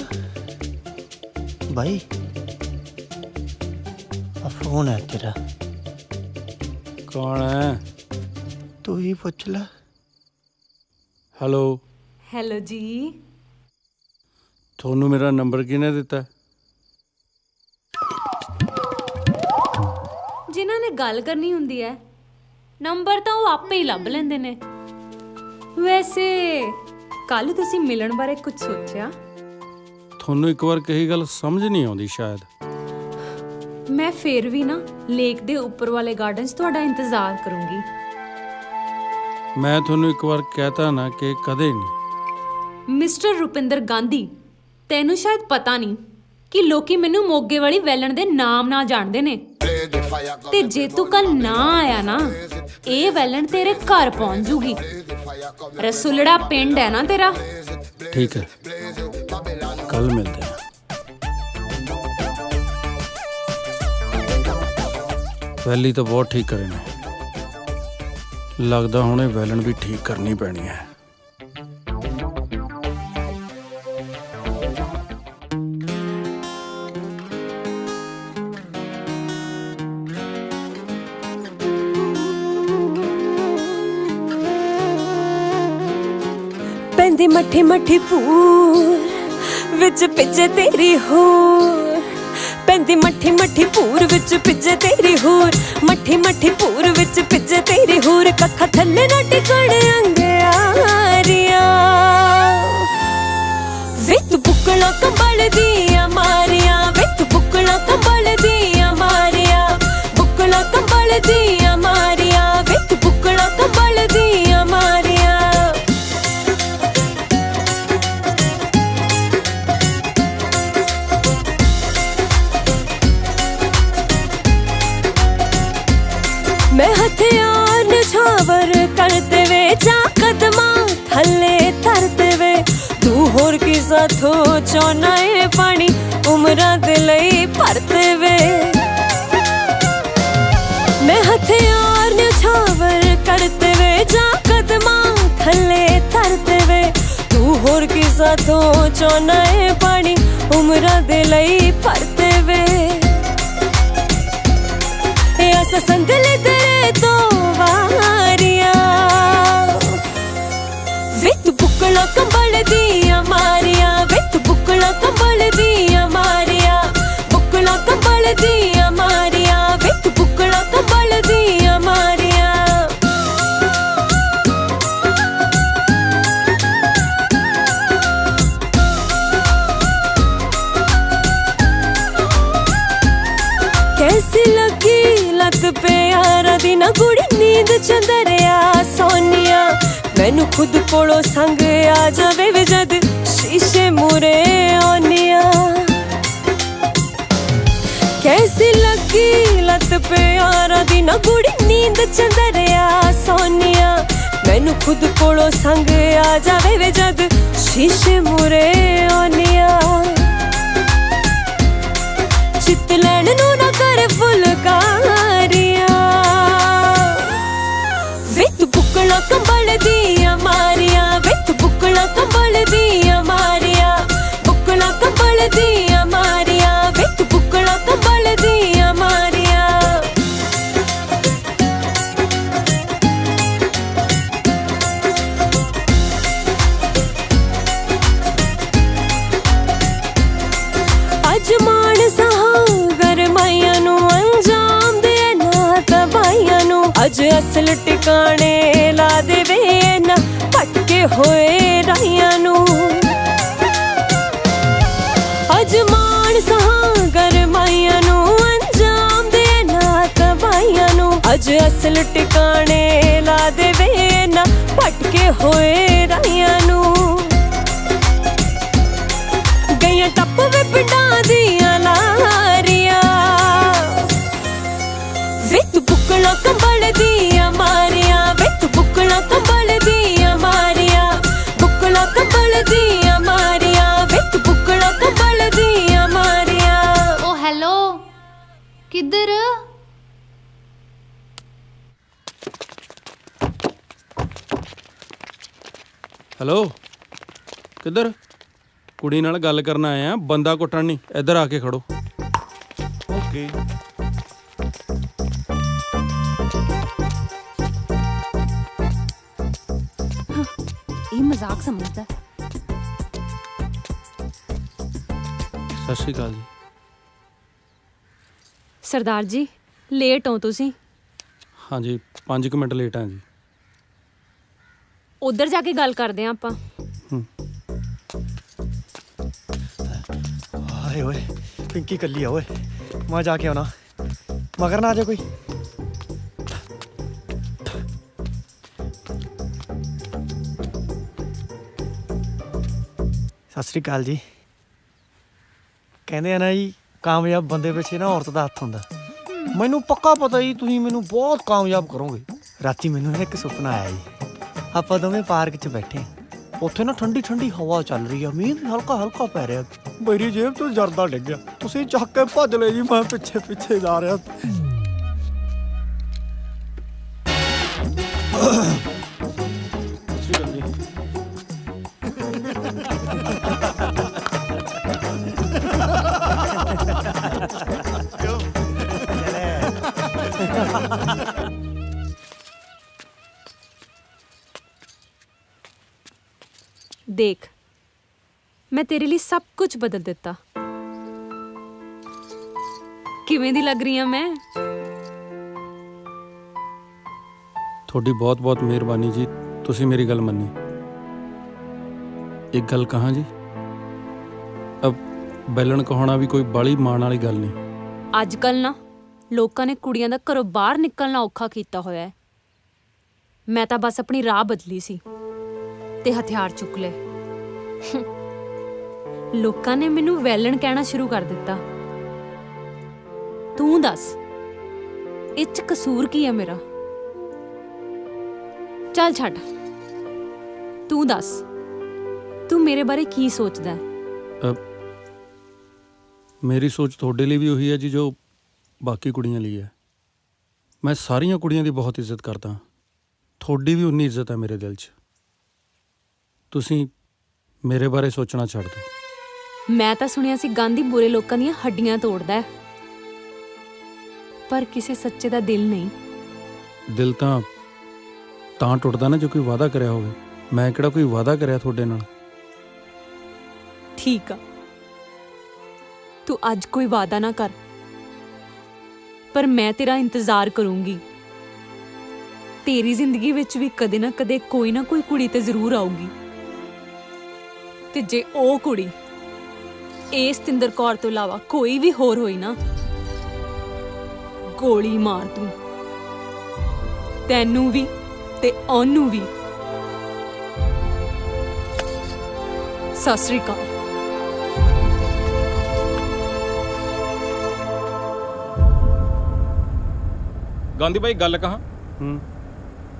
ਬਾਈ। ਆ ਫੋਨ ਹੈ ਤੇਰਾ। ਕੌਣ ਹੈ? ਤੂੰ ਹੀ ਪੁੱਛ ਲੈ। ਹੈਲੋ। ਹੈਲੋ ਜੀ। ਤੁਹਾਨੂੰ ਮੇਰਾ ਨੰਬਰ ਕਿਹਨੇ ਦਿੱਤਾ? ਜਿਨ੍ਹਾਂ ਨੇ ਗੱਲ ਕਰਨੀ ਹੁੰਦੀ ਹੈ ਨੰਬਰ ਤਾਂ ਉਹ ਆਪੇ ਹੀ ਲੱਭ ਲੈਂਦੇ ਨੇ। ਵੈਸੇ ਕੱਲ ਤੁਸੀਂ ਮਿਲਣ ਬਾਰੇ ਕੁਝ ਸੋਚਿਆ? ਤੁਹਾਨੂੰ ਇੱਕ ਵਾਰ ਕਹੀ ਗੱਲ ਸਮਝ ਨਹੀਂ ਆਉਂਦੀ ਸ਼ਾਇਦ। ਮੈਂ ਫੇਰ ਵੀ ਨਾ ਲੇਕ ਦੇ ਉੱਪਰ ਵਾਲੇ ਗਾਰਡਨ 'ਚ ਤੁਹਾਡਾ ਇੰਤਜ਼ਾਰ ਕਰੂੰਗੀ। ਮੈਂ ਤੁਹਾਨੂੰ ਇੱਕ ਵਾਰ ਕਹਿਤਾ ਨਾ ਕਿ ਕਦੇ ਨਹੀਂ। ਮਿਸਟਰ ਰੁਪਿੰਦਰ ਗਾਂਧੀ, ਤੈਨੂੰ ਸ਼ਾਇਦ ਪਤਾ ਨਹੀਂ ਕਿ ਲੋਕੀ ਮੈਨੂੰ ਮੋਗੇ ਵਾਲੀ ਵੈਲਣ ਦੇ ਨਾਮ ਨਾਲ ਜਾਣਦੇ ਨੇ, ਤੇ ਜੇ ਤੂੰ ਕੱਲ ਨਾ ਆਇਆ ਨਾ ਇਹ ਵੈਲਣ ਤੇਰੇ ਘਰ ਪਹੁੰਚ ਜੂਗੀ। ਰਸੂਲੜਾ ਪਿੰਡ ਹੈ ਨਾ ਤੇਰਾ। ਠੀਕ ਹੈ, ਕੱਲ ਮਿਲਦੇ ਹਾਂ। ਵੈਲੀ ਤਾਂ ਬਹੁਤ ਠੀਕ ਕਰੇ ਨੇ, ਲੱਗਦਾ ਹੁਣ ਇਹ ਵੈਲਣ ਵੀ ਠੀਕ ਕਰਨੀ ਪੈਣੀ ਹੈ। ਪੈਂਦੀ ਮੱਠੀ ਮੱਠੀ ਪੂਰ ਵਿੱਚ ਪਿੱਛੇ ਤੇਰੀ ਹੋਰ, ਪੈਂਦੀ ਮੱਠੀ ਮੱਠੀ ਪੂਰ ਵਿੱਚ ਪਿੱਛੇ ਤੇਰੀ ਹੋਰ, ਮੱਠੀ ਮੱਠੀ ਪੂਰ ਵਿੱਚ ਪਿੱਛੇ ਤੇਰੀ ਹੋਰ, ਕੱਖਾਂ ਥੱਲੇ ਨਾ ਟਿਕਣ ਅੰਗਿਆਰੀਆਂ ਵੇ ਤੂੰ ਬੁੱਕਲਾਂ ਕੰਬਲ ਦੀਆਂ ਮਾਰੀਆਂ, ਵੇ ਤੂੰ ਬੁੱਕਲਾਂ ਕੰਬਲ ਦੀਆਂ ਮਾਰੀਆਂ, ਬੁੱਕਲਾਂ ਕੰਬਲ ਦੀਆਂ ਮਾਰੀਆਂ, ਵੇ ਤੂੰ ਬੁੱਕਲਾਂ ਕੰਬਲ ਦੀਆਂ ਮਾਰੀਆਂ। मैं हथियार निछावर करते वे जा कदमा थले तरते वे, तू होर की साथो चौना है पानी उमरा दे लई भरते वे। मैं हथियार निछावर करते वे जा कदमा थले तरते वे, तू होर की साथो चौना है पानी उमरा दे लई भरते वे। ऐसा संदले तेरे तो वारिया वे तू बुकला कंबल दिया मारिया, वे तू बुकला कंबल दिया मारिया, बुकला कंबल दिया मारिया, वे तू बुकला कंबल दिया मारिया। कैसी लगी लत पे यारा दी ना गुड़ी नींद चंदरिया सोनिया, मैनू खुद कोलों संग आ जावे वे जद शीशे मूरे आनिया। कैसी लगी लत पे यारा दी ना गुड़ी नींद चंदरिया सोनिया, मैनू खुद कोलों संग आ जावे वे जद शीशे मूरे आनिया। चित लैन नू ना करे फुलकारिया वे तू बुकला कंबल दिया मारिया, वे तू बुकला कंबल दिया मारिया, बुकला कंबल दिया मारिया, वे तू बुकला कंबल दिया मारिया। अज मान सहागर माइया नू अंजाम दे ना तबाइया नू, अज असल टिकाने ला देवे ना भटके होए राइया नू। अज मान सहागर माइया नू अंजाम दे ना तबाइया नू, अज असल टिकाने ला देवे ना भटके होए राइया नू। गईया टप वे पिंडा दिया लारिया वे तू बुकला कंबल दिया मारिया, वे तू बुकला कंबल दिया मारिया, बुकला कंबल दिया मारिया, वे तू बुकला कंबल दिया मारिया। ओ हेलो, किधर? ਹੈਲੋ, ਕਿੱਧਰ? ਕੁੜੀ ਨਾਲ ਗੱਲ ਕਰਨ ਆਏ ਆ, ਬੰਦਾ ਕੁੱਟਣ ਨਹੀਂ। ਇੱਧਰ ਆ ਕੇ ਖੜੋ। ਓਕੇ। ਇਹ ਮਜ਼ਾਕ ਸਮਝਦਾ। ਸਤਿ ਸ਼੍ਰੀ ਅਕਾਲ ਜੀ। ਸਰਦਾਰ ਜੀ ਲੇਟ ਹੋ ਤੁਸੀਂ। ਹਾਂਜੀ 5 ਮਿੰਟ ਲੇਟ ਹਾਂ ਜੀ। ਉੱਧਰ ਜਾ ਕੇ ਗੱਲ ਕਰਦੇ ਆਂ ਆਪਾਂ। ਆਏ ਓਏ ਪਿੰਕੀ ਕੱਲੀ ਆ ਓਏ, ਮੈਂ ਜਾ ਕੇ ਆਉਣਾ, ਮਗਰ ਨਾ ਆ ਜਾ ਕੋਈ। ਸਤਿ ਸ੍ਰੀ ਅਕਾਲ ਜੀ। ਕਹਿੰਦੇ ਆ ਨਾ ਜੀ, ਕਾਮਯਾਬ ਬੰਦੇ ਪਿੱਛੇ ਨਾ ਔਰਤ ਦਾ ਹੱਥ ਹੁੰਦਾ। ਮੈਨੂੰ ਪੱਕਾ ਪਤਾ ਜੀ ਤੁਸੀਂ ਮੈਨੂੰ ਬਹੁਤ ਕਾਮਯਾਬ ਕਰੋਗੇ। ਰਾਤੀ ਮੈਨੂੰ ਨਾ ਇੱਕ ਸੁਪਨਾ ਆਇਆ ਜੀ, ਆਪਾਂ ਦੋਵੇਂ ਪਾਰਕ 'ਚ ਬੈਠੇ, ਉੱਥੇ ਨਾ ਠੰਡੀ ਠੰਡੀ ਹਵਾ ਚੱਲ ਰਹੀ ਆ, ਮੀਂਹ ਵੀ ਹਲਕਾ ਹਲਕਾ ਪੈ ਰਿਹਾ, ਮੇਰੀ ਜੇਬ ਤੋਂ ਜਰਦਾ ਡਿੱਗ ਗਿਆ, ਤੁਸੀਂ ਚੱਕ ਕੇ ਭੱਜ ਲਏ ਜੀ, ਮੈਂ ਪਿੱਛੇ ਪਿੱਛੇ ਜਾ ਰਿਹਾ। ਦੇਖ ਮੈਂ ਤੇਰੇ ਲਈ ਸਭ ਕੁਝ ਬਦਲ ਦਿੱਤਾ। ਕਿਵੇਂ ਦੀ ਲੱਗ ਰਹੀ ਆ ਮੈਂ? ਤੁਹਾਡੀ ਬਹੁਤ ਬਹੁਤ ਮਿਹਰਬਾਨੀ ਜੀ, ਤੁਸੀਂ ਮੇਰੀ ਗੱਲ ਮੰਨੀ। ਇੱਕ ਗੱਲ ਕਹਾਂ ਜੀ, ਅਬ ਬੈਲਣ ਕਹਾਉਣਾ ਵੀ ਕੋਈ ਬਾਲੀ ਮਾਣ ਵਾਲੀ ਗੱਲ ਨਹੀਂ। ਅੱਜ ਕੱਲ ਨਾ ਲੋਕਾਂ ਨੇ ਕੁੜੀਆਂ ਦਾ ਘਰੋਂ ਬਾਹਰ ਨਿਕਲਣਾ ਔਖਾ ਕੀਤਾ ਹੋਇਆ ਹੈ। ਮੈਂ ਤਾਂ ਬਸ ਆਪਣੀ ਰਾਹ ਬਦਲੀ ਸੀ ਤੇ ਹਥਿਆਰ ਚੁੱਕ ਲਏ। ਲੋਕਾਂ ਨੇ ਮੈਨੂੰ ਵੈਲਣ ਕਹਿਣਾ ਸ਼ੁਰੂ ਕਰ ਦਿੱਤਾ। ਤੂੰ ਦੱਸ ਇਹ 'ਚ ਕਸੂਰ ਕੀ ਹੈ ਮੇਰਾ? ਚੱਲ ਛੱਡ, ਤੂੰ ਦੱਸ ਤੂੰ ਮੇਰੇ ਬਾਰੇ ਕੀ ਸੋਚਦਾ ਹੈ? ਮੇਰੀ ਸੋਚ ਤੁਹਾਡੇ ਲਈ ਵੀ ਉਹੀ ਹੈ ਜੀ ਜੋ ਬਾਕੀ ਕੁੜੀਆਂ ਲਈ ਹੈ। ਮੈਂ ਸਾਰੀਆਂ ਕੁੜੀਆਂ ਦੀ ਬਹੁਤ ਇੱਜ਼ਤ ਕਰਦਾ, ਤੁਹਾਡੀ ਵੀ ਉਨੀ ਇੱਜ਼ਤ ਹੈ ਮੇਰੇ ਦਿਲ 'ਚ। ਤੁਸੀਂ ਮੇਰੇ ਬਾਰੇ ਸੋਚਣਾ ਛੱਡ ਦਿਓ। ਮੈਂ ਤਾਂ ਸੁਣਿਆ ਸੀ ਗਾਂਧੀ ਬੁਰੇ ਲੋਕਾਂ ਦੀਆਂ ਹੱਡੀਆਂ ਤੋੜਦਾ ਹੈ, ਪਰ ਕਿਸੇ ਸੱਚੇ ਦਾ ਦਿਲ ਨਹੀਂ। ਦਿਲ ਤਾਂ ਟੁੱਟਦਾ ਨਾ ਜੋ ਕੋਈ ਵਾਅਦਾ ਕਰਿਆ ਹੋਵੇ। ਮੈਂ ਕਿਹੜਾ ਕੋਈ ਵਾਅਦਾ ਕਰਿਆ ਤੁਹਾਡੇ ਨਾਲ? ਠੀਕ ਆ, ਤੂੰ ਅੱਜ ਕੋਈ ਵਾਅਦਾ ਨਾ ਕਰ, ਪਰ ਮੈਂ ਤੇਰਾ ਇੰਤਜ਼ਾਰ ਕਰੂੰਗੀ। ਤੇਰੀ ਜ਼ਿੰਦਗੀ ਵਿੱਚ ਵੀ ਕਦੇ ਨਾ ਕਦੇ ਕੋਈ ਨਾ ਕੋਈ ਕੁੜੀ ਤੇ ਜ਼ਰੂਰ ਆਊਗੀ, ਤੇ ਜੇ ਉਹ ਕੁੜੀ ਇਸ ਸਤਿੰਦਰ ਕੌਰ ਤੋਂ ਇਲਾਵਾ ਕੋਈ ਵੀ ਹੋਰ ਹੋਈ ਨਾ, ਗੋਲੀ ਮਾਰ ਦੂੰ ਤੈਨੂੰ ਵੀ ਤੇ ਉਹਨੂੰ ਵੀ। ਸਤਿ ਸ੍ਰੀ ਅਕਾਲ। ਗਾਂਧੀ ਬਾਈ ਗੱਲ ਕਹਾਂ,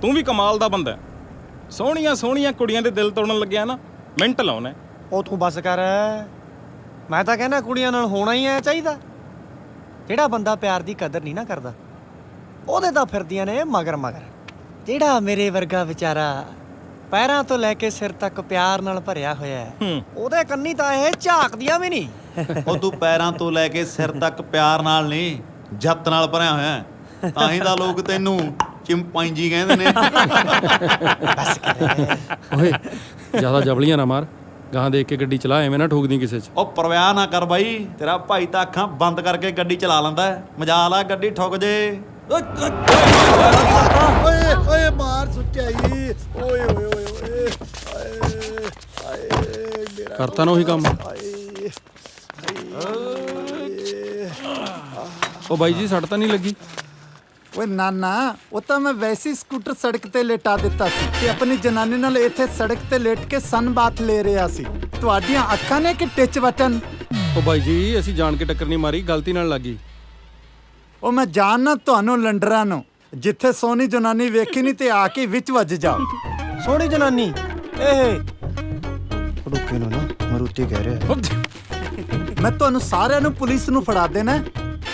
ਤੂੰ ਵੀ ਕਮਾਲ ਦਾ ਬੰਦਾ ਹੈ। ਸੋਹਣੀਆਂ ਸੋਹਣੀਆਂ ਕੁੜੀਆਂ ਦੇ ਦਿਲ ਤੋੜਨ ਲੱਗਿਆ ਨਾ, ਮਿੰਟ ਲਾਉਣਾ। ਉਹ ਤੂੰ ਬੱਸ ਕਰ, ਮੈਂ ਤਾਂ ਕਹਿੰਦਾ ਕੁੜੀਆਂ ਨਾਲ ਹੋਣਾ ਹੀ ਐ ਚਾਹੀਦਾ। ਜਿਹੜਾ ਬੰਦਾ ਪਿਆਰ ਦੀ ਕਦਰ ਨਹੀਂ ਨਾ ਕਰਦਾ, ਉਹਦੇ ਤਾਂ ਫਿਰਦੀਆਂ ਨੇ ਮਗਰ ਮਗਰ। ਜਿਹੜਾ ਮੇਰੇ ਵਰਗਾ ਵਿਚਾਰਾ ਪੈਰਾਂ ਤੋਂ ਲੈ ਕੇ ਸਿਰ ਤੱਕ ਪਿਆਰ ਨਾਲ ਭਰਿਆ ਹੋਇਆ ਹੈ, ਉਹਦੇ ਕੰਨੀ ਤਾਂ ਇਹ ਝਾਕਦੀਆਂ ਵੀ ਨਹੀਂ। ਉਹ ਤੂੰ ਪੈਰਾਂ ਤੋਂ ਲੈ ਕੇ ਸਿਰ ਤੱਕ ਪਿਆਰ ਨਾਲ ਨਹੀਂ, ਜੱਤ ਨਾਲ ਭਰਿਆ ਹੋਇਆ, ਤਾਂ ਹੀ ਤਾਂ ਲੋਕ ਤੈਨੂੰ ਚਿੰਪਾਂਜੀ ਕਹਿੰਦੇ ਨੇ। ਓਏ ਜ਼ਿਆਦਾ ਜਬਲੀਆਂ ਨਾ ਮਾਰ, ਗਾਂ ਦੇਖ ਕੇ ਗੱਡੀ ਚਲਾ, ਐਵੇਂ ਨਾ ਠੋਕਦੀ ਕਿਸੇ 'ਚ। ਉਹ ਪਰਵਾਹ ਨਾ ਕਰ ਬਾਈ, ਤੇਰਾ ਭਾਈ ਤਾਂ ਅੱਖਾਂ ਬੰਦ ਕਰਕੇ ਗੱਡੀ ਚਲਾ ਲੈਂਦਾ। ਮਜਾਲ ਆ ਗੱਡੀ ਠੁੱਕ ਜੇ। ਓਏ ਓਏ ਮਾਰ ਸੁੱਟਿਆ ਈ, ਓਏ ਓਏ ਓਏ ਓਏ, ਕਰਤਾ ਨਾ ਉਹੀ ਕੰਮ। ਉਹ ਬਾਈ ਜੀ ਸੱਟ ਤਾਂ ਨਹੀਂ ਲੱਗੀ? ਓਏ ਨਾ, ਉਹ ਤਾਂ ਮੈਂ ਵੈਸੇ ਸਕੂਟਰ ਸੜਕ ਤੇ ਲੇਟਾ ਦਿੱਤਾ ਸੀ ਤੇ ਆਪਣੀ ਜਨਾਨੀ ਨਾਲ ਇੱਥੇ ਸੜਕ ਤੇ ਲੇਟ ਕੇ ਸਨ ਬਾਥ ਲੈ ਰਿਹਾ ਸੀ। ਤੁਹਾਡੀਆਂ ਅੱਖਾਂ ਨੇ ਕਿ ਟਿੱਚ ਬਟਨ? ਉਹ ਬਾਈ ਜੀ ਅਸੀਂ ਜਾਣ ਕੇ ਟੱਕਰ ਨਹੀਂ ਮਾਰੀ, ਗਲਤੀ ਨਾਲ ਲੱਗੀ। ਉਹ ਮੈਂ ਜਾਣਨਾ ਤੁਹਾਨੂੰ ਲੰਡਰਾਂ ਨੂੰ, ਜਿੱਥੇ ਸੋਹਣੀ ਜਨਾਨੀ ਵੇਖੀ ਨਹੀਂ ਤੇ ਆ ਕੇ ਵਿੱਚ ਵੱਜ ਜਾਓ। ਸੋਹਣੀ ਜਨਾਨੀ ਇਹ ਰੁਕੇ ਨੂੰ ਨਾ ਮਰੂਤੀ ਕਹਿ ਰਿਹਾ। ਮੈਂ ਤੁਹਾਨੂੰ ਸਾਰਿਆਂ ਨੂੰ ਪੁਲਿਸ ਨੂੰ ਫੜਾ ਦੇਣਾ,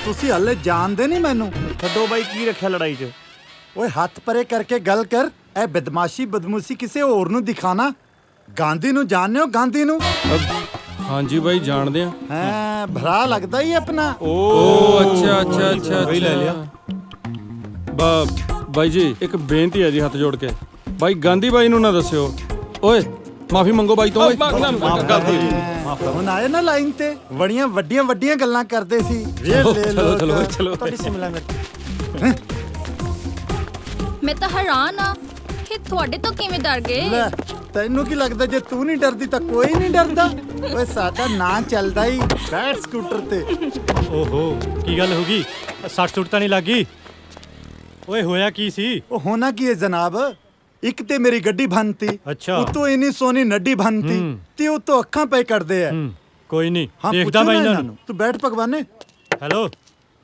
ਤੁਸੀਂ ਹਲੇ ਜਾਣਦੇ ਨਹੀਂ ਮੈਨੂੰ। ਛੱਡੋ ਬਾਈ, ਕੀ ਰੱਖਿਆ ਲੜਾਈ 'ਚ? ਓਏ ਹੱਥ ਪਰੇ ਕਰਕੇ ਗੱਲ ਕਰ। ਇਹ ਬਦਮਾਸ਼ੀ ਬਦਮੂਸੀ ਕਿਸੇ ਹੋਰ ਨੂੰ ਦਿਖਾਣਾ। ਗਾਂਧੀ ਨੂੰ ਜਾਣਦੇ ਹੋ? ਗਾਂਧੀ ਨੂੰ? ਹਾਂਜੀ ਬਾਈ ਜਾਣਦੇ ਆ। ਹਾਂ ਭਰਾ ਲੱਗਦਾ ਹੀ ਆਪਣਾ। ਓ ਅੱਛਾ ਅੱਛਾ ਅੱਛਾ ਬਈ ਲੈ ਲਿਆ। ਬਾਈ ਜੀ ਇੱਕ ਬੇਨਤੀ ਹੈ ਜੀ, ਹੱਥ ਜੋੜ ਕੇ। ਬਾਈ ਗਾਂਧੀ ਬਾਈ ਨੂੰ ਨਾ ਦੱਸਿਓ। ਓਏ ਮਾਫੀ ਮੰਗੋ ਬਾਈ ਤੋਂ। ਓਏ ਹੁਣ ਆਏ ਨਾ ਲਾਈਨ ਤੇ ਬੜੀਆਂ ਵੱਡੀਆਂ ਵੱਡੀਆਂ ਗੱਲਾਂ ਕਰਦੇ ਸੀ ਤੁਹਾਡੀ ਸਿਮਲਾ ਮਿਰਚ। ਮੈਂ ਤਾਂ ਹੈਰਾਨ ਆ ਕਿ ਤੁਹਾਡੇ ਤੋਂ ਕਿਵੇਂ ਡਰ ਗਏ। ਲੈ ਤੈਨੂੰ ਕੀ ਲੱਗਦਾ ਜੇ ਤੂੰ ਨਹੀਂ ਡਰਦੀ ਤਾਂ ਕੋਈ ਨਹੀਂ ਡਰਦਾ। ਓਏ ਸਾਡਾ ਨਾਂ ਚੱਲਦਾ ਹੀ ਬੈਟ ਸਕੂਟਰ ਤੇ। ਓਹੋ ਕੀ ਗੱਲ ਹੋ ਗਈ? 60 ਸੁੱਟ ਤਾਂ ਨਹੀਂ ਲੱਗੀ? ਓਏ ਹੋਇਆ ਕੀ ਸੀ? ਉਹ ਹੋਣਾ ਕੀ ਹੈ ਜਨਾਬ, ਇੱਕ ਤੇ ਮੇਰੀ ਗੱਡੀ ਭੰਨਤੀ, ਅੱਛਾ। ਉਤੋਂ ਇਨੀ ਸੋਹਣੀ ਨੱਡੀ ਭੰਨਤੀ ਤੇ ਉਤੋਂ ਅੱਖਾਂ ਪੈ ਕੱਢਦੇ ਆ। ਕੋਈ ਨਹੀਂ ਹਾਂ ਦੇਖਦਾ ਪੁੱਛੋ ਮੈਂ ਨਾ ਇਹਨਾਂ ਇਹਨਾਂ ਨੂੰ। ਨੂੰ। ਤੂੰ ਬੈਠ ਭਗਵਾਨੇ। ਹੈਲੋ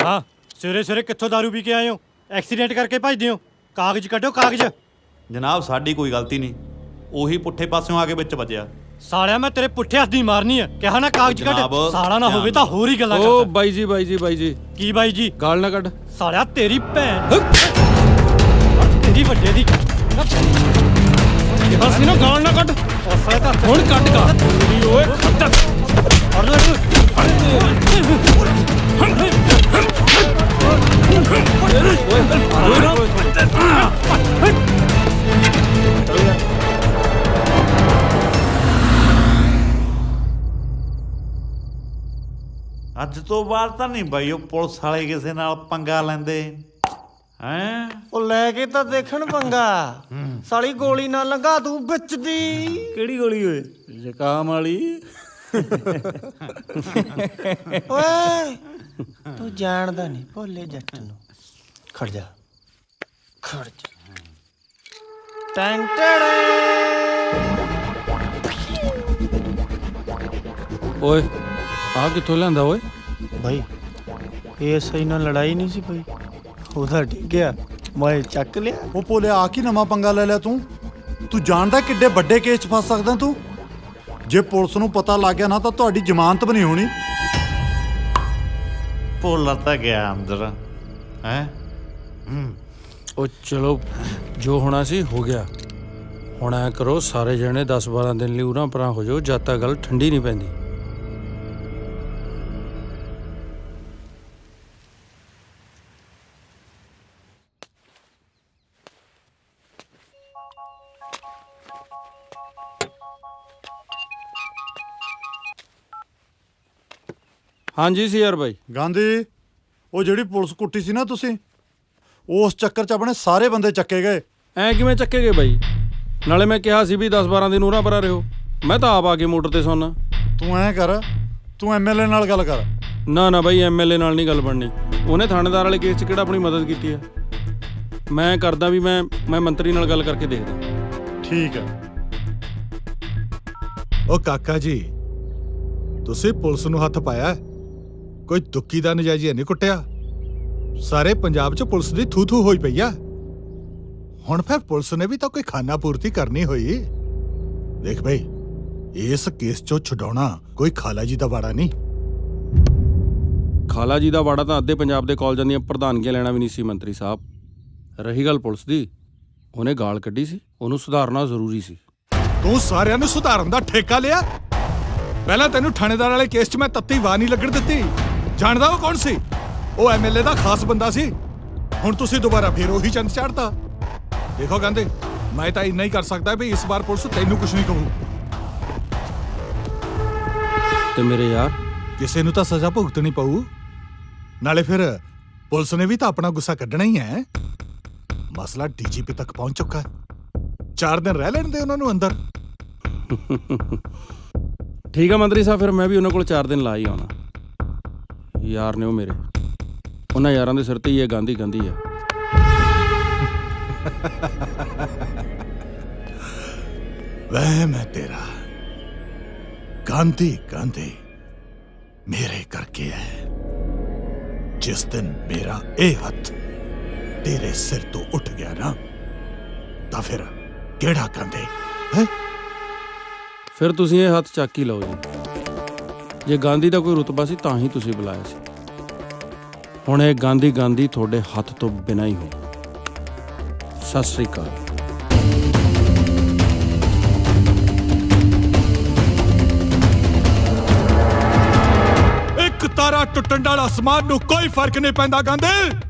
ਹਾਂ, ਸਵੇਰੇ ਸਵੇਰੇ ਕਿੱਥੋਂ ਦਾਰੂ ਪੀ ਕੇ ਆਏ ਹੋ? ਐਕਸੀਡੈਂਟ ਕਰਕੇ ਭੱਜਦੇ ਹੋ? ਕਾਗਜ਼ ਕੱਢੋ ਕਾਗਜ਼। ਜਨਾਬ ਸਾਡੀ ਕੋਈ ਗਲਤੀ ਨਹੀਂ, ਉਹੀ ਪੁੱਠੇ ਪਾਸਿਓਂ ਆ ਕੇ ਵਿੱਚ ਵੱਜਿਆ। ਸਾਲਿਆ ਮੈਂ ਤੇਰੇ ਪੁੱਠੇ ਹੱਥ ਦੀ ਮਾਰਨੀ ਆ। ਕਿਹਾ ਨਾ ਕਾਗਜ਼ ਕੱਢ। ਜਨਾਬ, ਸਾਲਾ ਨਾ ਹੋਵੇ ਤਾਂ ਹੋਰ ਹੀ ਗੱਲਾਂ ਓ ਕਰਦਾ। ਬਾਈ ਜੀ ਬਾਈ ਜੀ ਬਾਈ ਜੀ, ਕੀ ਬਾਈ ਜੀ? ਗਾਲ ਨਾ ਕੱਢ। ਸਾਲਿਆ ਤੇਰੀ ਭੈਣ ਤੇਰੀ ਵੱਡੇ ਦੀ ਬਸ ਨਾ ਗਾਲ ਨਾ ਕੱਢ। ਉਸੇ ਤਾਂ ਹੁਣ ਕੱਢ ਗਾ ਓਏ ਖੱਟਾ। ਅੱਜ ਤੋਂ ਬਾਅਦ ਤਾਂ ਨਹੀਂ ਬਾਈ ਉਹ ਪੁਲਿਸ ਵਾਲੇ ਕਿਸੇ ਨਾਲ ਪੰਗਾ ਲੈਂਦੇ ਹੈਂ। ਉਹ ਲੈ ਕੇ ਤਾਂ ਦੇਖਣ ਪੰਗਾ, ਸਾਲੀ ਗੋਲੀ ਨਾ ਲੰਘਾ ਦੂੰ ਵਿੱਚ ਦੀ। ਕਿਹੜੀ ਗੋਲੀ ਓਏ? ਜ਼ੁਕਾਮ ਵਾਲੀ। ਓਏ ਤੂੰ ਜਾਣਦਾ ਨਹੀਂ ਭੋਲੇ ਜੱਟ ਨੂੰ। ਖੜ ਜਾ ਖੜ ਜਾ। ਟੈਂ ਟੜੇ। ਓਏ ਆ ਕਿੱਥੋਂ ਲਿਆਂਦਾ ਓਏ? ਭਾਈ ਇਹ ਸਹੀ ਨਾਲ ਲੜਾਈ ਨਹੀਂ ਸੀ ਪਈ, ਉਹਦਾ ਡਿੱਗਿਆ ਮੈਂ ਚੱਕ ਲਿਆ। ਉਹ ਭੋਲੇ ਆ ਕੀ ਨਵਾਂ ਪੰਗਾ ਲੈ ਲਿਆ ਤੂੰ? ਤੂੰ ਜਾਣਦਾ ਕਿੱਡੇ ਵੱਡੇ ਕੇਸ 'ਚ ਫਸ ਸਕਦਾ ਤੂੰ? ਜੇ ਪੁਲਿਸ ਨੂੰ ਪਤਾ ਲੱਗ ਗਿਆ ਨਾ ਤਾਂ ਤੁਹਾਡੀ ਜ਼ਮਾਨਤ ਵੀ ਨਹੀਂ ਹੋਣੀ। ਭੋਲਾ ਤਾਂ ਗਿਆ ਅੰਦਰ ਹੈ। ਉਹ ਚਲੋ ਜੋ ਹੋਣਾ ਸੀ ਹੋ ਗਿਆ। ਹੁਣ ਐ ਕਰੋ ਸਾਰੇ ਜਣੇ 10-12 ਦਿਨ ਲਈ ਉਰਾਂ ਪਰਾਂ ਹੋ ਜਾਓ ਜਦ ਤੱਕ ਗੱਲ ਠੰਡੀ ਨਹੀਂ ਪੈਂਦੀ। ਹਾਂਜੀ ਸੀ ਯਾਰ ਬਾਈ। ਗਾਂਧੀ ਉਹ ਜਿਹੜੀ ਪੁਲਿਸ ਕੁੱਟੀ ਸੀ ਨਾ ਤੁਸੀਂ, ਉਸ ਚੱਕਰ 'ਚ ਆਪਣੇ ਸਾਰੇ ਬੰਦੇ ਚੱਕੇ ਗਏ। ਐ ਕਿਵੇਂ ਚੱਕੇ ਗਏ ਬਾਈ? ਨਾਲੇ ਮੈਂ ਕਿਹਾ ਸੀ ਵੀ 10-12 ਦਿਨ ਉਰਾਂ ਪਰਾਂ ਰਹੋ। ਮੈਂ ਤਾਂ ਆਪ ਆ ਕੇ ਮੋਟਰ ਤੇ ਸੌਣਾ। ਤੂੰ ਐਂ ਕਰ, ਤੂੰ ਐਮਐਲਏ ਨਾਲ ਗੱਲ ਕਰ। ਨਾ ਨਾ ਬਾਈ ਐਮਐਲਏ ਨਾਲ ਨਹੀਂ ਗੱਲ ਬਣਨੀ। ਉਹਨੇ ਥਾਣੇਦਾਰ ਵਾਲੇ ਕੇਸ 'ਚ ਕਿਹੜਾ ਆਪਣੀ ਮਦਦ ਕੀਤੀ ਹੈ। ਮੈਂ ਕਰਦਾ ਵੀ ਮੈਂ ਮੰਤਰੀ ਨਾਲ ਗੱਲ ਕਰਕੇ ਦੇਖਦਾ। ਠੀਕ ਹੈ। ਉਹ ਕਾਕਾ ਜੀ, ਤੁਸੀਂ ਪੁਲਿਸ ਨੂੰ ਹੱਥ ਪਾਇਆ, ਕੋਈ ਦੁੱਕੀ ਦਾ ਨਜਾਇਜ਼ ਨਹੀਂ ਕੁੱਟਿਆ। ਸਾਰੇ ਪੰਜਾਬ 'ਚ ਪੁਲਿਸ ਦੀ ਥੂ-ਥੂ ਹੋਈ ਪਈ ਆ। ਹੁਣ ਫਿਰ ਪੁਲਿਸ ਨੇ ਵੀ ਤਾਂ ਕੋਈ ਖਾਨਾ ਪੂਰਤੀ ਕਰਨੀ ਹੋਈ। ਦੇਖ ਬਈ, ਇਸ ਕੇਸ 'ਚੋਂ ਛੁਡਾਉਣਾ ਕੋਈ ਖਾਲਾ ਜੀ ਦਾ ਵਾੜਾ ਨਹੀਂ। ਖਾਲਾ ਜੀ ਦਾ ਵਾੜਾ ਤਾਂ ਅੱਧੇ ਪੰਜਾਬ ਦੇ ਕਾਲਜਾਂ ਦੀਆਂ ਪ੍ਰਧਾਨਗੀਆਂ ਲੈਣਾ ਵੀ ਨਹੀਂ ਸੀ ਮੰਤਰੀ ਸਾਹਿਬ। ਰਹੀ ਗੱਲ ਪੁਲਿਸ ਦੀ, ਉਹਨੇ ਗਾਲ ਕੱਢੀ ਸੀ, ਉਹਨੂੰ ਸੁਧਾਰਨਾ ਜ਼ਰੂਰੀ ਸੀ। ਤੂੰ ਸਾਰਿਆਂ ਨੂੰ ਸੁਧਾਰਨ ਦਾ ਠੇਕਾ ਲਿਆ। ਪਹਿਲਾਂ ਤੈਨੂੰ ਥਾਣੇਦਾਰ ਵਾਲੇ ਕੇਸ 'ਚ ਮੈਂ ਤੱਤੀ ਵਾਹ ਨਹੀਂ ਲੱਗਣ ਦਿੱਤੀ। ਜਾਣਦਾ ਉਹ ਕੌਣ ਸੀ? ਉਹ ਐਮਐਲਏ ਦਾ ਖਾਸ ਬੰਦਾ ਸੀ। ਹੁਣ ਤੁਸੀਂ ਦੁਬਾਰਾ ਫੇਰ ਉਹੀ ਚੰਦ ਚਾੜਤਾ। ਦੇਖੋ ਕਹਿੰਦੇ, ਮੈਂ ਤਾਂ ਇੰਨਾ ਹੀ ਕਰ ਸਕਦਾ ਵੀ ਇਸ ਵਾਰ ਪੁਲਿਸ ਤੈਨੂੰ ਕੁਝ ਨਹੀਂ ਕਹੂ। ਤੇ ਮੇਰੇ ਯਾਰ, ਕਿਸੇ ਨੂੰ ਤਾਂ ਸਜ਼ਾ ਭੁਗਤਣੀ ਪਊ। ਨਾਲੇ ਫਿਰ ਪੁਲਿਸ ਨੇ ਵੀ ਤਾਂ ਆਪਣਾ ਗੁੱਸਾ ਕੱਢਣਾ ਹੀ ਹੈ। ਮਸਲਾ ਡੀਜੀਪੀ ਤੱਕ ਪਹੁੰਚ ਚੁੱਕਾ ਹੈ। 4 ਦਿਨ ਰਹਿ ਲੈਣ ਦੇ ਉਹਨਾਂ ਨੂੰ ਅੰਦਰ। ਠੀਕ ਆ ਮੰਤਰੀ ਸਾਹਿਬ, ਫਿਰ ਮੈਂ ਵੀ ਉਹਨਾਂ ਕੋਲ 4 ਦਿਨ ਲਾ ਹੀ ਆਉਣਾ। ਯਾਰ ਨੇ ਉਹ ਮੇਰੇ, ਉਹਨਾਂ ਯਾਰਾਂ ਦੇ ਸਿਰ ਤੇ ਹੀ ਇਹ ਗਾਂਧੀ ਗਾਂਧੀ ਆ। ਵਹਿ ਮੈਂ ਤੇਰਾ ਗਾਂਧੀ ਗਾਂਧੀ ਮੇਰੇ ਕਰਕੇ ਹੈ। ਜਿਸ ਦਿਨ ਮੇਰਾ ਇਹ ਹੱਥ ਤੇਰੇ ਸਿਰ ਤੋਂ ਉੱਠ ਗਿਆ ਨਾ, ਤਾਂ ਫਿਰ ਕਿਹੜਾ ਗਾਂਧੀ ਹੈ? ਫਿਰ ਤੁਸੀਂ ਇਹ ਹੱਥ ਚੱਕ ਹੀ ਲਓ ਜੀ। ਜੇ ਗਾਂਧੀ ਦਾ ਕੋਈ ਰੁਤਬਾ ਸੀ ਤਾਂ ਹੀ ਤੁਸੀਂ ਬੁਲਾਇਆ ਸੀ। ਹੁਣ ਇਹ ਗਾਂਧੀ ਗਾਂਧੀ ਤੁਹਾਡੇ ਹੱਥ ਤੋਂ ਬਿਨਾਂ ਹੀ ਹੋ। ਸਤਿ ਸ੍ਰੀ ਅਕਾਲ। ਇੱਕ ਤਾਰਾ ਟੁੱਟਣ ਨਾਲ ਅਸਮਾਨ ਨੂੰ ਕੋਈ ਫਰਕ ਨਹੀਂ ਪੈਂਦਾ ਗਾਂਧੀ।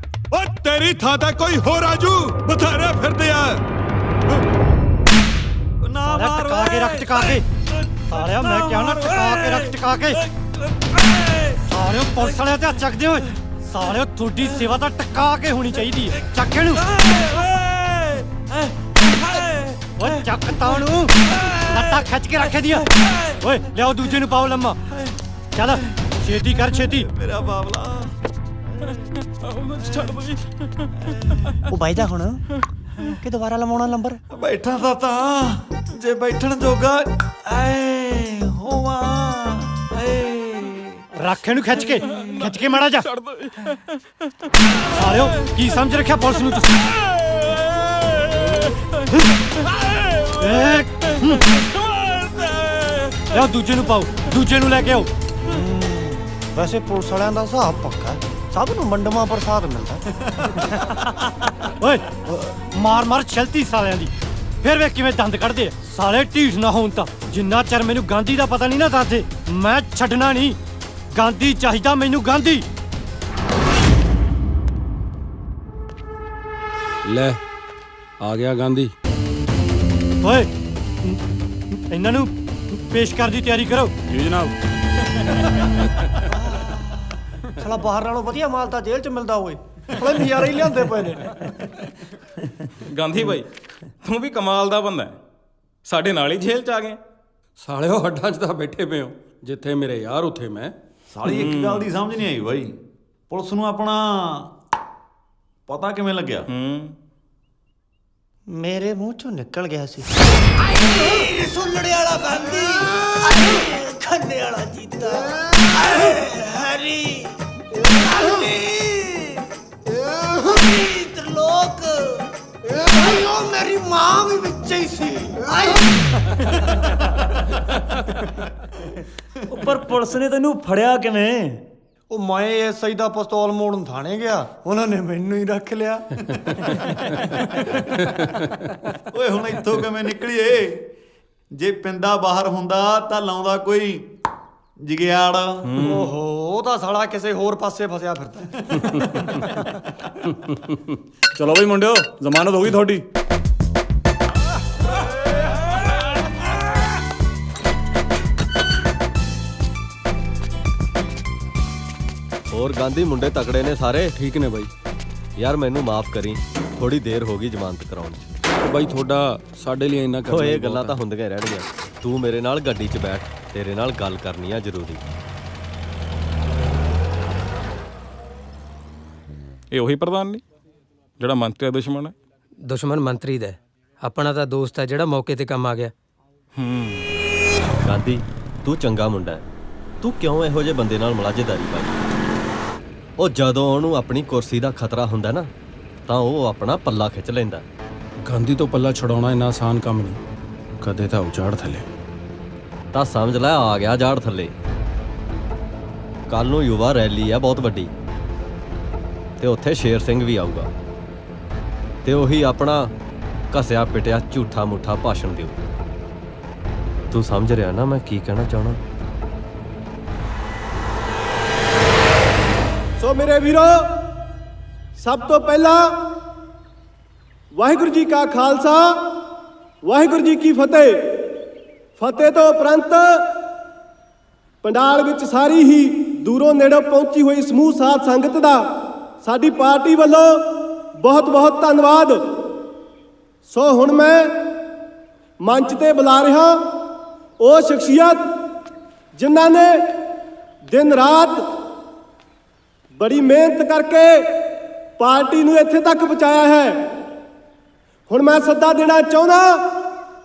ਓ ਤੇਰੀ ਥਾਂ ਤੇ ਕੋਈ ਹੋਰ ਆਜੂ ਬਥੇਰੇ ਫਿਰਦੇ ਆ। ਨਾ ਮਾਰ ਟਕਾ ਕੇ ਰੱਖ, ਟਕਾ ਕੇ। ਸਾਲਿਆ ਮੈਂ ਕਿਹਾ ਨਾ ਟਿਕਾ ਕੇ ਰੱਖ ਟਿਕਾ ਕੇ ਸਾਲਿਓ ਪੁਲਿਸ ਵਾਲਿਆਂ ਤੇ ਹੱਥ ਚੱਕਦੇ ਓਏ ਸਾਲਿਓ ਤੁਹਾਡੀ ਸੇਵਾ ਤਾਂ ਟਿਕਾ ਕੇ ਹੋਣੀ ਚਾਹੀਦੀ ਹੈ ਚੱਕ ਇਹਨੂੰ ਓਏ ਚੱਕ ਤਾਂ ਨੂੰ ਲੱਤਾਂ ਖਿੱਚ ਕੇ ਰੱਖੇ ਦੀਆਂ ਓਏ ਲਿਆਓ ਦੂਜੇ ਨੂੰ ਪਾਓ ਲੰਮਾ ਚੱਲ ਛੇਤੀ ਕਰ ਛੇਤੀ ਮੇਰਾ ਬਾਬਲਾ ਛੱਡ ਬਈ ਉਹ ਬਾਈਦਾ ਹੁਣ ਕਿ ਦੁਬਾਰਾ ਲਵਾਉਣਾ ਨੰਬਰ ਬੈਠਾ ਤਾਂ ਜੇ ਬੈਠਣ ਜੋਗਾ ਐ ਹੋਵਾ ਰੱਖ ਇਹਨੂੰ ਖਿੱਚ ਕੇ ਮਾੜਾ ਜਾ ਸਾਲਿਓ ਕੀ ਸਮਝ ਰੱਖਿਆ ਪੁਲਿਸ ਨੂੰ ਤੁਸੀਂ ਲਿਆਓ ਦੂਜੇ ਨੂੰ ਪਾਓ ਦੂਜੇ ਨੂੰ ਲੈ ਕੇ ਆਓ ਵੈਸੇ ਪੁਲਿਸ ਵਾਲਿਆਂ ਦਾ ਹਿਸਾਬ ਪੱਕਾ ਸਭ ਨੂੰ ਮੰਡਮਾ ਪ੍ਰਸਾਦ ਮਿਲਦਾ ਓਏ ਮਾਰ ਚਲਤੀ ਸਾਲਿਆਂ ਦੀ ਫਿਰ ਵੇਖ ਕਿਵੇਂ ਦੰਦ ਕੱਢਦੇ ਆ ਸਾਲੇ ਢੀਠ ਨਾ ਹੋਣ ਤਾਂ ਜਿੰਨਾ ਚਿਰ ਮੈਨੂੰ ਗਾਂਧੀ ਦਾ ਪਤਾ ਨਹੀਂ ਨਾ ਦੱਸਦੇ ਮੈਂ ਛੱਡਣਾ ਨਹੀਂ ਗਾਂਧੀ ਚਾਹੀਦਾ ਮੈਨੂੰ ਗਾਂਧੀ ਲੈ ਆ ਗਿਆ ਗਾਂਧੀ ਓਏ ਇਹਨਾਂ ਨੂੰ ਪੇਸ਼ ਕਰਨ ਦੀ ਤਿਆਰੀ ਕਰੋ ਜੀ ਜਨਾਬ ਸਾਲਾ ਬਾਹਰ ਨਾਲੋਂ ਵਧੀਆ ਮਾਲ ਤਾਂ ਜੇਲ੍ਹ 'ਚ ਮਿਲਦਾ ਓਏ ਓਏ ਨਜ਼ਾਰੇ ਹੀ ਲਿਆਂਦੇ ਪਏ ਨੇ ਗਾਂਧੀ ਬਾਈ ਤੂੰ ਵੀ ਕਮਾਲ ਦਾ ਬੰਦਾ ਹੈ। ਸਾਡੇ ਨਾਲ ਹੀ ਜੇਲ੍ਹ 'ਚ ਆ ਗਏ ਸਾਲਿਓ ਹੱਡਾਂ 'ਚ ਤਾਂ ਬੈਠੇ ਪਏ ਹੋ ਜਿੱਥੇ ਮੇਰੇ ਯਾਰ ਉੱਥੇ ਮੈਂ ਸਾਲੀ ਇੱਕ ਗੱਲ ਦੀ ਸਮਝ ਨਹੀਂ ਆਈ ਬਾਈ ਪੁਲਿਸ ਨੂੰ ਆਪਣਾ ਪਤਾ ਕਿਵੇਂ ਲੱਗਿਆ ਮੇਰੇ ਮੂੰਹ 'ਚੋਂ ਨਿਕਲ ਗਿਆ ਸੀ ਸੁਲੜੇ ਵਾਲਾ ਗਾਂਧੀ ਖੰਡੇ ਵਾਲਾ ਜੀਤਾ ਹਰੀ ਲੋਕ ਆਇਓ ਮੇਰੀ ਮਾਂ ਵੀ ਵਿੱਚ ਹੀ ਸੀ ਪਰ ਪੁਲਿਸ ਨੇ ਤੈਨੂੰ ਫੜਿਆ ਕਿਵੇਂ ਉਹ ਮੈਂ ਐਸਆਈ ਦਾ ਪਿਸਤੌਲ ਮੋੜਨ ਥਾਣੇ ਗਿਆ ਉਹਨਾਂ ਨੇ ਮੈਨੂੰ ਹੀ ਰੱਖ ਲਿਆ ਓਏ ਹੁਣ ਇੱਥੋਂ ਕਿਵੇਂ ਨਿਕਲੀਏ ਜੇ ਪਿੰਦਾ ਬਾਹਰ ਹੁੰਦਾ ਤਾਂ ਲਾਉਂਦਾ ਕੋਈ ਜਗਿਆੜ ਓਹੋ ਉਹ ਤਾਂ ਸਾਲਾ ਕਿਸੇ ਹੋਰ ਪਾਸੇ ਫਸਿਆ ਫਿਰਦਾ ਚਲੋ ਬਈ ਮੁੰਡਿਓ ਜ਼ਮਾਨਤ ਹੋ ਗਈ ਤੁਹਾਡੀ ਹੋਰ ਗਾਂਧੀ ਮੁੰਡੇ ਤਕੜੇ ਨੇ ਸਾਰੇ ਠੀਕ ਨੇ ਬਾਈ ਯਾਰ ਮੈਨੂੰ ਮਾਫ ਕਰੀ ਥੋੜੀ ਦੇਰ ਹੋ ਗਈ ਜ਼ਮਾਨਤ ਕਰਾਉਣ 'ਚ ਬਾਈ ਤੁਹਾਡਾ ਸਾਡੇ ਲਈ ਇੰਨਾ ਕਰਨਾ ਓਏ ਇਹ ਗੱਲਾਂ ਤਾਂ ਹੁੰਦੀਆਂ ਹੀ ਰਹਿਣਗੀਆਂ ਤੂੰ ਮੇਰੇ ਨਾਲ ਗੱਡੀ 'ਚ ਬੈਠ ਤੇਰੇ ਨਾਲ ਗੱਲ ਕਰਨੀ ਆ ਜ਼ਰੂਰੀ ਇਹ ਉਹੀ ਪ੍ਰਧਾਨ ਨਹੀਂ ਜਿਹੜਾ ਮੰਤਰੀ ਦਾ ਦੁਸ਼ਮਣ ਹੈ ਦੁਸ਼ਮਣ ਮੰਤਰੀ ਦਾ ਆਪਣਾ ਤਾਂ ਦੋਸਤ ਹੈ ਜਿਹੜਾ ਮੌਕੇ ਤੇ ਕੰਮ ਆ ਗਿਆ ਗਾਂਧੀ ਤੂੰ ਚੰਗਾ ਮੁੰਡਾ ਹੈ ਤੂੰ ਕਿਉਂ ਇਹੋ ਜਿਹੇ ਬੰਦੇ ਨਾਲ ਮੁਲਾਜ਼ੇਦਾਰੀ ਪਾਈ ਉਹ ਜਦੋਂ ਉਹਨੂੰ ਆਪਣੀ ਕੁਰਸੀ ਦਾ ਖਤਰਾ ਹੁੰਦਾ ਨਾ ਤਾਂ ਉਹ ਆਪਣਾ ਪੱਲਾ ਖਿੱਚ ਲੈਂਦਾ ਗਾਂਧੀ ਤੋਂ ਪੱਲਾ ਛਡਾਉਣਾ ਇੰਨਾ ਆਸਾਨ ਕੰਮ ਨਹੀਂ ਕਦੇ ਤਾਂ ਉਜਾੜ ਥੱਲੇ ਤਾਂ ਸਮਝ ਲੈ ਆ ਗਿਆ ਜਾੜ ਥੱਲੇ ਕੱਲ ਨੂੰ ਯੁਵਾ ਰੈਲੀ ਆ ਬਹੁਤ ਵੱਡੀ ਤੇ ਉੱਥੇ ਸ਼ੇਰ ਸਿੰਘ ਵੀ ਆਊਗਾ ਤੇ ਉਹੀ ਆਪਣਾ ਘਸਿਆ ਪਿਟਿਆ ਝੂਠਾ ਮੁੱਠਾ ਭਾਸ਼ਣ ਦਿਓ ਤੂੰ ਸਮਝ ਰਿਹਾ ਨਾ ਮੈਂ ਕੀ ਕਹਿਣਾ ਚਾਹਣਾ ਸੋ ਮੇਰੇ ਵੀਰੋ ਸਭ ਤੋਂ ਪਹਿਲਾਂ ਵਾਹਿਗੁਰੂ ਜੀ ਕਾ ਖਾਲਸਾ ਵਾਹਿਗੁਰੂ ਜੀ ਕੀ ਫਤਿਹ ਫਤਿਹ ਤੋਂ ਉਪਰੰਤ ਪੰਡਾਲ ਵਿੱਚ ਸਾਰੀ ਹੀ ਦੂਰੋਂ ਨੇੜੋਂ ਪਹੁੰਚੀ ਹੋਈ ਸਮੂਹ ਸਾਧ ਸੰਗਤ ਦਾ ਸਾਡੀ ਪਾਰਟੀ ਵੱਲੋਂ ਬਹੁਤ ਬਹੁਤ ਧੰਨਵਾਦ ਸੋ ਹੁਣ ਮੈਂ ਮੰਚ ਤੇ ਬੁਲਾ ਰਿਹਾ ਉਹ ਸ਼ਖਸੀਅਤ ਜਿਨ੍ਹਾਂ ਨੇ ਦਿਨ ਰਾਤ ਬੜੀ ਮਿਹਨਤ ਕਰਕੇ ਪਾਰਟੀ ਨੂੰ ਇੱਥੇ ਤੱਕ ਪਹੁੰਚਾਇਆ ਹੈ ਹੁਣ ਮੈਂ ਸੱਦਾ ਦੇਣਾ ਚਾਹੁੰਦਾ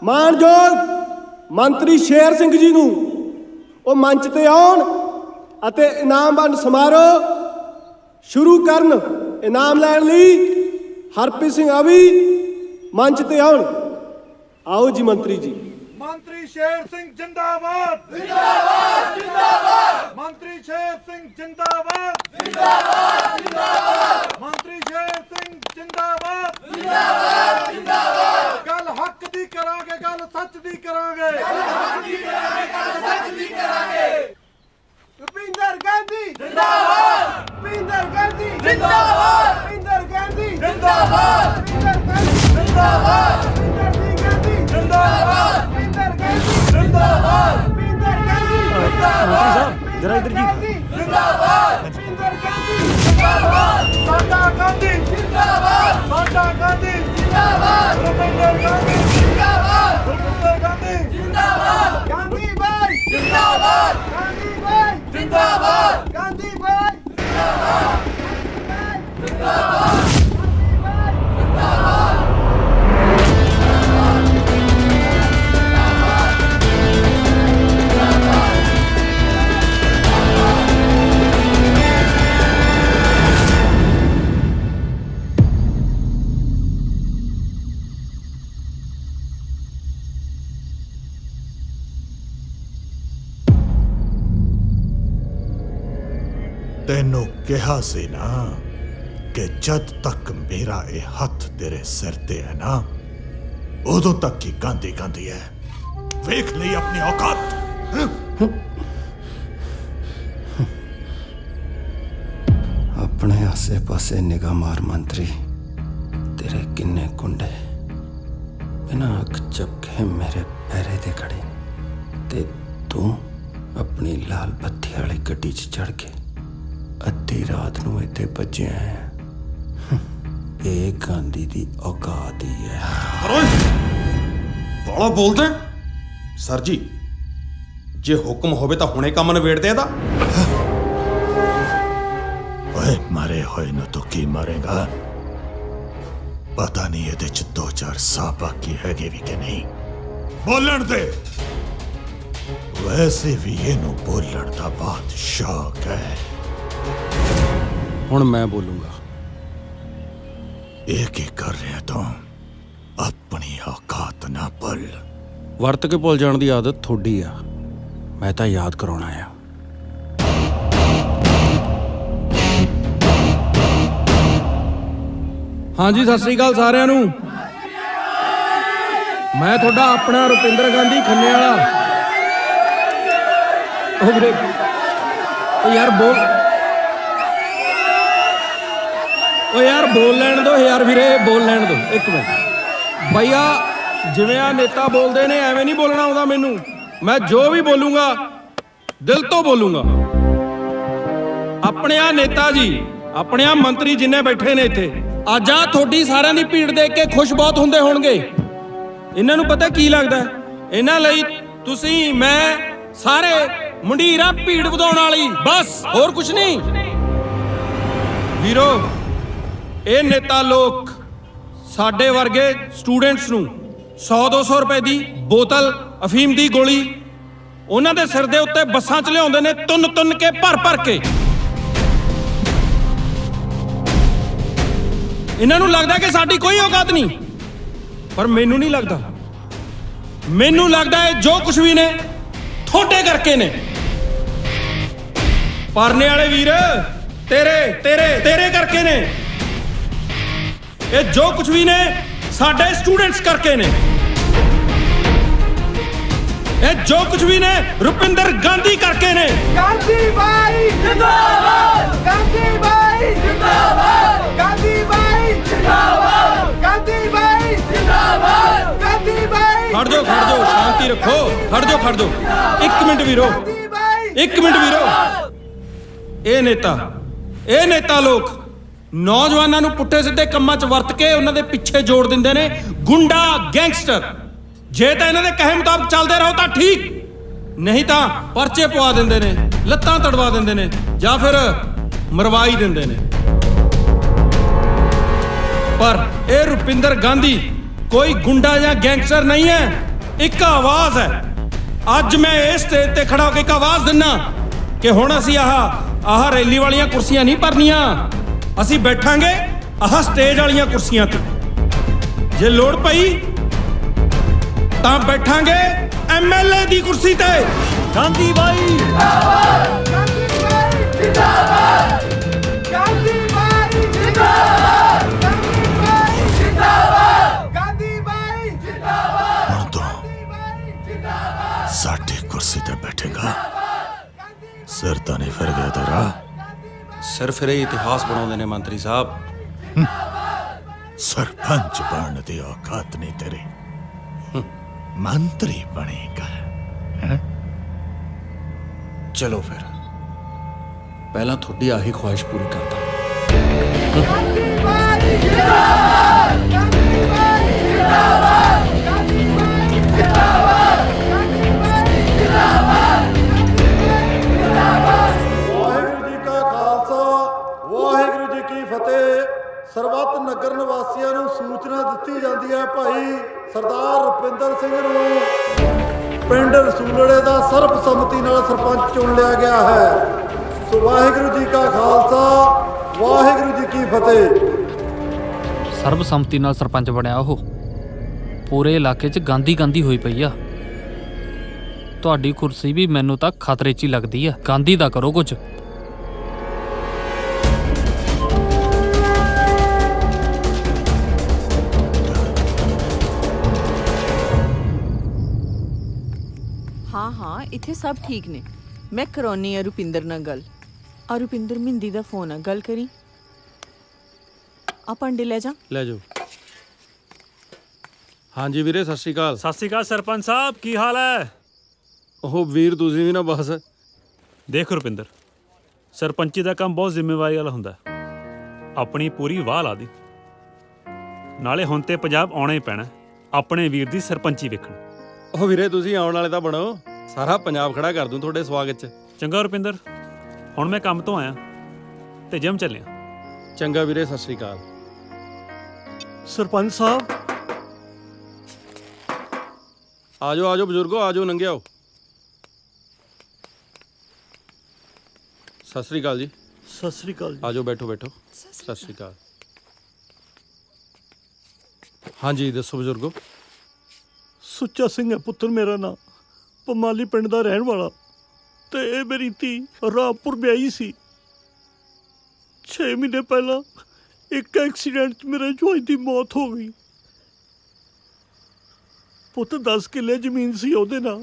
ਮਾਨਯੋਗ ਮੰਤਰੀ ਸ਼ੇਰ ਸਿੰਘ ਜੀ ਨੂੰ ਉਹ ਮੰਚ ਤੇ ਆਉਣ ਅਤੇ ਇਨਾਮ ਵੰਡ ਸਮਾਰੋਹ ਸ਼ੁਰੂ ਕਰਨ ਇਨਾਮ ਲੈਣ ਲਈ ਹਰਪ੍ਰੀਤ ਸਿੰਘ ਆਵੀ ਮੰਚ ਤੇ ਆਉਣ ਆਓ ਜੀ ਮੰਤਰੀ ਜੀ ਮੰਤਰੀ ਸ਼ੇਰ ਸਿੰਘ ਜਿੰਦਾਬਾਦ ਜਿੰਦਾਬਾਦ ਜਿੰਦਾਬਾਦ ਮੰਤਰੀ ਸ਼ੇਰ ਸਿੰਘ ਜਿੰਦਾਬਾਦ ਜਿੰਦਾਬਾਦ ਜਿੰਦਾਬਾਦ ਮੰਤਰੀ ਸ਼ੇਰ ਸਿੰਘ ਜਿੰਦਾਬਾਦ ਜਿੰਦਾਬਾਦ ਜਿੰਦਾਬਾਦ ਗੱਲ ਹੱਕ ਦੀ ਕਰਾਂਗੇ ਗੱਲ ਸੱਚ ਦੀ ਕਰਾਂਗੇ ਗੱਲ ਹੱਕ ਦੀ ਕਰਾਂਗੇ ਗੱਲ ਸੱਚ ਦੀ ਕਰਾਂਗੇ ਭੁਪਿੰਦਰ ਗਾਂਧੀ ਜਿੰਦਾਬਾਦ ਭੁਪਿੰਦਰ ਗਾਂਧੀ ਜਿੰਦਾਬਾਦ ਭੁਪਿੰਦਰ ਗਾਂਧੀ ਜਿੰਦਾਬਾਦ ਭੁਪਿੰਦਰ ਗਾਂਧੀ ਜਿੰਦਾਬਾਦ ਭੁਪਿੰਦਰ ਗਾਂਧੀ ਜਿੰਦਾਬਾਦ ਭੁਪਿੰਦਰ ਗਾਂਧੀ ਜਿੰਦਾਬਾਦ ਜਰਾ ਇੱਧਰ ਜੀ ਜਿੰਦਾਬਾਦ ਇੰਦਰ ਗਾਂਧੀ ਜਿੰਦਾਬਾਦ ਸਾਡਾ ਗਾਂਧੀ ਜਿੰਦਾਬਾਦ ਸਾਡਾ ਗਾਂਧੀ ਜਿੰਦਾਬਾਦ ਰਵਿੰਦਰ ਗਾਂਧੀ ਜਿੰਦਾਬਾਦ ਰਵਿੰਦਰ ਗਾਂਧੀ ਜਿੰਦਾਬਾਦ ਗਾਂਧੀ ਭਾਈ ਜਿੰਦਾਬਾਦ ਗਾਂਧੀ ਭਾਈ ਜਿੰਦਾਬਾਦ ਗਾਂਧੀ ਭਾਈ ਜਿੰਦਾਬਾਦ ਜਿੰਦਾਬਾਦ ਜਿੰਦਾਬਾਦ ਤੈਨੂੰ ਕਿਹਾ ਸੀ ਨਾ ਕਿ ਜਦ ਤੱਕ ਮੇਰਾ ਇਹ ਹੱਥ ਤੇਰੇ ਸਿਰ ਤੇ ਹੈ ਨਾ ਉਦੋਂ ਤੱਕ ਹੀ ਗਾਂਧੀ ਗਾਂਧੀ ਹੈ। ਵੇਖ ਲਈ ਆਪਣੀ ਔਕਾਤ। ਆਪਣੇ ਆਸੇ-ਪਾਸੇ ਨਿਗਾਹ ਮਾਰ ਮੰਤਰੀ, ਤੇਰੇ ਕਿੰਨੇ ਗੁੰਡੇ ਬਿਨਾਂ ਅੱਖ ਝਪਕੇ ਮੇਰੇ ਪੈਰੇ ਤੇ ਖੜੇ ਨੇ ਤੇ ਤੂੰ ਆਪਣੀ ਲਾਲ ਬੱਤੀ ਵਾਲੀ ਗੱਡੀ 'ਚ ਚੜ ਕੇ ਅੱਧੀ ਰਾਤ ਨੂੰ ਇੱਥੇ ਭੱਜਿਆ ਹੈ। ਇਹ ਗਾਂਧੀ ਦੀ ਔਕਾਤ ਹੀ ਹੈ। ਬਾਲਾ ਬੋਲਦਾ ਸਰ ਜੀ, ਜੇ ਹੁਕਮ ਹੋਵੇ ਤਾਂ ਹੁਣੇ ਕੰਮ ਨਿਬੇੜਦੇ ਇਹਦਾ। ਓਏ ਮਾਰੇ ਹੋਏ ਨੂੰ ਤੂੰ ਕੀ ਮਾਰੇਗਾ? ਪਤਾ ਨਹੀਂ ਇਹਦੇ 'ਚ 2-4 ਸਾਹ ਬਾਕੀ ਹੈਗੇ ਵੀ ਕਿ ਨਹੀਂ। ਬੋਲਣ ਦੇ। ਵੈਸੇ ਵੀ ਇਹਨੂੰ ਬੋਲਣ ਦਾ ਬਹੁਤ ਸ਼ੌਕ ਹੈ। ਹੁਣ ਮੈਂ ਬੋਲੂੰਗਾ। ਇਹ ਕੀ ਕਰ ਰਿਹਾ ਤੂੰ? ਆਪਣੀ ਔਕਾਤ ਨਾ ਭੁੱਲ। ਵਰਤ ਕੇ ਭੁੱਲ ਜਾਣ ਦੀ ਆਦਤ ਥੋੜੀ ਆ, ਮੈਂ ਤਾਂ ਯਾਦ ਕਰਾਉਣਾ ਆ। ਹਾਂਜੀ, ਸਤਿ ਸ੍ਰੀ ਅਕਾਲ ਸਾਰਿਆਂ ਨੂੰ। ਮੈਂ ਤੁਹਾਡਾ ਆਪਣਾ ਰੁਪਿੰਦਰ ਗਾਂਧੀ ਖੰਨੇ ਵਾਲਾ। ਉਹ ਵੀਰੇ, ਉਹ ਯਾਰ ਬੋਲ ਲੈਣ ਦੋ ਯਾਰ ਵੀਰੇ, ਬੋਲ ਲੈਣ ਦੋ ਇੱਕ ਮਿੰਟ। ਭਈਆ ਜਿਵੇਂ ਆ ਨੇਤਾ ਬੋਲਦੇ ਨੇ ਐਵੇਂ ਨਹੀਂ ਬੋਲਣਾ ਆਉਂਦਾ ਮੈਨੂੰ। ਮੈਂ ਜੋ ਵੀ ਬੋਲੂੰਗਾ ਦਿਲ ਤੋਂ ਬੋਲੂੰਗਾ। ਆਪਣੇ ਆ ਨੇਤਾ ਜੀ, ਆਪਣੇ ਆ ਮੰਤਰੀ ਜਿੰਨੇ ਬੈਠੇ ਨੇ ਇੱਥੇ, ਅੱਜ ਆ ਤੁਹਾਡੀ ਸਾਰਿਆਂ ਦੀ ਭੀੜ ਦੇਖ ਕੇ ਖੁਸ਼ ਬਹੁਤ ਹੁੰਦੇ ਹੋਣਗੇ। ਇਹਨਾਂ ਨੂੰ ਪਤਾ ਕੀ ਲੱਗਦਾ, ਇਹਨਾਂ ਲਈ ਤੁਸੀਂ ਮੈਂ ਸਾਰੇ ਮੰਡੀਰਾ ਭੀੜ ਵਧਾਉਣ ਵਾਲੀ, ਬਸ ਹੋਰ ਕੁਝ ਨਹੀਂ। ਵੀਰੋ, ਇਹ ਨੇਤਾ ਲੋਕ ਸਾਡੇ ਵਰਗੇ ਸਟੂਡੈਂਟਸ ਨੂੰ 100-200 ਰੁਪਏ ਦੀ ਬੋਤਲ ਅਫੀਮ ਦੀ ਗੋਲੀ ਉਹਨਾਂ ਦੇ ਸਿਰ ਦੇ ਉੱਤੇ ਬੱਸਾਂ 'ਚ ਲਿਆਉਂਦੇ ਨੇ, ਤੁੰਨ ਕੇ ਭਰ ਕੇ। ਇਹਨਾਂ ਨੂੰ ਲੱਗਦਾ ਕਿ ਸਾਡੀ ਕੋਈ ਔਕਾਤ ਨਹੀਂ, ਪਰ ਮੈਨੂੰ ਨਹੀਂ ਲੱਗਦਾ। ਮੈਨੂੰ ਲੱਗਦਾ ਹੈ ਜੋ ਕੁਝ ਵੀ ਨੇ ਤੁਹਾਡੇ ਕਰਕੇ ਨੇ। ਪਰਨੇ ਵਾਲੇ ਵੀਰ, ਤੇਰੇ ਕਰਕੇ ਨੇ। ਇਹ ਜੋ ਕੁਝ ਵੀ ਨੇ ਸਾਡੇ ਸਟੂਡੈਂਟਸ ਕਰਕੇ ਨੇ। ਇਹ ਜੋ ਕੁਝ ਵੀ ਨੇ ਰੁਪਿੰਦਰ ਗਾਂਧੀ ਕਰਕੇ ਨੇ। ਗਾਂਧੀ ਭਾਈ ਜਿੰਦਾਬਾਦ ਗਾਂਧੀ ਭਾਈ ਜਿੰਦਾਬਾਦ ਗਾਂਧੀ ਭਾਈ ਜਿੰਦਾਬਾਦ ਗਾਂਧੀ ਭਾਈ ਜਿੰਦਾਬਾਦ ਗਾਂਧੀ ਭਾਈ। ਖੜ ਜਾਓ ਸ਼ਾਂਤੀ ਰੱਖੋ। ਖੜ ਜਾਓ ਇੱਕ ਮਿੰਟ ਵੀਰੋ, ਇੱਕ ਮਿੰਟ ਵੀਰੋ। ਇਹ ਨੇਤਾ ਲੋਕ ਨੌਜਵਾਨਾਂ ਨੂੰ ਪੁੱਠੇ ਸਿੱਧੇ ਕੰਮਾਂ 'ਚ ਵਰਤ ਕੇ ਉਹਨਾਂ ਦੇ ਪਿੱਛੇ ਜੋੜ ਦਿੰਦੇ ਨੇ ਗੁੰਡਾ ਗੈਂਗਸਟਰ। ਜੇ ਤਾਂ ਇਹਨਾਂ ਦੇ ਕਹੇ ਮੁਤਾਬਕ ਚੱਲਦੇ ਰਹੋ ਤਾਂ ਠੀਕ, ਨਹੀਂ ਤਾਂ ਪਰਚੇ ਪਵਾ ਦਿੰਦੇ ਨੇ, ਲੱਤਾਂ ਤੜਵਾ ਦਿੰਦੇ ਨੇ ਜਾਂ ਫਿਰ ਮਰਵਾ ਹੀ ਦਿੰਦੇ ਨੇ। ਪਰ ਇਹ ਰੁਪਿੰਦਰ ਗਾਂਧੀ ਕੋਈ ਗੁੰਡਾ ਜਾਂ ਗੈਂਗਸਟਰ ਨਹੀਂ ਹੈ, ਇੱਕ ਆਵਾਜ਼ ਹੈ। ਅੱਜ ਮੈਂ ਇਸ ਸਟੇਜ ਤੇ ਖੜਾ ਹੋ ਕੇ ਇੱਕ ਆਵਾਜ਼ ਦਿੰਨਾ ਕਿ ਹੁਣ ਅਸੀਂ ਆਹ ਰੈਲੀ ਵਾਲੀਆਂ ਕੁਰਸੀਆਂ ਨਹੀਂ ਭਰਨੀਆਂ, ਅਸੀਂ ਬੈਠਾਂਗੇ ਆਹ ਸਟੇਜ ਵਾਲੀਆਂ ਕੁਰਸੀਆਂ ਤੇ। ਜੇ ਲੋੜ ਪਈ ਤਾਂ ਬੈਠਾਂਗੇ ਐਮਐਲਏ ਦੀ ਕੁਰਸੀ ਤੇ। ਗਾਂਧੀ ਬਾਈ ਜਿੰਦਾਬਾਦ ਗਾਂਧੀ ਬਾਈ ਜਿੰਦਾਬਾਦ ਗਾਂਧੀ ਬਾਈ ਜਿੰਦਾਬਾਦ ਗਾਂਧੀ ਬਾਈ ਜਿੰਦਾਬਾਦ ਗਾਂਧੀ ਬਾਈ ਜਿੰਦਾਬਾਦ। ਹੁਣ ਤੋਂ ਸਾਡੀ ਕੁਰਸੀ ਤੇ ਬੈਠੇਗਾ। ਸਿਰ ਤਾਂ ਨਹੀਂ ਫਿਰ ਗਿਆ ਤੇਰਾ? ਸਿਰ ਫਿਰ ਇਹ ਇਤਿਹਾਸ ਬਣਾਉਂਦੇ ਨੇ ਮੰਤਰੀ ਸਾਹਿਬ। ਸਰਪੰਚ ਬਣਨ ਦੀ ਔਕਾਤ ਨਹੀਂ ਤੇਰੀ, ਮੰਤਰੀ ਬਣੇਗਾ। ਚਲੋ ਫਿਰ ਪਹਿਲਾਂ ਤੁਹਾਡੀ ਆਹੀ ਖੁਆਇਸ਼ ਪੂਰੀ ਕਰਦਾ। ਵਾਹਿਗੁਰੂ ਜੀ ਕਾ ਖਾਲਸਾ ਵਾਹਿਗੁਰੂ ਜੀ ਕੀ ਫਤਿਹ। ਸਰਬੱਤ ਨਗਰ ਨਿਵਾਸੀਆਂ ਨੂੰ ਸੂਚਨਾ ਦਿੱਤੀ ਜਾਂਦੀ ਹੈ ਭਾਈ ਸਰਦਾਰ ਰੁਪਿੰਦਰ ਸਿੰਘ ਨੂੰ ਪਿੰਡ ਰਸੂਲੜੇ ਦਾ ਸਰਬਸੰਮਤੀ ਨਾਲ ਸਰਪੰਚ ਚੁਣ ਲਿਆ ਗਿਆ ਹੈ। ਸੋ ਵਾਹਿਗੁਰੂ ਜੀ ਕਾ ਖਾਲਸਾ ਵਾਹਿਗੁਰੂ ਜੀ ਕੀ ਫਤਿਹ। ਸਰਬਸੰਮਤੀ ਨਾਲ ਸਰਪੰਚ ਬਣਿਆ ਉਹ। ਪੂਰੇ ਇਲਾਕੇ 'ਚ ਗਾਂਧੀ ਹੋਈ ਪਈ ਆ। ਤੁਹਾਡੀ ਕੁਰਸੀ ਵੀ ਮੈਨੂੰ ਤਾਂ ਖਤਰੇ 'ਚ ਹੀ ਲੱਗਦੀ ਆ। ਗਾਂਧੀ ਦਾ ਕਰੋ ਕੁਝ। ਹਾਂ ਹਾਂ ਇੱਥੇ ਸਭ ਠੀਕ ਨੇ। ਮੈਂ ਕਰਾਉਣੀ ਆ ਰੁਪਿੰਦਰ ਨਾਲ ਗੱਲ। ਆ ਰੁਪਿੰਦਰ ਮਿੰਦੀ ਦਾ ਫੋਨ ਆ, ਗੱਲ ਕਰੀ। ਆ ਭਾਂਡੇ ਲੈ ਜਾ। ਲੈ ਜਾਓ। ਹਾਂਜੀ ਵੀਰੇ, ਸਤਿ ਸ਼੍ਰੀ ਅਕਾਲ। ਸਤਿ ਸ਼੍ਰੀ ਅਕਾਲ ਸਰਪੰਚ ਸਾਹਿਬ, ਕੀ ਹਾਲ ਹੈ? ਉਹ ਵੀਰ ਤੁਸੀਂ ਵੀ ਨਾ ਬਸ। ਦੇਖ ਰੁਪਿੰਦਰ, ਸਰਪੰਚੀ ਦਾ ਕੰਮ ਬਹੁਤ ਜ਼ਿੰਮੇਵਾਰੀ ਵਾਲਾ ਹੁੰਦਾ। ਆਪਣੀ ਪੂਰੀ ਵਾਹ ਲਾ ਦੀ। ਨਾਲੇ ਹੁਣ ਤੇ ਪੰਜਾਬ ਆਉਣਾ ਹੀ ਪੈਣਾ ਆਪਣੇ ਵੀਰ ਦੀ ਸਰਪੰਚੀ ਵੇਖਣ। ਉਹ ਵੀਰੇ ਤੁਸੀਂ ਆਉਣ ਵਾਲੇ ਤਾਂ ਬਣੋ, ਸਾਰਾ ਪੰਜਾਬ ਖੜਾ ਕਰ ਦੂੰ ਤੁਹਾਡੇ ਸਵਾਗਤ 'ਚ। ਚੰਗਾ ਰੁਪਿੰਦਰ, ਹੁਣ ਮੈਂ ਕੰਮ ਤੋਂ ਆਇਆ ਤੇ ਜਿਮ ਚੱਲਿਆ। ਚੰਗਾ ਵੀਰੇ, ਸਤਿ ਸ਼੍ਰੀ ਅਕਾਲ। ਸਰਪੰਚ ਸਾਹਿਬ ਆ ਜਾਓ ਬਜ਼ੁਰਗੋ, ਆ ਜਾਓ, ਨੰਗੇ ਆਓ। ਸਤਿ ਸ਼੍ਰੀ ਅਕਾਲ ਜੀ। ਸਤਿ ਸ਼੍ਰੀ ਅਕਾਲ। ਆ ਜਾਓ, ਬੈਠੋ। ਸਤਿ ਸ਼੍ਰੀ ਅਕਾਲ। ਹਾਂਜੀ ਦੱਸੋ ਬਜ਼ੁਰਗੋ। ਸੁੱਚਾ ਸਿੰਘ ਹੈ ਪੁੱਤਰ ਮੇਰਾ ਨਾਂ, ਪਮਾਲੀ ਪਿੰਡ ਦਾ ਰਹਿਣ ਵਾਲਾ। ਤੇ ਇਹ ਮੇਰੀ ਧੀ ਰਾਮਪੁਰ ਵਿਆਹੀ ਸੀ। 6 ਮਹੀਨੇ ਪਹਿਲਾਂ ਇੱਕ ਐਕਸੀਡੈਂਟ 'ਚ ਮੇਰੇ ਜਵਾਈ ਦੀ ਮੌਤ ਹੋ ਗਈ। ਪੁੱਤ 10 ਕਿੱਲੇ ਜ਼ਮੀਨ ਸੀ ਉਹਦੇ ਨਾਲ।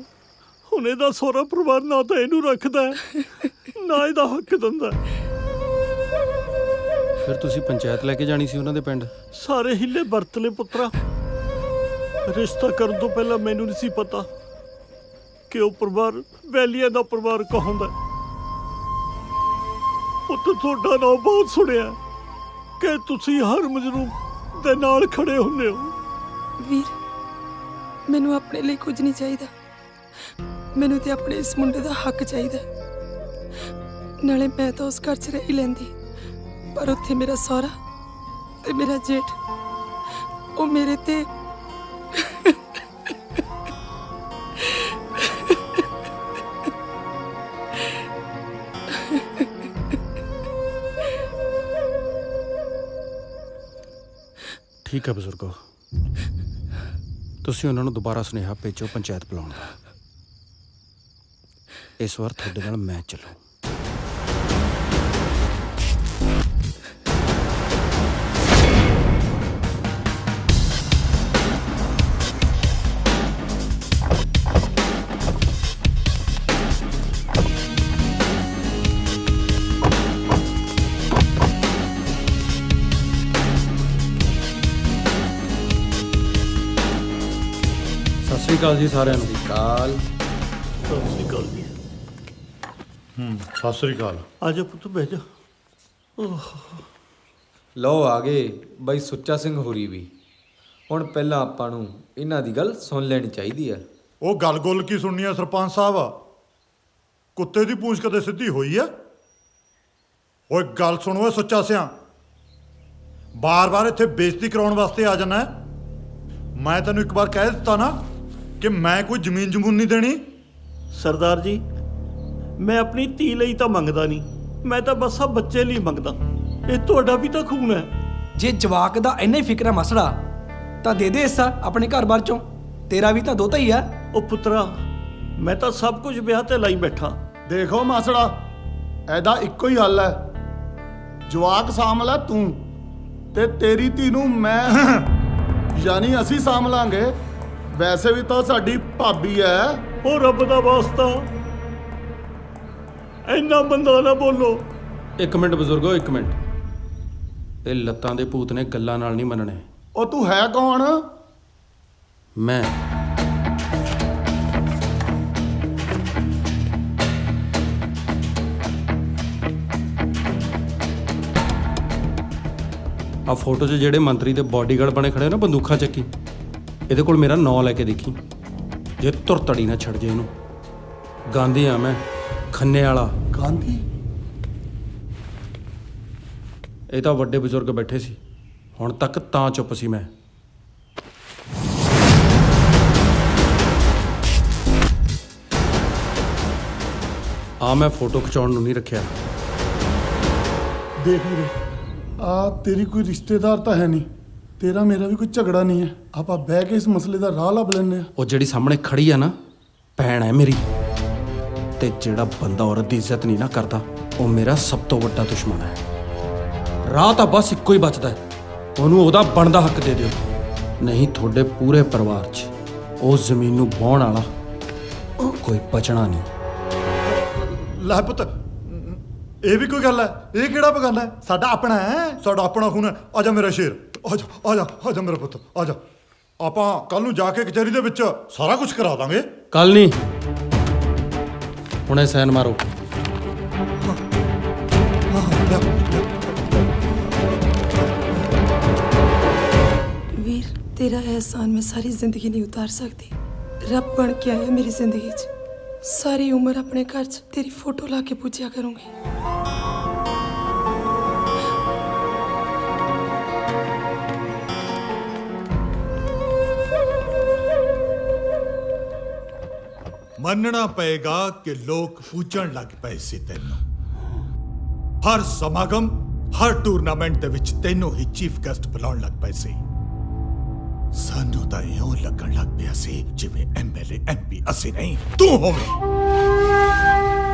ਹੁਣ ਇਹਦਾ ਸਹੁਰਾ ਪਰਿਵਾਰ ਨਾ ਤਾਂ ਇਹਨੂੰ ਰੱਖਦਾ ਨਾ ਇਹਦਾ ਹੱਕ ਦਿੰਦਾ। ਫਿਰ ਤੁਸੀਂ ਪੰਚਾਇਤ ਲੈ ਕੇ ਜਾਣੀ ਸੀ ਉਹਨਾਂ ਦੇ ਪਿੰਡ। ਸਾਰੇ ਹਿੱਲੇ ਵਰਤ ਲਏ ਪੁੱਤਰਾ। ਰਿਸ਼ਤਾ ਕਰਨ ਤੋਂ ਪਹਿਲਾਂ ਮੈਨੂੰ ਨਹੀਂ ਸੀ ਪਤਾ ਕਿ ਉਹ ਪਰਿਵਾਰ ਵੈਲੀਆਂ ਦਾ ਪਰਿਵਾਰ ਕਹਾਉਂਦਾ। ਪੁੱਤ ਤੁਹਾਡਾ ਨਾਮ ਬਹੁਤ ਸੁਣਿਆ ਕਿ ਤੁਸੀਂ ਹਰ ਮਜਰੂਮ ਦੇ ਨਾਲ ਖੜੇ ਹੁੰਦੇ ਹੋ। ਵੀਰ, ਮੈਨੂੰ ਆਪਣੇ ਲਈ ਕੁਝ ਨਹੀਂ ਚਾਹੀਦਾ। ਮੈਨੂੰ ਤੇ ਆਪਣੇ ਇਸ ਮੁੰਡੇ ਦਾ ਹੱਕ ਚਾਹੀਦਾ। ਨਾਲੇ ਮੈਂ ਤਾਂ ਉਸ ਘਰ 'ਚ ਰਹਿ ਲੈਂਦੀ, ਪਰ ਉੱਥੇ ਮੇਰਾ ਸਹੁਰਾ ਤੇ ਮੇਰਾ ਜੇਠ ਉਹ ਮੇਰੇ ਤੇ ਠੀਕ ਹੈ ਬਜ਼ੁਰਗੋ, ਤੁਸੀਂ ਉਹਨਾਂ ਨੂੰ ਦੁਬਾਰਾ ਸੁਨੇਹਾ ਭੇਜੋ ਪੰਚਾਇਤ ਬੁਲਾਉਣ ਦਾ। ਇਸ ਵਾਰ ਤੁਹਾਡੇ ਨਾਲ ਮੈਂ ਚੱਲੂ। ਸਤਿ ਸ਼੍ਰੀ ਅਕਾਲ ਜੀ ਸਾਰਿਆਂ ਨੂੰ। ਸਤਿ ਸ਼੍ਰੀ ਅਕਾਲ ਜੀ। ਸਤਿ ਸ੍ਰੀ ਅਕਾਲ। ਆ ਜਾ ਪੁੱਤ, ਬਹਿ ਜਾ। ਲਓ ਆ ਗਏ ਬਾਈ ਸੁੱਚਾ ਸਿੰਘ ਹੋਰੀ ਵੀ। ਹੁਣ ਪਹਿਲਾਂ ਆਪਾਂ ਨੂੰ ਇਹਨਾਂ ਦੀ ਗੱਲ ਸੁਣ ਲੈਣੀ ਚਾਹੀਦੀ ਹੈ। ਉਹ ਗੱਲ ਕੀ ਸੁਣਨੀ ਆ ਸਰਪੰਚ ਸਾਹਿਬ? ਕੁੱਤੇ ਦੀ ਪੂੰਛ ਕਦੇ ਸਿੱਧੀ ਹੋਈ ਆ? ਓਏ ਗੱਲ ਸੁਣੋ ਸੁੱਚਾ ਸਿਆਂ, ਬਾਰ-ਬਾਰ ਇੱਥੇ ਬੇਇੱਜ਼ਤੀ ਕਰਾਉਣ ਵਾਸਤੇ ਆ ਜਾਣਾ। ਮੈਂ ਤੈਨੂੰ ਇੱਕ ਵਾਰ ਕਹਿ ਦਿੱਤਾ ਨਾ ਕਿ ਮੈਂ ਕੋਈ ਜ਼ਮੀਨ ਜਮੂਨ ਨਹੀਂ ਦੇਣੀ। ਸਰਦਾਰ ਜੀ, ਮੈਂ ਆਪਣੀ ਧੀ ਲਈ ਤਾਂ ਮੰਗਦਾ ਨਹੀਂ, ਮੈਂ ਤਾਂ ਬਸ ਆ ਬੱਚੇ ਲਈ ਮੰਗਦਾ। ਇਹ ਤੁਹਾਡਾ ਵੀ ਤਾਂ ਖੂਨ ਹੈ। ਜੇ ਜਵਾਕ ਦਾ ਇੰਨਾ ਹੀ ਫਿਕਰ ਹੈ ਮਸੜਾ, ਤਾਂ ਦੇ ਦੇ ਹਿੱਸਾ ਆਪਣੇ ਘਰ-ਬਾਰ ਚੋਂ। ਤੇਰਾ ਵੀ ਤਾਂ ਦੋਤਾ ਹੀ ਆ। ਉਹ ਪੁੱਤਰਾ, ਮੈਂ ਤਾਂ ਸਭ ਕੁਝ ਵਿਆਹ ਤੇ ਲਾਈ ਬੈਠਾ। ਦੇਖੋ ਮਾਸੜਾ, ਇਹਦਾ ਇੱਕੋ ਹੀ ਹੱਲ ਹੈ, ਜਵਾਕ ਸਾਂਭ ਲੈ ਤੂੰ ਤੇ ਤੇਰੀ ਧੀ ਨੂੰ ਮੈਂ ਯਾਨੀ ਅਸੀਂ ਸਾਂਭ ਲਾਂਗੇ। ਵੈਸੇ ਵੀ ਤਾਂ ਸਾਡੀ ਭਾਬੀ ਹੈ। ਉਹ ਰੱਬ ਦਾ ਵਾਸਤਾ ਇੰਨਾ ਬੰਦਾ ਨਾ ਬੋਲੋ। ਇੱਕ ਮਿੰਟ ਬਜ਼ੁਰਗੋ, ਇੱਕ ਮਿੰਟ। ਇਹ ਲੱਤਾਂ ਦੇ ਭੂਤ ਨੇ, ਗੱਲਾਂ ਨਾਲ ਨਹੀਂ ਮੰਨਣੇ। ਉਹ ਤੂੰ ਹੈ ਕੌਣ? ਮੈਂ ਆ ਫੋਟੋ 'ਚ ਜਿਹੜੇ ਮੰਤਰੀ ਤੇ ਬਾਡੀਗਾਰਡ ਬਣੇ ਖੜੇ ਨਾ ਬੰਦੂਕਾਂ ਚੱਕੀ, ਇਹਦੇ ਕੋਲ ਮੇਰਾ ਨਾਂ ਲੈ ਕੇ ਦੇਖੀ, ਜੇ ਧੁਰਤੜੀ ਨਾ ਛੱਡ ਜੇ ਇਹਨੂੰ। ਗਾਂਧੀ ਆ ਮੈਂ, ਖੰਨੇ ਵਾਲਾ ਗਾਂਧੀ। ਇਹ ਤਾਂ ਵੱਡੇ ਬਜ਼ੁਰਗ ਬੈਠੇ ਸੀ, ਹੁਣ ਤੱਕ ਤਾਂ ਚੁੱਪ ਸੀ ਮੈਂ। ਆ ਮੈਂ ਫੋਟੋ ਖਿਚਾਉਣ ਨੂੰ ਨਹੀਂ ਰੱਖਿਆ। ਦੇਖ ਵੀਰੇ, ਆ ਤੇਰੀ ਕੋਈ ਰਿਸ਼ਤੇਦਾਰ ਤਾਂ ਹੈ ਨਹੀਂ, ਤੇਰਾ ਮੇਰਾ ਵੀ ਕੋਈ ਝਗੜਾ ਨਹੀਂ ਹੈ। ਆਪਾਂ ਬਹਿ ਕੇ ਇਸ ਮਸਲੇ ਦਾ ਰਾਹ ਲੱਭ ਲੈਂਦੇ ਆ। ਉਹ ਜਿਹੜੀ ਸਾਹਮਣੇ ਖੜੀ ਆ ਨਾ, ਭੈਣ ਹੈ ਮੇਰੀ, ਤੇ ਜਿਹੜਾ ਬੰਦਾ ਔਰਤ ਦੀ ਇੱਜ਼ਤ ਨਹੀਂ ਨਾ ਕਰਦਾ, ਉਹ ਮੇਰਾ ਸਭ ਤੋਂ ਵੱਡਾ ਦੁਸ਼ਮਣ ਹੈ। ਰਾਹ ਤਾਂ ਬਸ ਇੱਕੋ ਹੀ ਬਚਦਾ ਹੈ, ਉਹਨੂੰ ਉਹਦਾ ਬਣਦਾ ਹੱਕ ਦੇ ਦਿਓ, ਨਹੀਂ ਤੁਹਾਡੇ ਪੂਰੇ ਪਰਿਵਾਰ 'ਚ ਉਸ ਜ਼ਮੀਨ ਨੂੰ ਵਾਹੁਣ ਵਾਲਾ ਕੋਈ ਬਚਣਾ ਨਹੀਂ। ਲੈ ਪੁੱਤ, ਇਹ ਵੀ ਕੋਈ ਗੱਲ ਹੈ? ਇਹ ਕਿਹੜਾ ਬਗਾਨਾ ਹੈ? ਸਾਡਾ ਆਪਣਾ ਹੈ, ਸਾਡਾ ਆਪਣਾ ਖੂਨ ਹੈ। ਆ ਜਾ ਮੇਰਾ ਸ਼ੇਰ, ਆ ਜਾ ਆ ਜਾ ਆ ਜਾ ਮੇਰਾ ਪੁੱਤ, ਆ ਜਾ। ਆਪਾਂ ਕੱਲ ਨੂੰ ਜਾ ਕੇ ਕਚਹਿਰੀ ਦੇ ਵਿੱਚ ਸਾਰਾ ਕੁਝ ਕਰਾ ਦਾਂਗੇ। ਕੱਲ ਨਹੀਂ, ਹੁਣੇ ਸਾਈਨ ਮਾਰੋ। ਵੀਰ, ਤੇਰਾ ਅਹਿਸਾਨ ਮੈਂ ਸਾਰੀ ਜ਼ਿੰਦਗੀ ਨਹੀਂ ਉਤਾਰ ਸਕਦੀ। ਰੱਬ ਬਣ ਕੇ ਆਇਆ ਮੇਰੀ ਜ਼ਿੰਦਗੀ 'ਚ। ਸਾਰੀ ਉਮਰ ਆਪਣੇ ਘਰ 'ਚ ਤੇਰੀ ਫੋਟੋ ਲਾ ਕੇ ਪੂਜਿਆ ਕਰੂੰਗੀ। ਮੰਨਣਾ ਪਏਗਾ ਕਿ ਲੋਕ ਪੁੱਛਣ ਲੱਗ ਪਏ ਸੀ ਤੈਨੂੰ। ਹਰ ਸਮਾਗਮ, ਹਰ ਟੂਰਨਾਮੈਂਟ ਦੇ ਵਿੱਚ ਤੈਨੂੰ ਹੀ ਚੀਫ ਗੈਸਟ ਬੁਲਾਉਣ ਲੱਗ ਪਏ ਸੀ। ਸਾਨੂੰ ਤਾਂ ਇਉਂ ਲੱਗਣ ਲੱਗ ਪਿਆ ਸੀ ਜਿਵੇਂ ਐਮਐਲਏ ਐਮਪੀ ਅਸੀਂ ਨਹੀਂ, ਤੂੰ ਹੋਵੇਂ।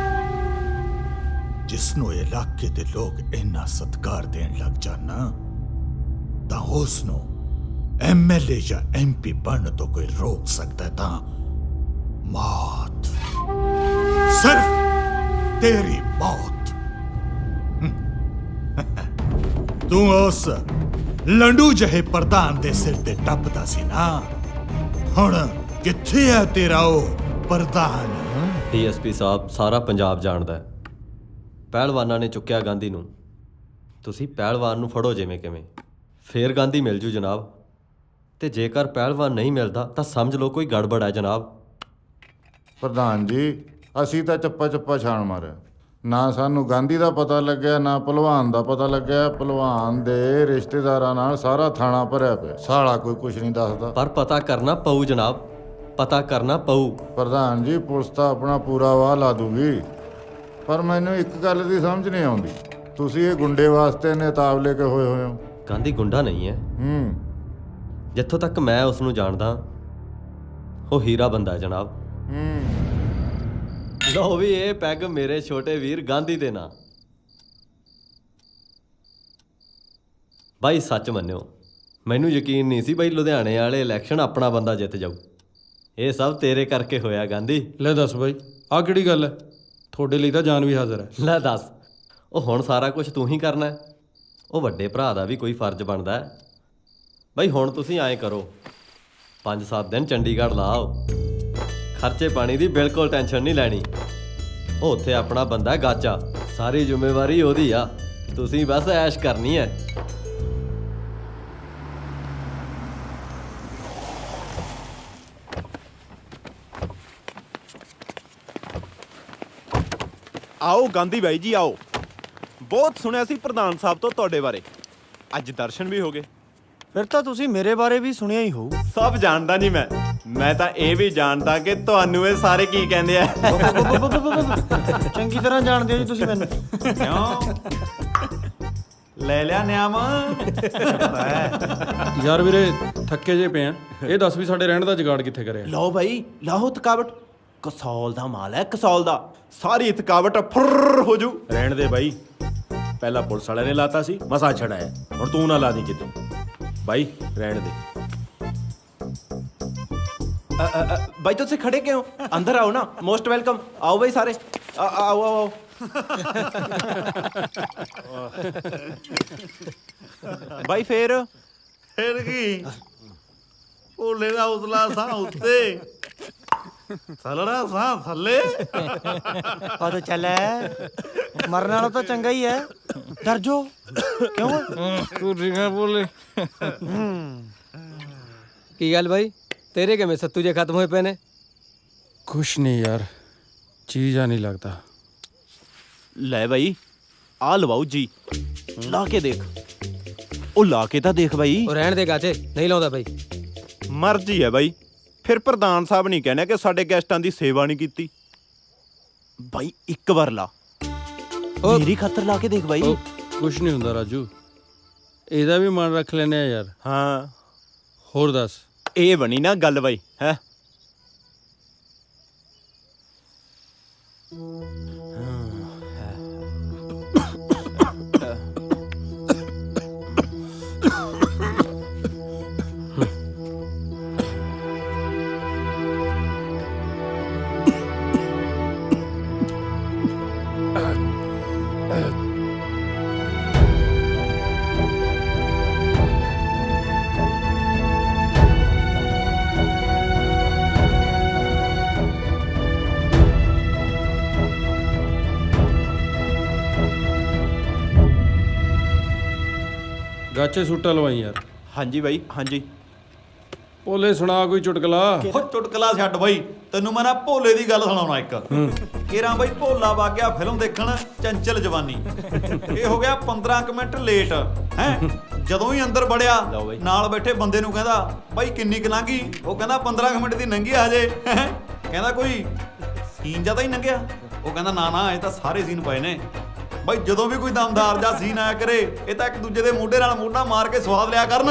ਜਿਸ ਨੂੰ ਇਲਾਕੇ ਦੇ ਲੋਕ ਇੰਨਾ ਸਤਿਕਾਰ ਦੇਣ ਲੱਗ ਜਾਣ, ਤਾਂ ਉਸ ਨੂੰ ਐਮਐਲਏ ਜਾਂ ਐਮਪੀ ਬਣਨ ਤੋਂ ਕੋਈ ਰੋਕ ਸਕਦਾ ਤਾਂ मौत, सिर्फ तेरी मौत। तू उस लंडू जहे प्रधान दे सिर ते टपदा सी ना, हुण किथे है तेरा ओ प्रधान? ਡੀਐਸਪੀ ਸਾਹਿਬ ਸਾਰਾ ਪੰਜਾਬ ਜਾਣਦਾ ਹੈ, ਪਹਿਲਵਾਨਾਂ ਨੇ ਚੁੱਕਿਆ ਗਾਂਧੀ ਨੂੰ। ਤੁਸੀਂ ਪਹਿਲਵਾਨ ਨੂੰ ਫੜੋ ਜਿਵੇਂ ਕਿਵੇਂ, ਫੇਰ ਗਾਂਧੀ ਮਿਲ ਜੂ ਜਨਾਬ। ਤੇ ਜੇਕਰ ਪਹਿਲਵਾਨ ਨਹੀਂ ਮਿਲਦਾ ਤਾਂ ਸਮਝ ਲਓ ਕੋਈ ਗੜਬੜ ਹੈ ਜਨਾਬ। ਪ੍ਰਧਾਨ ਜੀ, ਅਸੀਂ ਤਾਂ ਚੱਪਾ ਛਾਣ ਮਾਰਿਆ, ਨਾ ਸਾਨੂੰ ਗਾਂਧੀ ਦਾ ਪਤਾ ਲੱਗਿਆ, ਨਾ ਭਲਵਾਨ ਦਾ ਪਤਾ ਲੱਗਿਆ। ਭਲਵਾਨ ਦੇ ਰਿਸ਼ਤੇਦਾਰਾਂ ਨਾਲ ਸਾਰਾ ਥਾਣਾ ਭਰਿਆ ਪਿਆ, ਸਾਲਾ ਕੋਈ ਕੁਝ ਨਹੀਂ ਦੱਸਦਾ। ਪਰ ਪਤਾ ਕਰਨਾ ਪਊ ਜਨਾਬ, ਪਤਾ ਕਰਨਾ ਪਊ। ਪ੍ਰਧਾਨ ਜੀ, ਪੁਲਿਸ ਤਾਂ ਆਪਣਾ ਪੂਰਾ ਵਾਹ ਲਾ ਦੂਗੀ, ਪਰ ਮੈਨੂੰ ਇੱਕ ਗੱਲ ਦੀ ਸਮਝ ਨਹੀਂ ਆਉਂਦੀ। ਤੁਸੀਂ ਇਹ ਗੁੰਡੇ ਵਾਸਤੇ ਨੇਤਾਬ ਲੈ ਕੇ ਹੋਏ ਹੋ। ਗਾਂਧੀ ਗੁੰਡਾ ਨਹੀਂ ਹੈ। ਜਿੱਥੋਂ ਤੱਕ ਮੈਂ ਉਸ ਨੂੰ ਜਾਣਦਾ, ਉਹ ਹੀਰਾ ਬੰਦਾ ਹੈ ਜਨਾਬ। ਲਓ ਵੀ ਇਹ ਪੈਗ ਮੇਰੇ ਛੋਟੇ ਵੀਰ ਗਾਂਧੀ ਦੇ ਨਾਂ। ਬਾਈ ਸੱਚ ਮੰਨਿਓ, ਮੈਨੂੰ ਯਕੀਨ ਨਹੀਂ ਸੀ ਬਈ ਲੁਧਿਆਣੇ ਵਾਲੇ ਇਲੈਕਸ਼ਨ ਆਪਣਾ ਬੰਦਾ ਜਿੱਤ ਜਾਊ। ਇਹ ਸਭ ਤੇਰੇ ਕਰਕੇ ਹੋਇਆ ਗਾਂਧੀ। ਲੈ ਦੱਸ ਬਾਈ, ਆਹ ਕਿਹੜੀ ਗੱਲ ਹੈ? ਤੁਹਾਡੇ ਲਈ ਤਾਂ ਜਾਨ ਵੀ ਹਾਜ਼ਰ ਹੈ। ਲੈ ਦੱਸ, ਉਹ ਹੁਣ ਸਾਰਾ ਕੁਝ ਤੂੰ ਹੀ ਕਰਨਾ ਹੈ? ਉਹ ਵੱਡੇ ਭਰਾ ਦਾ ਵੀ ਕੋਈ ਫਰਜ਼ ਬਣਦਾ ਹੈ। ਬਈ ਹੁਣ ਤੁਸੀਂ ਐਂ ਕਰੋ, 5-7 ਦਿਨ ਚੰਡੀਗੜ੍ਹ ਲਾਓ, ਖਰਚੇ ਪਾਣੀ ਦੀ ਬਿਲਕੁਲ ਟੈਨਸ਼ਨ ਨਹੀਂ ਲੈਣੀ। ਉਹ ਉੱਥੇ ਆਪਣਾ ਬੰਦਾ ਗਾਚਾ, ਸਾਰੀ ਜ਼ਿੰਮੇਵਾਰੀ ਉਹਦੀ ਆ, ਤੁਸੀਂ ਬਸ ਐਸ਼ ਕਰਨੀ ਹੈ। ਆਓ ਗਾਂਧੀ ਬਾਈ ਜੀ ਆਓ। ਬਹੁਤ ਸੁਣਿਆ ਸੀ ਪ੍ਰਧਾਨ ਸਾਹਿਬ ਤੋਂ ਤੁਹਾਡੇ ਬਾਰੇ, ਅੱਜ ਦਰਸ਼ਨ ਵੀ ਹੋ ਗਏ। ਫਿਰ ਤਾਂ ਤੁਸੀਂ ਮੇਰੇ ਬਾਰੇ ਵੀ ਸੁਣਿਆ ਹੀ ਹੋਊ। ਸਭ ਜਾਣਦਾ ਨਹੀਂ ਮੈਂ ਤਾਂ ਇਹ ਵੀ ਜਾਣਦਾ ਕਿ ਤੁਹਾਨੂੰ ਇਹ ਸਾਰੇ ਕੀ ਕਹਿੰਦੇ ਆ। ਚੰਗੀ ਤਰ੍ਹਾਂ ਜਾਣਦੇ ਹੋ ਜੀ ਤੁਸੀਂ ਮੈਨੂੰ। ਕਿਉਂ ਲੈ ਲਿਆ ਨਿਆਮ? ਯਾਰ ਵੀਰੇ ਥੱਕੇ ਜੇ ਪਏ ਆ, ਇਹ ਦੱਸ ਵੀ ਸਾਡੇ ਰਹਿਣ ਦਾ ਜੁਗਾੜ ਕਿੱਥੇ ਕਰਿਆ? ਲਓ ਬਾਈ ਲਾਹੋ ਥਕਾਵਟ, ਕਸੌਲ ਦਾ ਮਾਲ ਹੈ, ਕਸੌਲ ਦਾ। ਸਾਰੀ ਥਕਾਵਟ ਫੁਰ ਹੋ ਜੂ। ਰਹਿਣ ਦੇ ਬਾਈ, ਪਹਿਲਾਂ ਪੁਲਿਸ ਵਾਲਿਆਂ ਨੇ ਲਾਤਾ ਸੀ, ਮਸਾ ਛੜਾਇਆ, ਹੁਣ ਤੂੰ ਨਾ ਲਾ ਦੀ ਕਿਤੋਂ। ਬਾਈ ਰਹਿਣ ਦੇ। भाई तो से खड़े क्यों? अंदर आओ ना, मोस्ट वेलकम। आओ भाई सारे, आओ आओ आओ। भाई फिर की ਭੋਲੇ ਦਾ ਉਤਲਾ ਸਾਂ ਉੱਤੇ, ਥਲੜਾ ਸਾਂ ਥੱਲੇ। ਆ ਤਾਂ ਚੱਲ ਮਰਨ ਵਾਲਾ ਤਾਂ ਚੰਗਾ ਹੀ ਹੈ, ਡਰ ਜੋ। ਕਿਉਂ ਕੁੜੀਆਂ ਬੋਲੇ ਕੀ ਗੱਲ ਬਾਈ ਤੇਰੇ ਕਿਵੇਂ ਸੱਤੂ ਜੇ ਖਤਮ ਹੋਏ ਪਏ ਨੇ? ਕੁਛ ਨਹੀਂ ਯਾਰ, ਚੀਜ਼ ਆ ਨਹੀਂ ਲੱਗਦਾ। ਲੈ ਬਾਈ ਆ ਲਵਾਓ ਜੀ, ਲਾ ਕੇ ਦੇਖ। ਉਹ ਲਾ ਕੇ ਤਾਂ ਦੇਖ ਬਾਈ। ਉਹ ਰਹਿਣ ਦੇ ਗਾਚੇ, ਨਹੀਂ ਲਾਉਂਦਾ ਬਾਈ। ਮਰਜ਼ੀ ਹੈ ਬਾਈ, ਫਿਰ ਪ੍ਰਧਾਨ ਸਾਹਿਬ ਨਹੀਂ ਕਹਿਣਾ ਕਿ ਸਾਡੇ ਗੈਸਟਾਂ ਦੀ ਸੇਵਾ ਨਹੀਂ ਕੀਤੀ। ਬਾਈ ਇੱਕ ਵਾਰ ਲਾ, ਮੇਰੀ ਖਾਤਰ ਲਾ ਕੇ ਦੇਖ ਬਾਈ। ਕੁਛ ਨਹੀਂ ਹੁੰਦਾ ਰਾਜੂ, ਇਹਦਾ ਵੀ ਮਨ ਰੱਖ ਲੈਨੇ ਆ ਯਾਰ। ਹਾਂ ਹੋਰ ਦੱਸ। ਇਹ ਬਣੀ ਨਾ ਗੱਲ ਬਾਈ, ਹੈ ਗਾਚੇ ਸੂਟਾ ਲਵਾਈ ਯਾਰ। ਹਾਂਜੀ ਬਾਈ ਹਾਂਜੀ। ਭੋਲੇ ਸੁਣਾ ਕੋਈ ਚੁਟਕਲਾ। ਉਹ ਚੁਟਕਲਾ ਛੱਡ ਬਾਈ, ਤੈਨੂੰ ਮੈਂ ਨਾ ਭੋਲੇ ਦੀ ਗੱਲ ਸੁਣਾਉਣਾ ਇੱਕ। ਕੇਰਾਂ ਬਾਈ ਭੋਲਾ ਵਗ ਗਿਆ ਫਿਲਮ ਦੇਖਣ ਚੰਚਲ ਜਵਾਨੀ। ਇਹ ਹੋ ਗਿਆ 15 ਕੁ ਮਿੰਟ ਲੇਟ ਹੈ। ਜਦੋਂ ਹੀ ਅੰਦਰ ਵੜਿਆ ਨਾਲ ਬੈਠੇ ਬੰਦੇ ਨੂੰ ਕਹਿੰਦਾ ਬਾਈ ਕਿੰਨੀ ਕੁ ਲੰਘੀ? ਉਹ ਕਹਿੰਦਾ 15 ਕੁ ਮਿੰਟ ਦੀ ਲੰਘੀ ਹਜੇ। ਕਹਿੰਦਾ ਕੋਈ ਸੀਨ ਜਿਆਦਾ ਹੀ ਲੰਘਿਆ? ਉਹ ਕਹਿੰਦਾ ਨਾ ਨਾ ਇਹ ਤਾਂ ਸਾਰੇ ਸੀਨ ਪਏ ਨੇ ਬਾਈ। ਜਦੋਂ ਵੀ ਕੋਈ ਦਮਦਾਰ ਜਾਂ ਸੀਨ ਆਇਆ ਕਰੇ ਇਹ ਤਾਂ ਇੱਕ ਦੂਜੇ ਦੇ ਮੋਢੇ ਨਾਲ ਮੋਢਾ ਮਾਰ ਕੇ ਸਵਾਦ ਲਿਆ ਕਰਨ।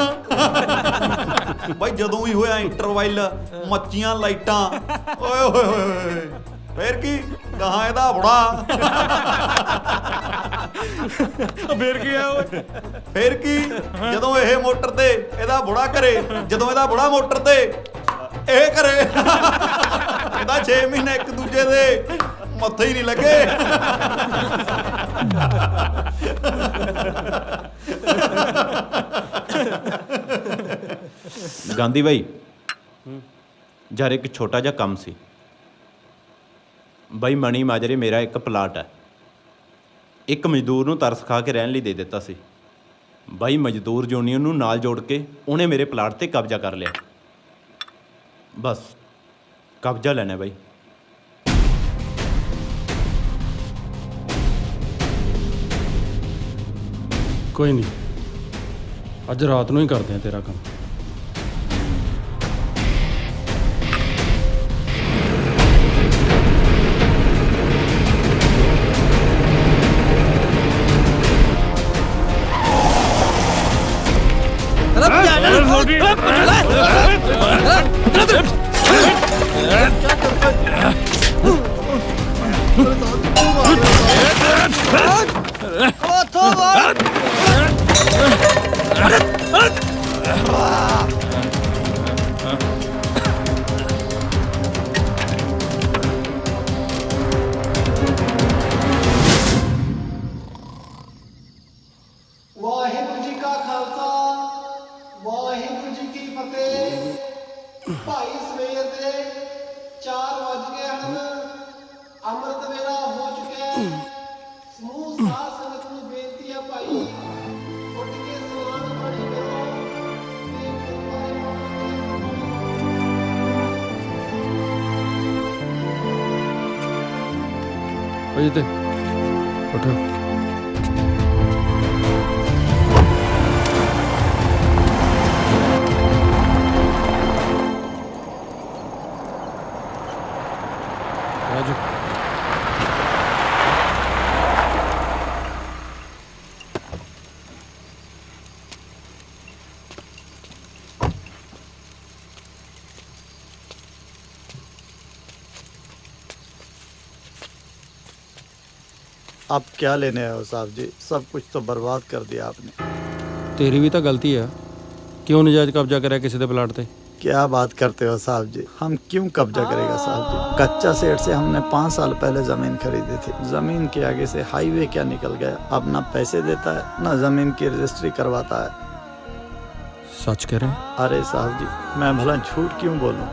ਬਾਈ ਜਦੋਂ ਹੀ ਹੋਇਆ ਇੰਟਰਵੈਲ, ਮੱਚੀਆਂ ਲਾਈਟਾਂ, ਓਏ ਹੋਏ ਹੋਏ, ਫੇਰ ਕੀ ਕਹਾਂ ਇਹਦਾ ਬੁੜਾ। ਫੇਰ ਕੀ ਆ ਓਏ? ਫੇਰ ਕੀ ਜਦੋਂ ਇਹ ਮੋਟਰ ਤੇ ਇਹਦਾ ਬੁੜਾ ਕਰੇ, ਜਦੋਂ ਇਹਦਾ ਬੁੜਾ ਮੋਟਰ ਤੇ ਇਹ ਕਰੇ। ਇਹਦਾ 6 ਮਹੀਨੇ ਇੱਕ ਦੂਜੇ ਦੇ ਮੱਥੇ ਹੀ ਨਹੀਂ ਲੱਗੇ। ਗਾਂਧੀ ਬਾਈ ਯਾਰ ਇੱਕ ਛੋਟਾ ਜਿਹਾ ਕੰਮ ਸੀ ਬਾਈ। ਮਣੀ ਮਾਜਰੇ ਮੇਰਾ ਇੱਕ ਪਲਾਟ ਹੈ, ਇੱਕ ਮਜ਼ਦੂਰ ਨੂੰ ਤਰਸ ਖਾ ਕੇ ਰਹਿਣ ਲਈ ਦੇ ਦਿੱਤਾ ਸੀ ਬਾਈ। ਮਜ਼ਦੂਰ ਯੂਨੀਅਨ ਨੂੰ ਨਾਲ ਜੋੜ ਕੇ ਉਹਨੇ ਮੇਰੇ ਪਲਾਟ ਤੇ ਕਬਜ਼ਾ ਕਰ ਲਿਆ। ਬਸ ਕਬਜ਼ਾ ਲੈਣਾ ਬਾਈ। ਕੋਈ ਨਹੀਂ, ਅੱਜ ਰਾਤ ਨੂੰ ਹੀ ਕਰਦੇ ਆ ਤੇਰਾ ਕੰਮ। ਵਾਹਿਗੁਰੂ ਜੀ ਕਾ ਖਾਲਸਾ ਵਾਹਿਗੁਰੂ ਜੀ ਕੀ ਫਤਿਹ। ਭਾਈ ਸਵੇਰ ਦੇ 4 ਵੱਜ ਗਏ ਹਨ, ਅੰਮ੍ਰਿਤ ਵੇਲਾ ਹੋ ਚੁੱਕਿਆ ਹੈ। ਸਮੂਹ ਸਾਧ ਸੰਗਤ ਨੂੰ ਬੇਨਤੀ ਹੈ ਭਾਈ ਉੱਠ ਕੇ ਸਵਾਨ ਪਾਣੀ ਕਰੋ ਤੇ ਗੁਰਦੁਆਰੇ ਭਾਈ ਤੇ ਉਠੋ। ਰਾਜੂ आप क्या लेने आए हो साहब जी? सब कुछ तो बर्बाद कर दिया आपने। ਤੇਰੀ ਵੀ ਤਾਂ ਗਲਤੀ ਆ, ਕਿਉਂ ਨਜਾਇਜ਼ ਕਬਜ਼ਾ ਕਰਿਆ ਕਿਸੇ ਦੇ ਪਲਾਟ ਤੇ? क्या बात करते हो साहब जी? हम क्यों कब्जा करेगा साहब जी? कच्चा सेठ से हमने 5 साल पहले जमीन खरीदी थी। जमीन के आगे से हाईवे क्या निकल गया? अब ना पैसे देता है ना जमीन की रजिस्ट्री करवाता है। सच कह रहे हैं? अरे साहब जी मैं भला झूठ क्यों बोलूं?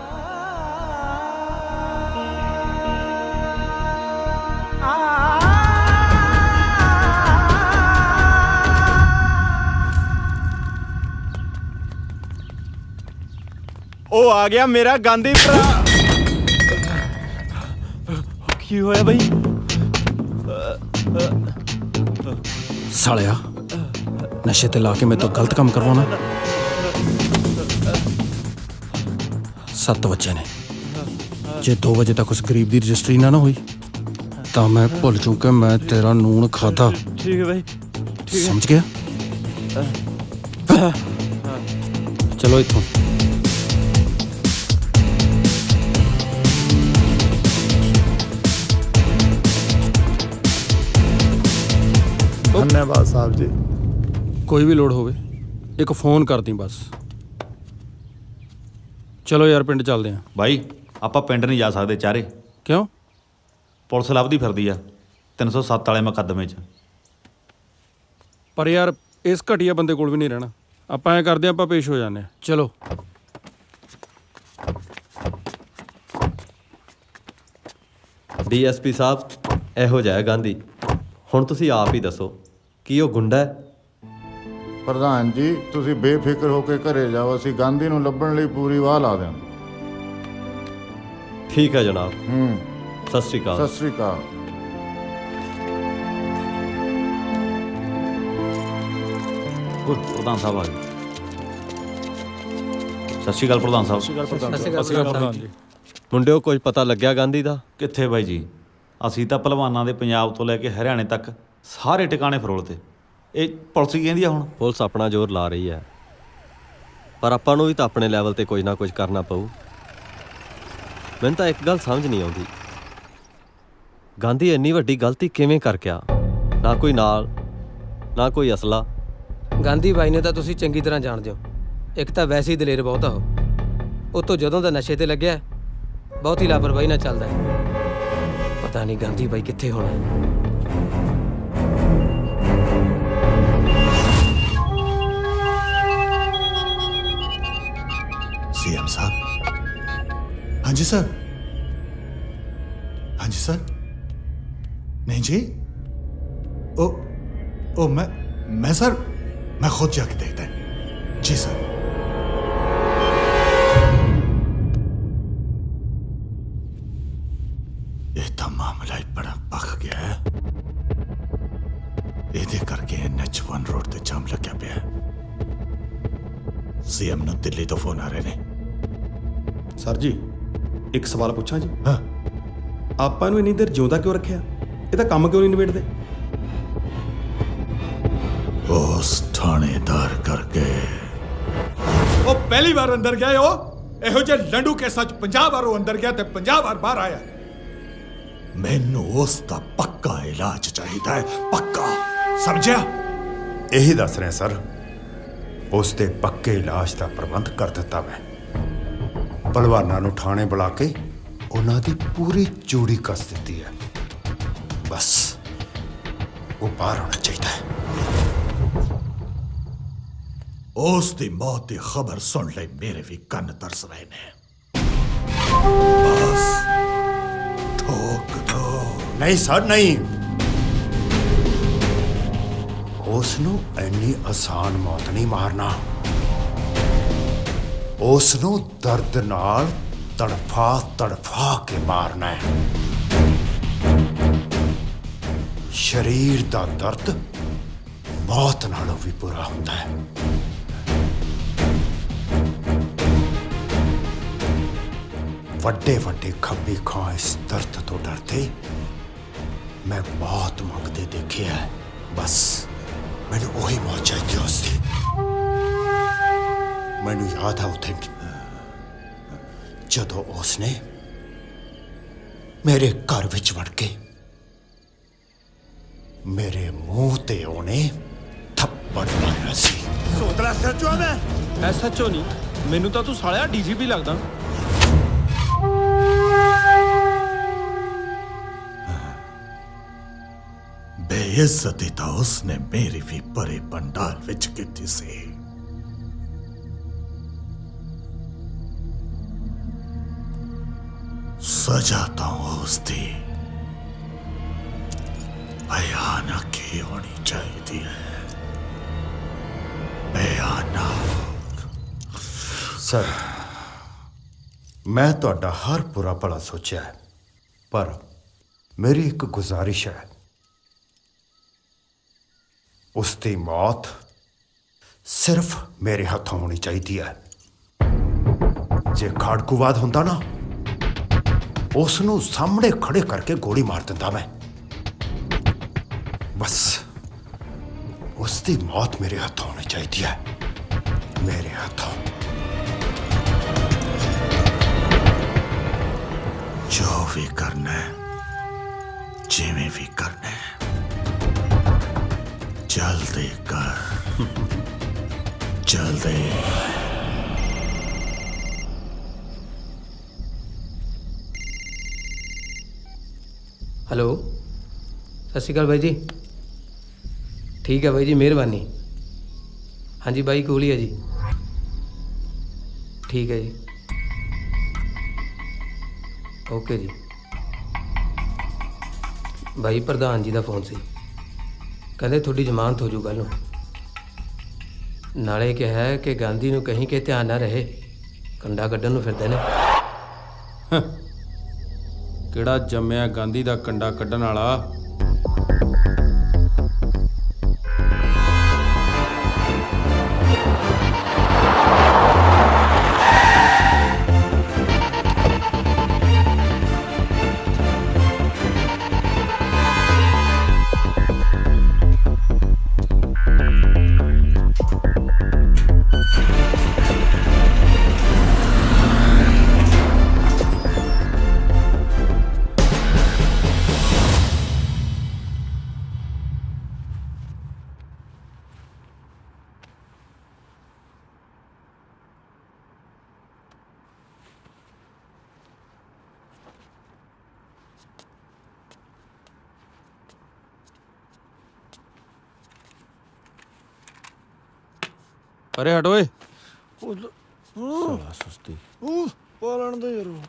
ਆ ਗਿਆ ਮੇਰਾ ਗਾਂਧੀ ਭਰਾ। ਕੀ ਹੋਇਆ ਬਈ? ਸਾਲਿਆ ਨਸ਼ੇ ਤੇ ਲਾ ਕੇ ਮੇਰੇ ਤੋਂ ਗਲਤ ਕੰਮ ਕਰਵਾਉਣਾ। 7 ਵਜੇ ਨੇ, ਜੇ 2 ਵਜੇ ਤੱਕ ਉਸ ਗਰੀਬ ਦੀ ਰਜਿਸਟਰੀ ਨਾ ਹੋਈ ਤਾਂ ਮੈਂ ਭੁੱਲ ਜੂ ਕਿ ਮੈਂ ਤੇਰਾ ਨੂਣ ਖਾਦਾ। ਠੀਕ ਹੈ ਬਈ, ਸਮਝ ਗਿਆ? ਚਲੋ ਇੱਥੋਂ। ਧੰਨਵਾਦ ਸਾਹਿਬ ਜੀ। ਕੋਈ ਵੀ ਲੋੜ ਹੋਵੇ ਇੱਕ ਫੋਨ ਕਰਦੀ ਬਸ। ਚਲੋ ਯਾਰ ਪਿੰਡ ਚੱਲਦੇ ਆਂ। ਬਾਈ ਆਪਾਂ ਪਿੰਡ ਨਹੀਂ ਜਾ ਸਕਦੇ ਚਾਰੇ। ਕਿਉਂ? ਪੁਲਿਸ ਲੱਭਦੀ ਫਿਰਦੀ ਆ 307 ਵਾਲੇ ਮੁਕੱਦਮੇ 'ਚ। ਪਰ ਯਾਰ ਇਸ ਘਟੀਆ ਬੰਦੇ ਕੋਲ ਵੀ ਨਹੀਂ ਰਹਿਣਾ। ਆਪਾਂ ਐਂ ਕਰਦੇ ਆਂ, ਆਪਾਂ ਪੇਸ਼ ਹੋ ਜਾਂਦੇ ਆਂ। ਚਲੋ। ਡੀਐਸਪੀ ਸਾਹਿਬ, ਇਹੋ ਜਿਹਾ ਹੈ ਗਾਂਧੀ। ਹੁਣ ਤੁਸੀਂ ਆਪ ਹੀ ਦੱਸੋ, ਕੀ ਉਹ ਗੁੰਡਾ ਹੈ? ਪ੍ਰਧਾਨ ਜੀ, ਤੁਸੀਂ ਬੇਫਿਕਰ ਹੋ ਕੇ ਘਰੇ ਜਾਓ, ਅਸੀਂ ਗਾਂਧੀ ਨੂੰ ਲੱਭਣ ਲਈ ਪੂਰੀ ਵਾਹ ਲਾ ਦਿਆਂਗੇ। ਠੀਕ ਹੈ ਜਨਾਬ। ਸਤਿ ਸ਼੍ਰੀ ਅਕਾਲ। ਸਤਿ ਸ਼੍ਰੀ ਅਕਾਲ। ਪ੍ਰਧਾਨ ਸਾਹਿਬ ਆ ਗਏ। ਸਤਿ ਸ਼੍ਰੀ ਅਕਾਲ ਪ੍ਰਧਾਨ ਸਾਹਿਬ। ਸਤਿ ਸ਼੍ਰੀ ਅਕਾਲ ਪ੍ਰਧਾਨ ਜੀ। ਮੁੰਡਿਓ, ਕੁਝ ਪਤਾ ਲੱਗਿਆ ਗਾਂਧੀ ਦਾ? ਕਿੱਥੇ ਬਾਈ ਜੀ, ਅਸੀਂ ਤਾਂ ਪਹਿਲਵਾਨਾਂ ਦੇ ਪੰਜਾਬ ਤੋਂ ਲੈ ਕੇ ਹਰਿਆਣੇ ਤੱਕ ਸਾਰੇ ਟਿਕਾਣੇ ਫਰੋਲਤੇ। ਇਹ ਪੁਲਿਸ ਕੀ ਕਹਿੰਦੀ ਆ ਹੁਣ? ਪੁਲਿਸ ਆਪਣਾ ਜ਼ੋਰ ਲਾ ਰਹੀ ਹੈ, ਪਰ ਆਪਾਂ ਨੂੰ ਵੀ ਤਾਂ ਆਪਣੇ ਲੈਵਲ ਤੇ ਕੁਝ ਨਾ ਕੁਝ ਕਰਨਾ ਪਊ। ਮੈਨੂੰ ਤਾਂ ਇੱਕ ਗੱਲ ਸਮਝ ਨਹੀਂ ਆਉਂਦੀ, ਗਾਂਧੀ ਇੰਨੀ ਵੱਡੀ ਗਲਤੀ ਕਿਵੇਂ ਕਰ ਗਿਆ? ਨਾ ਕੋਈ ਨਾਲ, ਨਾ ਕੋਈ ਅਸਲਾ। ਗਾਂਧੀ ਬਾਈ ਨੇ ਤਾਂ ਤੁਸੀਂ ਚੰਗੀ ਤਰ੍ਹਾਂ ਜਾਣਦੇ ਹੋ। ਇੱਕ ਤਾਂ ਵੈਸੇ ਹੀ ਦਲੇਰ ਬਹੁਤ ਆ ਉਹ ਤੋਂ ਜਦੋਂ ਦਾ ਨਸ਼ੇ ਤੇ ਲੱਗਿਆ ਬਹੁਤ ਹੀ ਲਾਪਰਵਾਹੀ ਨਾਲ ਚੱਲਦਾ ਹੈ। ਪਤਾ ਨਹੀਂ ਗਾਂਧੀ ਬਾਈ ਕਿੱਥੇ ਹੋਣਾ। सीएम साहब। हाँ जी सर। हाँ जी सर। नहीं जी। ओ मैं सर, मैं खुद जाके देखता है जी सर। ये तो मामला ही बड़ा पक गया है। ਇਹਦੇ ਕਰਕੇ NH1 रोड ਤੇ ਜਾਮ ਲੱਗਿਆ ਪਿਆ ਹੈ। ਸੀਐਮ ਨੂੰ ਦਿੱਲੀ ਤੋਂ ਫੋਨ ਆ ਰਹੇ ਨੇ। ਸਰ ਜੀ ਇੱਕ ਸਵਾਲ ਪੁੱਛਾਂ ਜੀ? ਹਾਂ। ਆਪਾਂ ਨੂੰ ਇੰਨੀ ਦੇਰ ਜਿਉਂਦਾ ਕਿਉਂ ਰੱਖਿਆ? ਇਹਦਾ ਕੰਮ ਕਿਉਂ ਨਹੀਂ ਨਿਬੇੜਦੇ? ਉਸ ਥਾਣੇਦਾਰ ਕਰਕੇ। ਉਹ ਪਹਿਲੀ ਵਾਰ ਅੰਦਰ ਗਿਆ ਉਹ ਇਹੋ ਜਿਹੇ ਲੰਡੂ ਕੇਸਾਂ 'ਚ 50 ਵਾਰ ਉਹ ਅੰਦਰ ਗਿਆ ਤੇ 50 ਵਾਰ ਬਾਹਰ ਆਇਆ। ਮੈਨੂੰ ਉਸ ਦਾ ਪੱਕਾ ਇਲਾਜ ਚਾਹੀਦਾ ਹੈ, ਪੱਕਾ, ਸਮਝਿਆ? ਇਹੀ ਦੱਸ ਰਿਹਾ ਸਰ, ਉਸ ਦੇ ਪੱਕੇ ਇਲਾਜ ਦਾ ਪ੍ਰਬੰਧ ਕਰ ਦਿੱਤਾ ਮੈਂ। ਪਹਿਲਵਾਨਾਂ ਨੂੰ ਥਾਣੇ ਬੁਲਾ ਕੇ ਉਹਨਾਂ ਦੀ ਪੂਰੀ ਜੋੜੀ ਕੱਸ ਦਿੱਤੀ ਹੈ। ਬਸ ਉਹ ਬਾਹਰ ਹੋਣਾ ਚਾਹੀਦਾ ਹੈ। ਉਸ ਦੀ ਮੌਤ ਦੀ ਖਬਰ ਸੁਣ ਲਈ ਮੇਰੇ ਵੀ ਕੰਨ ਤਰਸ ਰਹੇ ਨੇ। ਬਸ ਠੋਕ ਦੋ। ਨਹੀਂ ਸਰ, ਨਹੀਂ। ਉਸ ਨੂੰ ਇੰਨੀ ਆਸਾਨ ਮੌਤ ਨਹੀਂ ਮਾਰਨਾ। ਉਸ ਨੂੰ ਦਰਦ ਨਾਲ ਤੜਫਾ ਤੜਫਾ ਕੇ ਮਾਰਨਾ ਹੈ। ਸਰੀਰ ਦਾ ਦਰਦ ਮੌਤ ਨਾਲੋਂ ਵੀ ਬੁਰਾ ਹੁੰਦਾ ਹੈ। ਵੱਡੇ ਵੱਡੇ ਖੱਬੀ ਖਾਂ ਇਸ ਦਰਦ ਤੋਂ ਡਰਦੇ ਮੈਂ ਮੌਤ ਮੰਗਦੇ ਦੇਖਿਆ। ਬਸ ਮੈਨੂੰ ਉਹੀ ਮੌਤ ਚਾਹੀਦੀ ਉਸ ਦੀ। ਮੈਨੂੰ ਯਾਦ ਆ ਉੱਥੇ ਜਦੋਂ ਉਸਨੇ ਮੇਰੇ ਘਰ ਵਿੱਚ ਵੜ ਕੇ ਮੇਰੇ ਮੂੰਹ ਤੇ ਉਹਨੇ ਥੱਪੜ ਮਾਰਿਆ ਸੀ। ਸੋਤਰਾ ਸੱਚੋ ਮੈਂ SHO ਨਹੀਂ, ਮੈਨੂੰ ਤਾਂ ਤੂੰ ਸਾਲਿਆ DGP ਲੱਗਦਾ। ਬੇਇੱਜ਼ਤੀ ਤਾਂ ਉਸਨੇ ਮੇਰੀ ਵੀ ਪਰੇ ਪੰਡਾਲ ਵਿੱਚ ਕੀਤੀ ਸੀ। ਸਜ਼ਾ ਤਾਂ ਉਸਦੀ ਭਿਆਨਕ ਹੀ ਹੋਣੀ ਚਾਹੀਦੀ ਹੈ। ਭਿਆਨਕ। ਸਰ, ਮੈਂ ਤੁਹਾਡਾ ਹਰ ਬੁਰਾ ਭਲਾ ਸੋਚਿਆ ਹੈ, ਪਰ ਮੇਰੀ ਇੱਕ ਗੁਜ਼ਾਰਿਸ਼ ਹੈ, ਉਸ ਦੀ ਮੌਤ ਸਿਰਫ ਮੇਰੇ ਹੱਥੋਂ ਹੋਣੀ ਚਾਹੀਦੀ ਹੈ। ਜੇ ਖਾੜਕੂਵਾਦ ਹੁੰਦਾ ਨਾ, ਉਸ ਨੂੰ ਸਾਹਮਣੇ ਖੜੇ ਕਰਕੇ ਗੋਲੀ ਮਾਰ ਦਿੰਦਾ ਮੈਂ। ਬਸ ਉਸ ਦੀ ਮੌਤ ਮੇਰੇ ਹੱਥੋਂ ਹੋਣੀ ਚਾਹੀਦੀ ਹੈ, ਮੇਰੇ ਹੱਥੋਂ। ਜੋ ਵੀ ਕਰਨਾ ਹੈ, ਜਿਵੇਂ ਵੀ ਕਰਨਾ ਹੈ, ਜਲਦੀ ਕਰ, ਜਲਦੀ। ਹੈਲੋ, ਸਤਿ ਸ਼੍ਰੀ ਅਕਾਲ ਬਾਈ ਜੀ। ਠੀਕ ਹੈ ਬਾਈ ਜੀ, ਮਿਹਰਬਾਨੀ। ਹਾਂਜੀ ਬਾਈ, ਕੋਲ ਹੀ ਹੈ ਜੀ। ਠੀਕ ਹੈ ਜੀ, ਓਕੇ ਜੀ। ਬਾਈ ਪ੍ਰਧਾਨ ਜੀ ਦਾ ਫੋਨ ਸੀ, ਕਹਿੰਦੇ ਤੁਹਾਡੀ ਜ਼ਮਾਨਤ ਹੋ ਜੂ ਕੱਲ੍ਹ ਨੂੰ। ਨਾਲੇ ਕਿਹਾ ਕਿ ਗਾਂਧੀ ਨੂੰ ਕਹੀਂ ਕਿ ਧਿਆਨ ਨਾ ਰਹੇ, ਕੰਡਾ ਕੱਢਣ ਨੂੰ ਫਿਰਦੇ ਨੇ। ਕਿਹੜਾ ਜੰਮਿਆ ਗਾਂਧੀ ਦਾ ਕੰਡਾ ਕੱਢਣ ਵਾਲਾ? ਅਰੇ ਹਟ ਓਏ, ਸਾਲਾ ਸੁਸਤੀ। ਪਾਲਣ ਦੇ ਯਾਰੋ।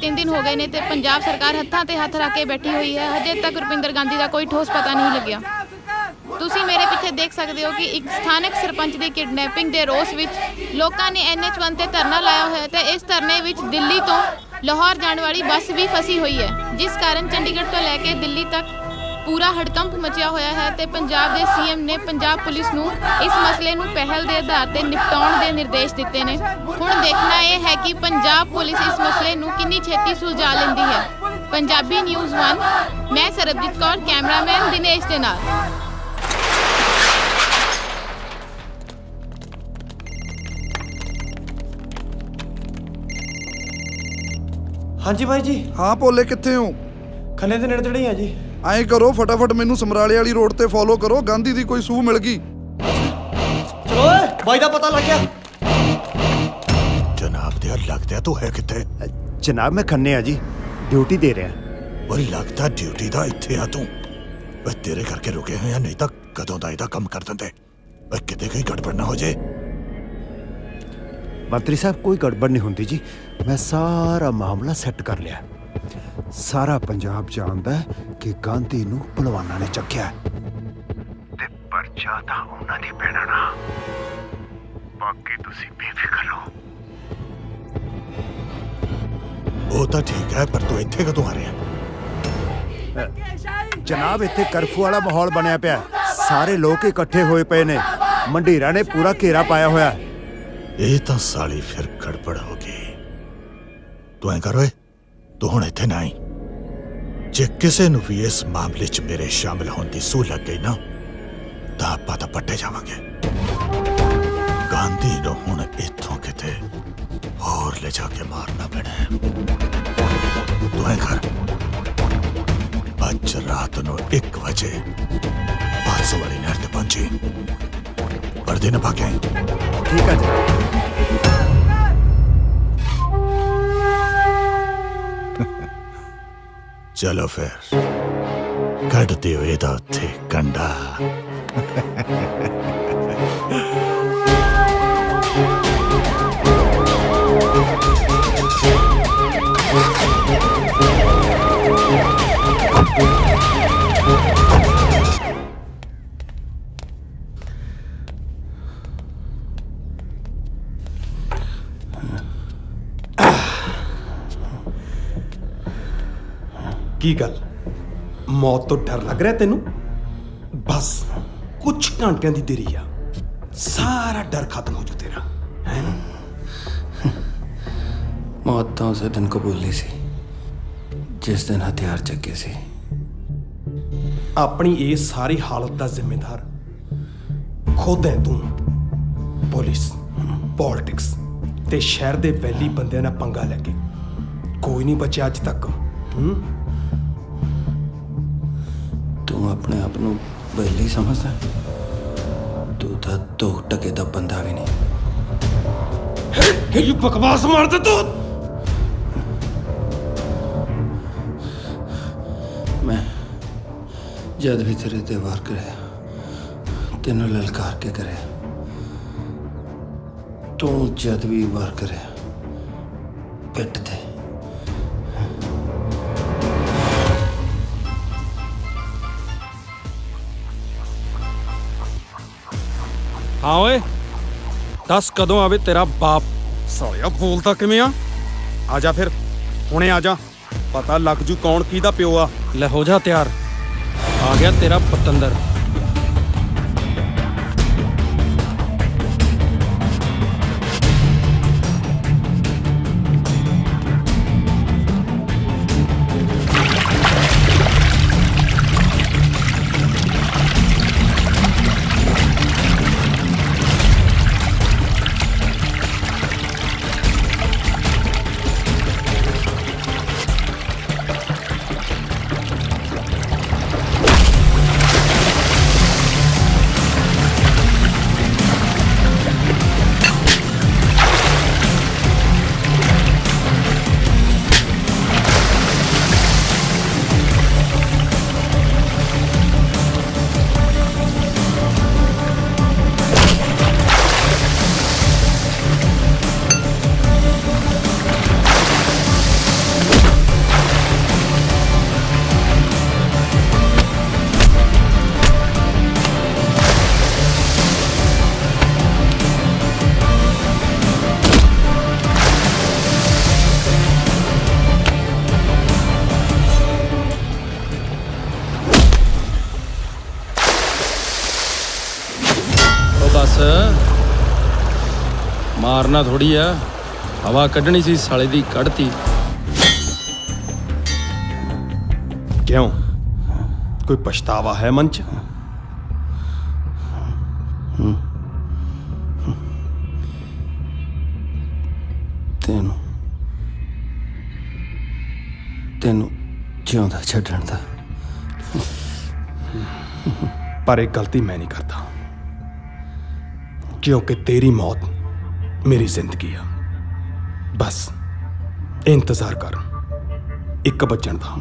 2.5-3 ਦਿਨ ਹੋ ਗਏ ਨੇ ਤੇ ਪੰਜਾਬ ਸਰਕਾਰ ਹੱਥਾਂ ਤੇ ਹੱਥ ਰੱਖ ਕੇ ਬੈਠੀ ਹੋਈ ਹੈ। ਹਜੇ ਤੱਕ ਰੁਪਿੰਦਰ ਗਾਂਧੀ ਦਾ ਕੋਈ ਠੋਸ ਪਤਾ ਨਹੀਂ ਲੱਗਿਆ। ਤੁਸੀਂ ਮੇਰੇ ਪਿੱਛੇ ਦੇਖ ਸਕਦੇ ਹੋ ਕਿ ਇੱਕ ਸਥਾਨਕ ਸਰਪੰਚ ਦੀ ਕਿਡਨੈਪਿੰਗ ਦੇ ਰੋਸ ਵਿੱਚ ਲੋਕਾਂ ਨੇ NH1 ਤੇ ਧਰਨਾ ਲਾਇਆ ਹੋਇਆ ਤੇ ਇਸ ਧਰਨੇ ਵਿੱਚ ਦਿੱਲੀ ਤੋਂ ਲਾਹੌਰ ਜਾਣ ਵਾਲੀ ਬੱਸ ਵੀ ਫਸੀ ਹੋਈ ਹੈ, ਜਿਸ ਕਾਰਨ ਚੰਡੀਗੜ੍ਹ ਤੋਂ ਲੈ ਕੇ ਦਿੱਲੀ ਤੱਕ ਪੂਰਾ ਹੜਕੰਪ ਮਚਿਆ ਹੋਇਆ ਹੈ ਤੇ ਪੰਜਾਬ ਦੇ CM ਨੇ ਪੰਜਾਬ ਪੁਲਿਸ ਨੂੰ ਇਸ ਮਸਲੇ ਨੂੰ ਪਹਿਲ ਦੇ ਆਧਾਰ ਤੇ ਨਿਪਟਾਉਣ ਦੇ ਨਿਰਦੇਸ਼ ਦਿੱਤੇ ਨੇ। ਹੁਣ ਦੇਖਣਾ ਇਹ ਹੈ ਕਿ ਪੰਜਾਬ ਪੁਲਿਸ ਇਸ ਮਸਲੇ ਨੂੰ ਕਿੰਨੀ ਛੇਤੀ ਸੁਲਝਾ ਲੈਂਦੀ ਹੈ। ਪੰਜਾਬੀ ਨਿਊਜ਼ 1, ਮੈਂ ਸਰਬਜੀਤ ਕੌਰ, ਕੈਮਰਾਮੈਨ ਦਿਨੇਸ਼ ਦੇ ਨਾਲ। ਹਾਂਜੀ ਬਾਈ ਜੀ। ਹਾਂ ਭੋਲੇ, ਕਿੱਥੇ ਹੋ? ਖੰਨੇ ਦੇ ਨੇੜੇ ਤੇੜੇ ਆ ਜੀ। ਐਂ ਕਰੋ, ਫਟਾਫਟ ਮੈਨੂੰ ਸਮਰਾਲੇ ਵਾਲੀ ਰੋਡ ਤੇ ਫੋਲੋ ਕਰੋ, ਗਾਂਧੀ ਦੀ ਕੋਈ ਸੂਹ ਮਿਲ ਗਈ। ਚਲੋ ਓਏ, ਬਾਈ ਦਾ ਪਤਾ ਲੱਗ ਗਿਆ। ਜਨਾਬ ਦੇ ਲੱਗਦਾ ਤੂੰ ਹੈ ਕਿੱਥੇ? ਜਨਾਬ ਮੈਂ ਖੰਨੇ ਆ ਜੀ, ਡਿਊਟੀ ਦੇ ਰਿਹਾ। ਉਹ ਲੱਗਦਾ ਡਿਊਟੀ ਦਾ ਇੱਥੇ ਆ ਤੂੰ। ਓਏ ਤੇਰੇ ਕਰਕੇ ਰੁਕੇ ਹੋਏ ਆ, ਨਹੀਂ ਤਾਂ ਕਦੋਂ ਦਾ ਇਹਦਾ ਕੰਮ ਕਰ ਦਿੰਦੇ। ਓਏ ਕਿਤੇ ਕੋਈ ਗੜਬੜ ਨਾ ਹੋ ਜੇ। ਮੰਤਰੀ ਸਾਹਿਬ ਕੋਈ ਗੜਬੜ ਨਹੀਂ ਹੁੰਦੀ ਜੀ, ਮੈਂ ਸਾਰਾ ਮਾਮਲਾ ਸੈੱਟ ਕਰ ਲਿਆ। ਸਾਰਾ ਪੰਜਾਬ ਜਾਣਦਾ ਕਿ ਗਾਂਧੀ ਨੂੰ ਪਹਿਲਵਾਨਾਂ ਨੇ ਚੱਕਿਆ ਤੇ ਪਰਚਾ ਤਾਂ ਉਹਨਾਂ ਦੀ ਪੈਣਾ ਨਾ। ਬਾਕੀ ਤੁਸੀਂ ਬੇਫਿਕਰ ਰਹੋ। ਉਹ ਤਾਂ ਠੀਕ ਹੈ, ਪਰ ਤੂੰ ਇੱਥੇ ਕਦੋਂ ਆ ਰਿਹਾ? ਜਨਾਬ ਇੱਥੇ ਕਰਫਿਊ ਵਾਲਾ ਮਾਹੌਲ ਬਣਿਆ ਪਿਆ, ਸਾਰੇ ਲੋਕ ਇਕੱਠੇ ਹੋਏ ਪਏ ਨੇ, ਮੰਡੀਰਾਂ ਨੇ ਪੂਰਾ ਘੇਰਾ ਪਾਇਆ ਹੋਇਆ। ਇਹ ਤਾਂ ਸਾਲੀ ਫਿਰ ਗੜਬੜ ਹੋ ਗਈ। ਤੂੰ ਐਂ ਕਰ ਓਏ, ਤੂੰ ਹੁਣ ਇੱਥੇ ਨਾ ਆਈ। ਜੇ ਕਿਸੇ ਨੂੰ ਵੀ ਇਸ ਮਾਮਲੇ 'ਚ ਮੇਰੇ ਸ਼ਾਮਿਲ ਹੋਣ ਦੀ ਸੂਹ ਲੱਗ ਗਈ ਨਾ, ਤਾਂ ਆਪਾਂ ਤਾਂ ਪੱਟੇ ਜਾਵਾਂਗੇ। ਗਾਂਧੀ ਨੂੰ ਹੁਣ ਇੱਥੋਂ ਕਿਤੇ ਹੋਰ ਲੈ ਜਾ ਕੇ ਮਾਰਨਾ ਪੈਣਾ ਹੈ। ਤੂੰ ਐਂ ਕਰ, ਅੱਜ ਰਾਤ ਨੂੰ 1 ਵਜੇ 500 ਵਾਲੀ ਨਹਿਰ ਤੇ ਪਹੁੰਚੀ। ਵਰਦੀ ਨਾ ਪਾ ਕੇ ਆਈ। ਠੀਕ ਹੈ ਜੀ। ਚਲੋ ਫਿਰ ਕੱਢ ਦਿਓ ਇਹਦਾ ਉੱਥੇ ਕੰਡਾ। ਕੀ ਗੱਲ, ਮੌਤ ਤੋਂ ਡਰ ਲੱਗ ਰਿਹਾ ਤੈਨੂੰ? ਬਸ ਕੁਝ ਘੰਟਿਆਂ ਦੀ ਦੇਰੀ ਆ, ਸਾਰਾ ਡਰ ਖਤਮ ਹੋ ਜੂ ਤੇਰਾ। मौत तो उस दिन कबूली सी जिस दिन हथियार चक्के सी। ਆਪਣੀ ਇਹ ਸਾਰੀ ਹਾਲਤ ਦਾ ਜ਼ਿੰਮੇਦਾਰ ਖੁਦ ਹੈ ਤੂੰ। ਪੁਲਿਸ, ਪੋਲਿਟਿਕਸ ਤੇ ਸ਼ਹਿਰ ਦੇ ਵੈਲੀ ਬੰਦਿਆਂ ਨਾਲ ਪੰਗਾ ਲੈ ਕੇ ਕੋਈ ਨਹੀਂ ਬਚਿਆ ਅੱਜ ਤੱਕ। तू अपने आप ਨੂੰ ਬੈਲੀ ਸਮਝਦਾ? ਤੂੰ ਤਾਂ 2 ਟਕੇ ਦਾ ਬੰਦਾ ਵੀ ਨਹੀਂ। ਇਹ ਬਕਵਾਸ ਮਾਰਦਾ ਤੂੰ। ਮੈਂ ਜਦ ਵੀ ਤੇਰੇ ਤੇ ਵਾਰ ਕਰਿਆ, ਤੈਨੂੰ ਲਲਕਾਰ ਕੇ ਕਰਿਆ। ਤੂੰ ਜਦ ਵੀ ਵਾਰ ਕਰਿਆ ਪਿੱਟ ਤੇ। ਹਾਂ ਓਏ, ਦੱਸ ਕਦੋਂ ਆਵੇ ਤੇਰਾ ਬਾਪ? ਸਾਲਿਆ ਬੋਲਦਾ ਕਿਵੇਂ ਆ? ਆ ਜਾ ਫਿਰ, ਹੁਣੇ ਆ ਜਾ, ਪਤਾ ਲੱਗ ਜੂ ਕੌਣ ਕਿਹਦਾ ਪਿਓ ਆ। ਲੈ ਹੋ ਜਾ ਤਿਆਰ, ਆ ਗਿਆ ਤੇਰਾ ਪਤੰਦਰ। ਮਾਰਨਾ ਥੋੜੀ ਆ, ਹਵਾ ਕੱਢਣੀ ਸੀ, ਸਾਲੇ ਦੀ ਕੱਢਤੀ। ਕਿਉਂ, ਕੋਈ ਪਛਤਾਵਾ ਹੈ ਮਨ ਚ? ਤੈਨੂੰ ਜਿਉਂਦਾ ਛੱਡਣ ਦਾ। ਪਰ ਇਹ ਗਲਤੀ ਮੈਂ ਨਹੀਂ ਕਰਦਾ, ਕਿਉਂਕਿ ਤੇਰੀ ਮੌਤ ਮੇਰੀ ਜ਼ਿੰਦਗੀ ਆ। ਬਸ ਇੰਤਜ਼ਾਰ ਕਰ ਇੱਕ ਬਚਣ ਦਾ।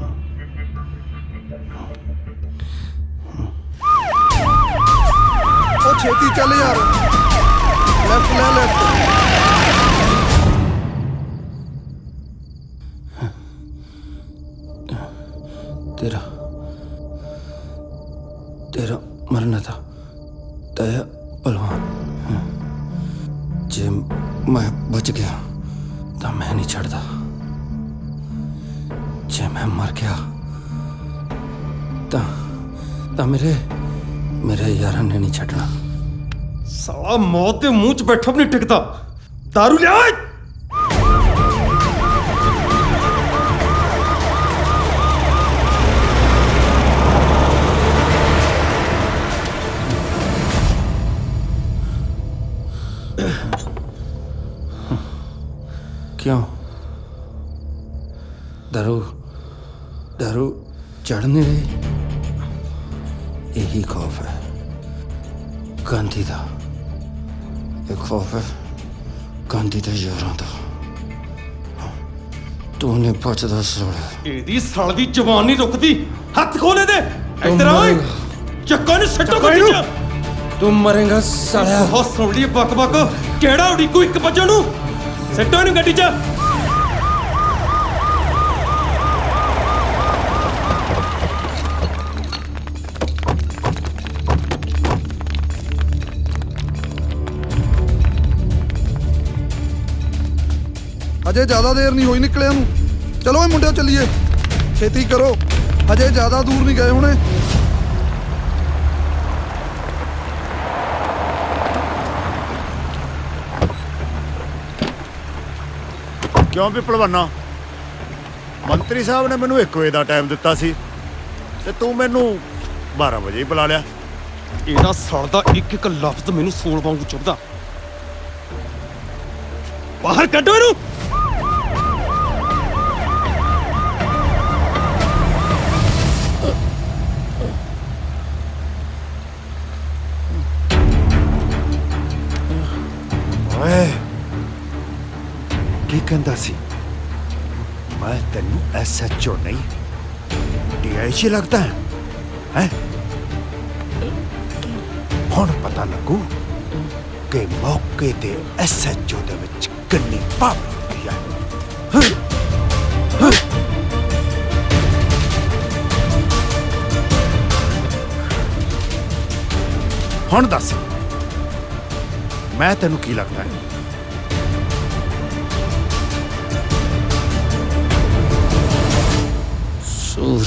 ਉਹ ਛੇਤੀ ਚੱਲ ਯਾਰ, ਲੈਫਟ ਲੈ ਲੈਫਟ। तेरा मरना था तय पहलवान। जे मैं बच गया तो मैं नहीं छड़ता, जे मैं मर गया तो मेरे यारा ने नहीं छड़ना। साला मौत के मुंह च बैठा भी नहीं टिकता। दारू लिया ओए। क्यों? दारू चढ़ नहीं रही? यही खौफ है गांधी का। ये खौफ है गांधी के यारों का। तू नहीं बचदा साले। ਇਹਦੀ ਸਾਲ ਦੀ ਜਵਾਨ ਨਹੀਂ ਰੁਕਦੀ। ਹੱਥ ਖੋਲੇ ਦੇ ਇੱਧਰ ਆ ਓਏ। ਚੱਕਾ ਨੂੰ ਸੱਟੋ ਗੱਡੀ 'ਚ। तू मरेगा साला। ਬਹੁਤ ਸੁਣ ਲਈ ਬਕ ਬਕ। ਕਿਹੜਾ ਉਡੀਕੂ ਇੱਕ ਵਜੇ ਨੂੰ। ਸੱਟੋ ਇਹਨੂੰ ਗੱਡੀ 'ਚ। ਅਜੇ ਜ਼ਿਆਦਾ ਦੇਰ ਨਹੀਂ ਹੋਈ ਨਿਕਲਿਆ ਨੂੰ। ਚਲੋ ਇਹ ਮੁੰਡਿਓ ਚੱਲੀਏ, ਛੇਤੀ ਕਰੋ, ਅਜੇ ਜ਼ਿਆਦਾ ਦੂਰ ਨਹੀਂ ਗਏ ਹੁਣੇ। ਕਿਉਂ ਵੀ ਭਲਵਾਨਾ, ਮੰਤਰੀ ਸਾਹਿਬ ਨੇ ਮੈਨੂੰ 1 ਵਜੇ ਦਾ ਟਾਈਮ ਦਿੱਤਾ ਸੀ ਤੇ ਤੂੰ ਮੈਨੂੰ 12 ਵਜੇ ਹੀ ਬੁਲਾ ਲਿਆ। ਇਹਦਾ ਸਾਲ ਦਾ ਇੱਕ ਇੱਕ ਲਫ਼ਜ਼ ਮੈਨੂੰ ਸੂਲ ਵਾਂਗੂ ਚੁੱਭਦਾ। ਬਾਹਰ ਕੱਢੋ ਇਹਨੂੰ। ਓਏ ਕੀ ਕਹਿੰਦਾ ਸੀ? ਮੈਂ ਤੈਨੂੰ ਐਸਐਚਓ ਨਹੀਂ ਡੀਆਈਜੀ ਲੱਗਦਾ ਹੈ? ਹੁਣ ਪਤਾ ਲੱਗੂ ਕਿ ਮੌਕੇ ਤੇ ਐਸਐਚਓ ਦੇ ਵਿੱਚ ਕਿੰਨੀ ਪਾਵਰ ਹੁੰਦੀ ਹੈ। ਹੁਣ ਦੱਸ ਮੈਂ ਤੈਨੂੰ ਕੀ ਲੱਗਦਾ ਹੈ? सूर।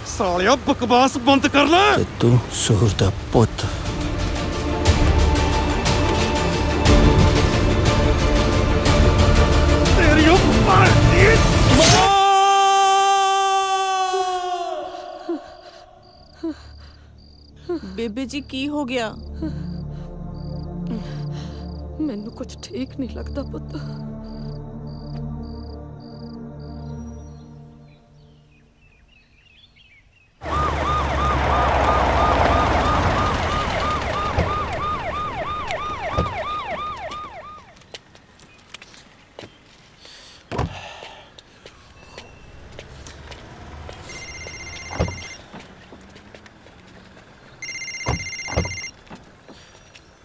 ਸਾਲਿਆ ਬਕਵਾਸ ਬੰਦ ਕਰ ਲੈ। तू सूर दा पुत। ਤੇਰੀ ਉਹ ਮਾਰਦੀ। ਬੇਬੇ ਜੀ ਕੀ ਹੋ ਗਿਆ? ਮੈਨੂੰ ਕੁਝ ਠੀਕ ਨਹੀਂ ਲੱਗਦਾ ਪੁੱਤ।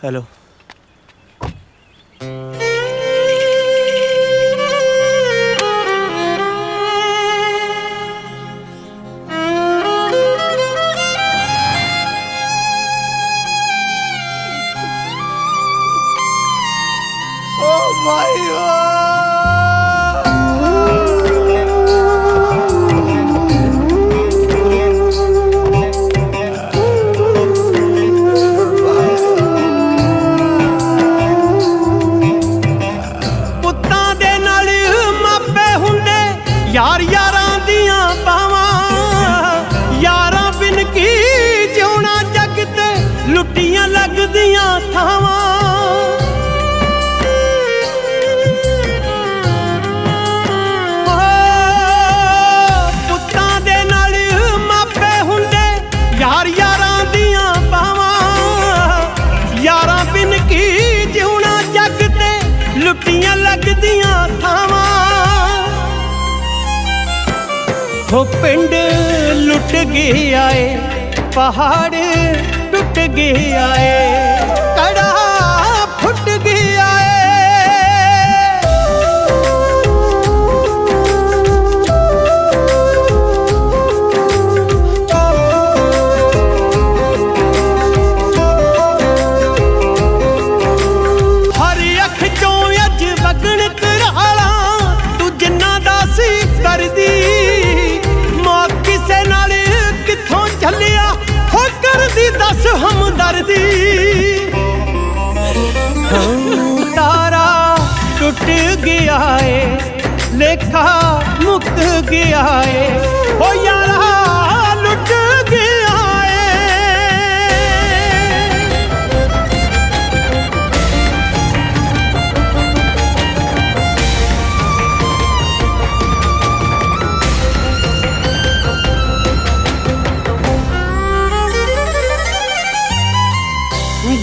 हेलो। ओ भाई ਟੁੱਟੀਆਂ ਲੱਗਦੀਆਂ ਥਾਵਾਂ ਹੋ ਪਿੰਡ ਲੁੱਟ ਗਿਆ ਏ ਪਹਾੜ ਟੁੱਟ ਗਿਆ ਏ ਕੜਾ ਫੁੱਟ ਗਿਆ ਏ ਹਰ ਅੱਖ ਚੋਂ ਅੱਜ ਵਗਣ ਕਰਾਲਾ ਤੂੰ ਜਿੰਨਾ ਦਾ ਸੀ ਕਰਦੀ ਮੌਤ ਕਿਸੇ ਨਾਲ ਕਿੱਥੋਂ ਚੱਲਿਆ ਹੋ ਕਰਦੀ ਦੱਸ ਹਮਦਰਦੀ ਤਾਰਾ ਟੁੱਟ ਗਿਆ ਏ ਲੇਖਾ ਮੁੱਕ ਗਿਆ ਏ ਹੋ ਯਾਰਾ ਲੁੱਟ ਗਿਆ ਏ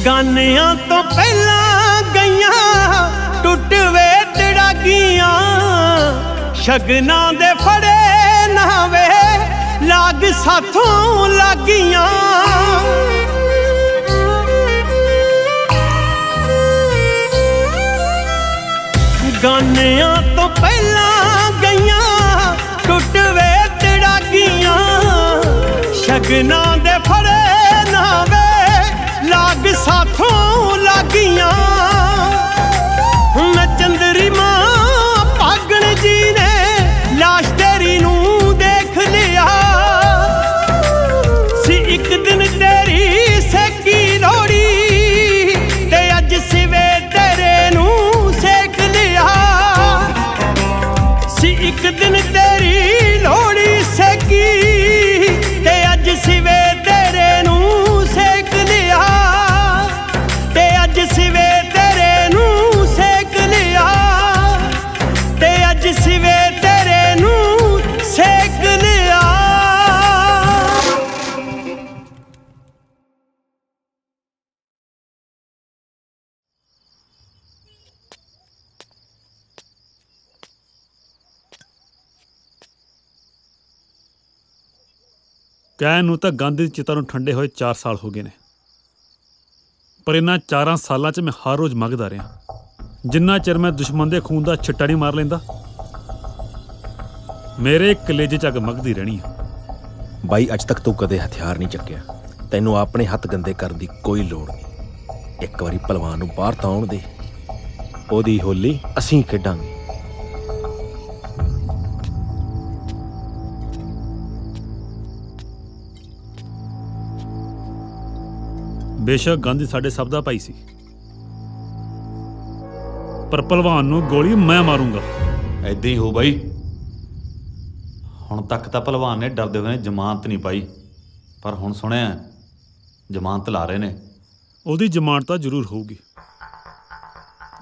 ਗਾਨਿਆਂ ਤੋਂ ਪਹਿਲਾਂ ਗਈਆਂ ਟੁੱਟ ਵੇ ਤੜਾਗੀਆਂ ਸ਼ਗਨਾਂ ਦੇ ਫੜੇ ਨਾ ਵੇ ਲਾਗ ਸਾਥੋਂ ਲੱਗੀਆਂ ਗਾਨਿਆਂ ਤੋਂ ਪਹਿਲਾਂ ਗਈਆਂ ਟੁੱਟ ਵੇ ਤੜਾਗੀਆਂ ਸ਼ਗਨਾਂ ਦੇ ਫੜੇ ਨਾ ਵੇ ਲਾਗ ਸਾਥੋਂ ਲੱਗੀਆਂ ਮੈਂ ਚੰਦਰੀ ਮਾਂ ਭਾਗਣ ਜੀ ਨੇ ਲਾਸ਼ ਤੇਰੀ ਨੂੰ ਦੇਖ ਲਿਆ ਸੀ ਇੱਕ ਦਿਨ ਤੇਰੀ ਸੇਕੀ ਲੋੜੀ ਤੇ ਅੱਜ ਸਿਵੇ ਤੇਰੇ ਨੂੰ ਸੇਕ ਲਿਆ ਸੀ ਇੱਕ ਦਿਨ ਤੇਰੀ ਲੋੜੀ ਸੇਕੀ ਤੇ ਅੱਜ ਸਿਵੇ ਤੇਰੇ ਨੂੰ ਸੇਕ ਲਿਆ ਤੇ ਅੱਜ ਸਿਵੇ ਤੇਰੇ ਨੂੰ ਸੇਕ ਲਿਆ ਤੇ ਅੱਜ ਸਿਵੇ ਤੇਰੇ ਨੂੰ ਸੇਕ ਲਿਆ ਕਹਿਣ ਨੂੰ ਤਾਂ ਗਾਂਧੀ ਦੀ ਚਿਤਾ ਨੂੰ ਠੰਡੇ ਹੋਏ 4 ਸਾਲ ਹੋ ਗਏ ਨੇ, ਪਰ ਇਹਨਾਂ 4 ਸਾਲਾਂ 'ਚ ਮੈਂ ਹਰ ਰੋਜ਼ ਮੰਗਦਾ ਰਿਹਾ ਜਿੰਨਾ ਚਿਰ ਮੈਂ ਦੁਸ਼ਮਣ ਦੇ ਖੂਨ ਦਾ ਛਿੱਟਾ ਨਹੀਂ ਮਾਰ ਲੈਂਦਾ ਮੇਰੇ ਕਲੇਜੇ 'ਚ ਅੱਗ ਮੱਗਦੀ ਰਹਿਣੀ ਆ। ਬਾਈ ਅੱਜ ਤੱਕ ਤੂੰ ਕਦੇ ਹਥਿਆਰ ਨਹੀਂ ਚੱਕਿਆ, ਤੈਨੂੰ ਆਪਣੇ ਹੱਥ ਗੰਦੇ ਕਰਨ ਦੀ ਕੋਈ ਲੋੜ ਨਹੀਂ। ਇੱਕ ਵਾਰੀ ਪਹਿਲਵਾਨ ਨੂੰ ਬਾਹਰ ਤਾਂ ਆਉਣ ਦੇ, ਉਹਦੀ ਹੋਲੀ ਅਸੀਂ ਖੇਡਾਂਗੇ। ਬੇਸ਼ੱਕ ਗਾਂਧੀ ਸਾਡੇ ਸਭ ਦਾ ਭਾਈ ਸੀ, ਪਰ ਪਹਿਲਵਾਨ ਨੂੰ ਗੋਲੀ ਮੈਂ ਮਾਰੂੰਗਾ। ਐਦਾਂ ਹੀ ਹੋ ਬਾਈ। ਹੁਣ ਤੱਕ ਤਾਂ ਪਹਿਲਵਾਨ ਨੇ ਡਰਦੇ ਹੋਏ ਨੇ ਜ਼ਮਾਨਤ ਨਹੀਂ ਪਾਈ, ਪਰ ਹੁਣ ਸੁਣਿਆ ਜ਼ਮਾਨਤ ਲਾ ਰਹੇ ਨੇ। ਉਹਦੀ ਜ਼ਮਾਨਤ ਤਾਂ ਜ਼ਰੂਰ ਹੋਊਗੀ,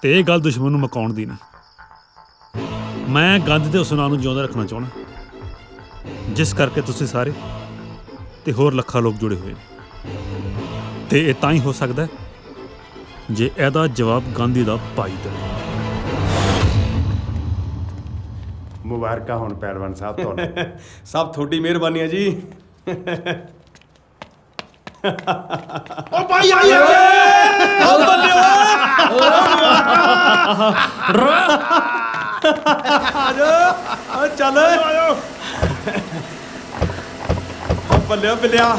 ਤੇ ਇਹ ਗੱਲ ਦੁਸ਼ਮਣ ਨੂੰ ਮਕਾਉਣ ਦੀ ਨਹੀਂ। ਮੈਂ ਗਾਂਧੀ ਦੇ ਉਸ ਨਾਂ ਨੂੰ ਜਿਉਂਦਾ ਰੱਖਣਾ ਚਾਹੁੰਦਾ, ਜਿਸ ਕਰਕੇ ਤੁਸੀਂ ਸਾਰੇ ਤੇ ਹੋਰ ਲੱਖਾਂ ਲੋਕ ਜੁੜੇ ਹੋਏ ਨੇ। ਤੇ ਇਹ ਤਾਂ ਹੀ ਹੋ ਸਕਦਾ ਜੇ ਇਹਦਾ ਜਵਾਬ ਗਾਂਧੀ ਦਾ ਭਾਈ ਦੇਵੇ। ਮੁਬਾਰਕਾਂ ਹੁਣ ਪਹਿਲਵਾਨ ਸਾਹਿਬ ਤੁਹਾਨੂੰ। ਸਭ ਤੁਹਾਡੀ ਮਿਹਰਬਾਨੀ ਹੈ ਜੀ। ਓ ਭਾਈ ਆਇਆ ਓ ਬੱਲੇ ਆ ਚੱਲ ਆਇਓ ਓ ਬੱਲੇ ਬੱਲਿਆ।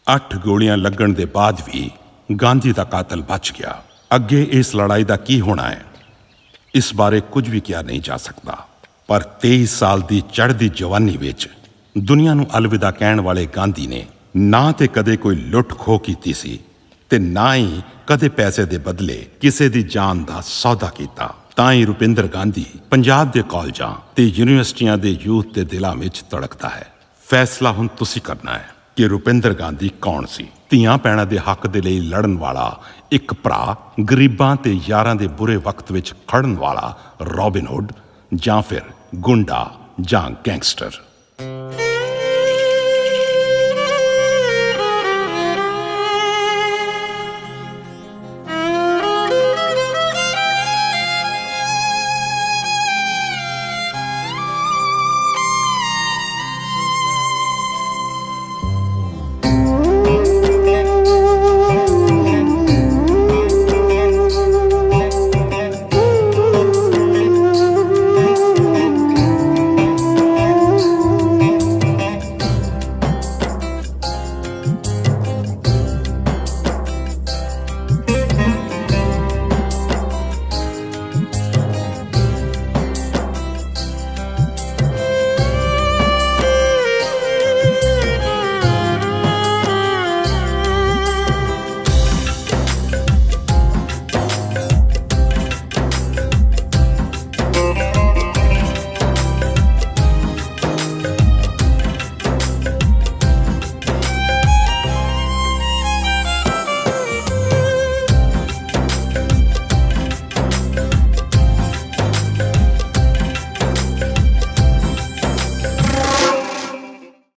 ਅੱਠ ਗੋਲੀਆਂ ਲੱਗਣ ਦੇ ਬਾਅਦ ਵੀ ਗਾਂਧੀ ਦਾ ਕਾਤਲ ਬਚ ਗਿਆ। ਅੱਗੇ ਇਸ ਲੜਾਈ ਦਾ ਕੀ ਹੋਣਾ ਹੈ, ਇਸ ਬਾਰੇ ਕੁਝ ਵੀ ਕਿਹਾ ਨਹੀਂ ਜਾ ਸਕਦਾ। ਪਰ 23 ਸਾਲ ਦੀ ਚੜ੍ਹਦੀ ਜਵਾਨੀ ਵਿੱਚ ਦੁਨੀਆ ਨੂੰ ਅਲਵਿਦਾ ਕਹਿਣ ਵਾਲੇ ਗਾਂਧੀ ਨੇ ਨਾ ਤੇ ਕਦੇ ਕੋਈ ਲੁੱਟ ਖੋਹ ਕੀਤੀ ਸੀ ਤੇ ਨਾ ਹੀ ਕਦੇ ਪੈਸੇ ਦੇ ਬਦਲੇ ਕਿਸੇ ਦੀ ਜਾਨ ਦਾ ਸੌਦਾ ਕੀਤਾ। ਤਾਂ ਹੀ ਰੁਪਿੰਦਰ ਗਾਂਧੀ ਪੰਜਾਬ ਦੇ ਕਾਲਜਾਂ ਤੇ ਯੂਨੀਵਰਸਿਟੀਆਂ ਦੇ ਯੂਥ ਦੇ ਦਿਲਾਂ ਵਿੱਚ ਧੜਕਦਾ ਹੈ। ਫੈਸਲਾ ਹੁਣ ਤੁਸੀਂ ਕਰਨਾ ਹੈ ਕਿ ਰੁਪਿੰਦਰ ਗਾਂਧੀ ਕੌਣ ਸੀ। ਧੀਆਂ ਭੈਣਾਂ ਦੇ ਹੱਕ ਦੇ ਲਈ ਲੜਨ ਵਾਲਾ ਇੱਕ ਭਰਾ, ਗਰੀਬਾਂ ਤੇ ਯਾਰਾਂ ਦੇ ਬੁਰੇ ਵਕਤ ਵਿੱਚ ਖੜਨ ਵਾਲਾ ਰੌਬਿਨ ਹੁੱਡ, ਜਾਂ ਫਿਰ ਗੁੰਡਾ ਜਾਂ ਗੈਂਗਸਟਰ।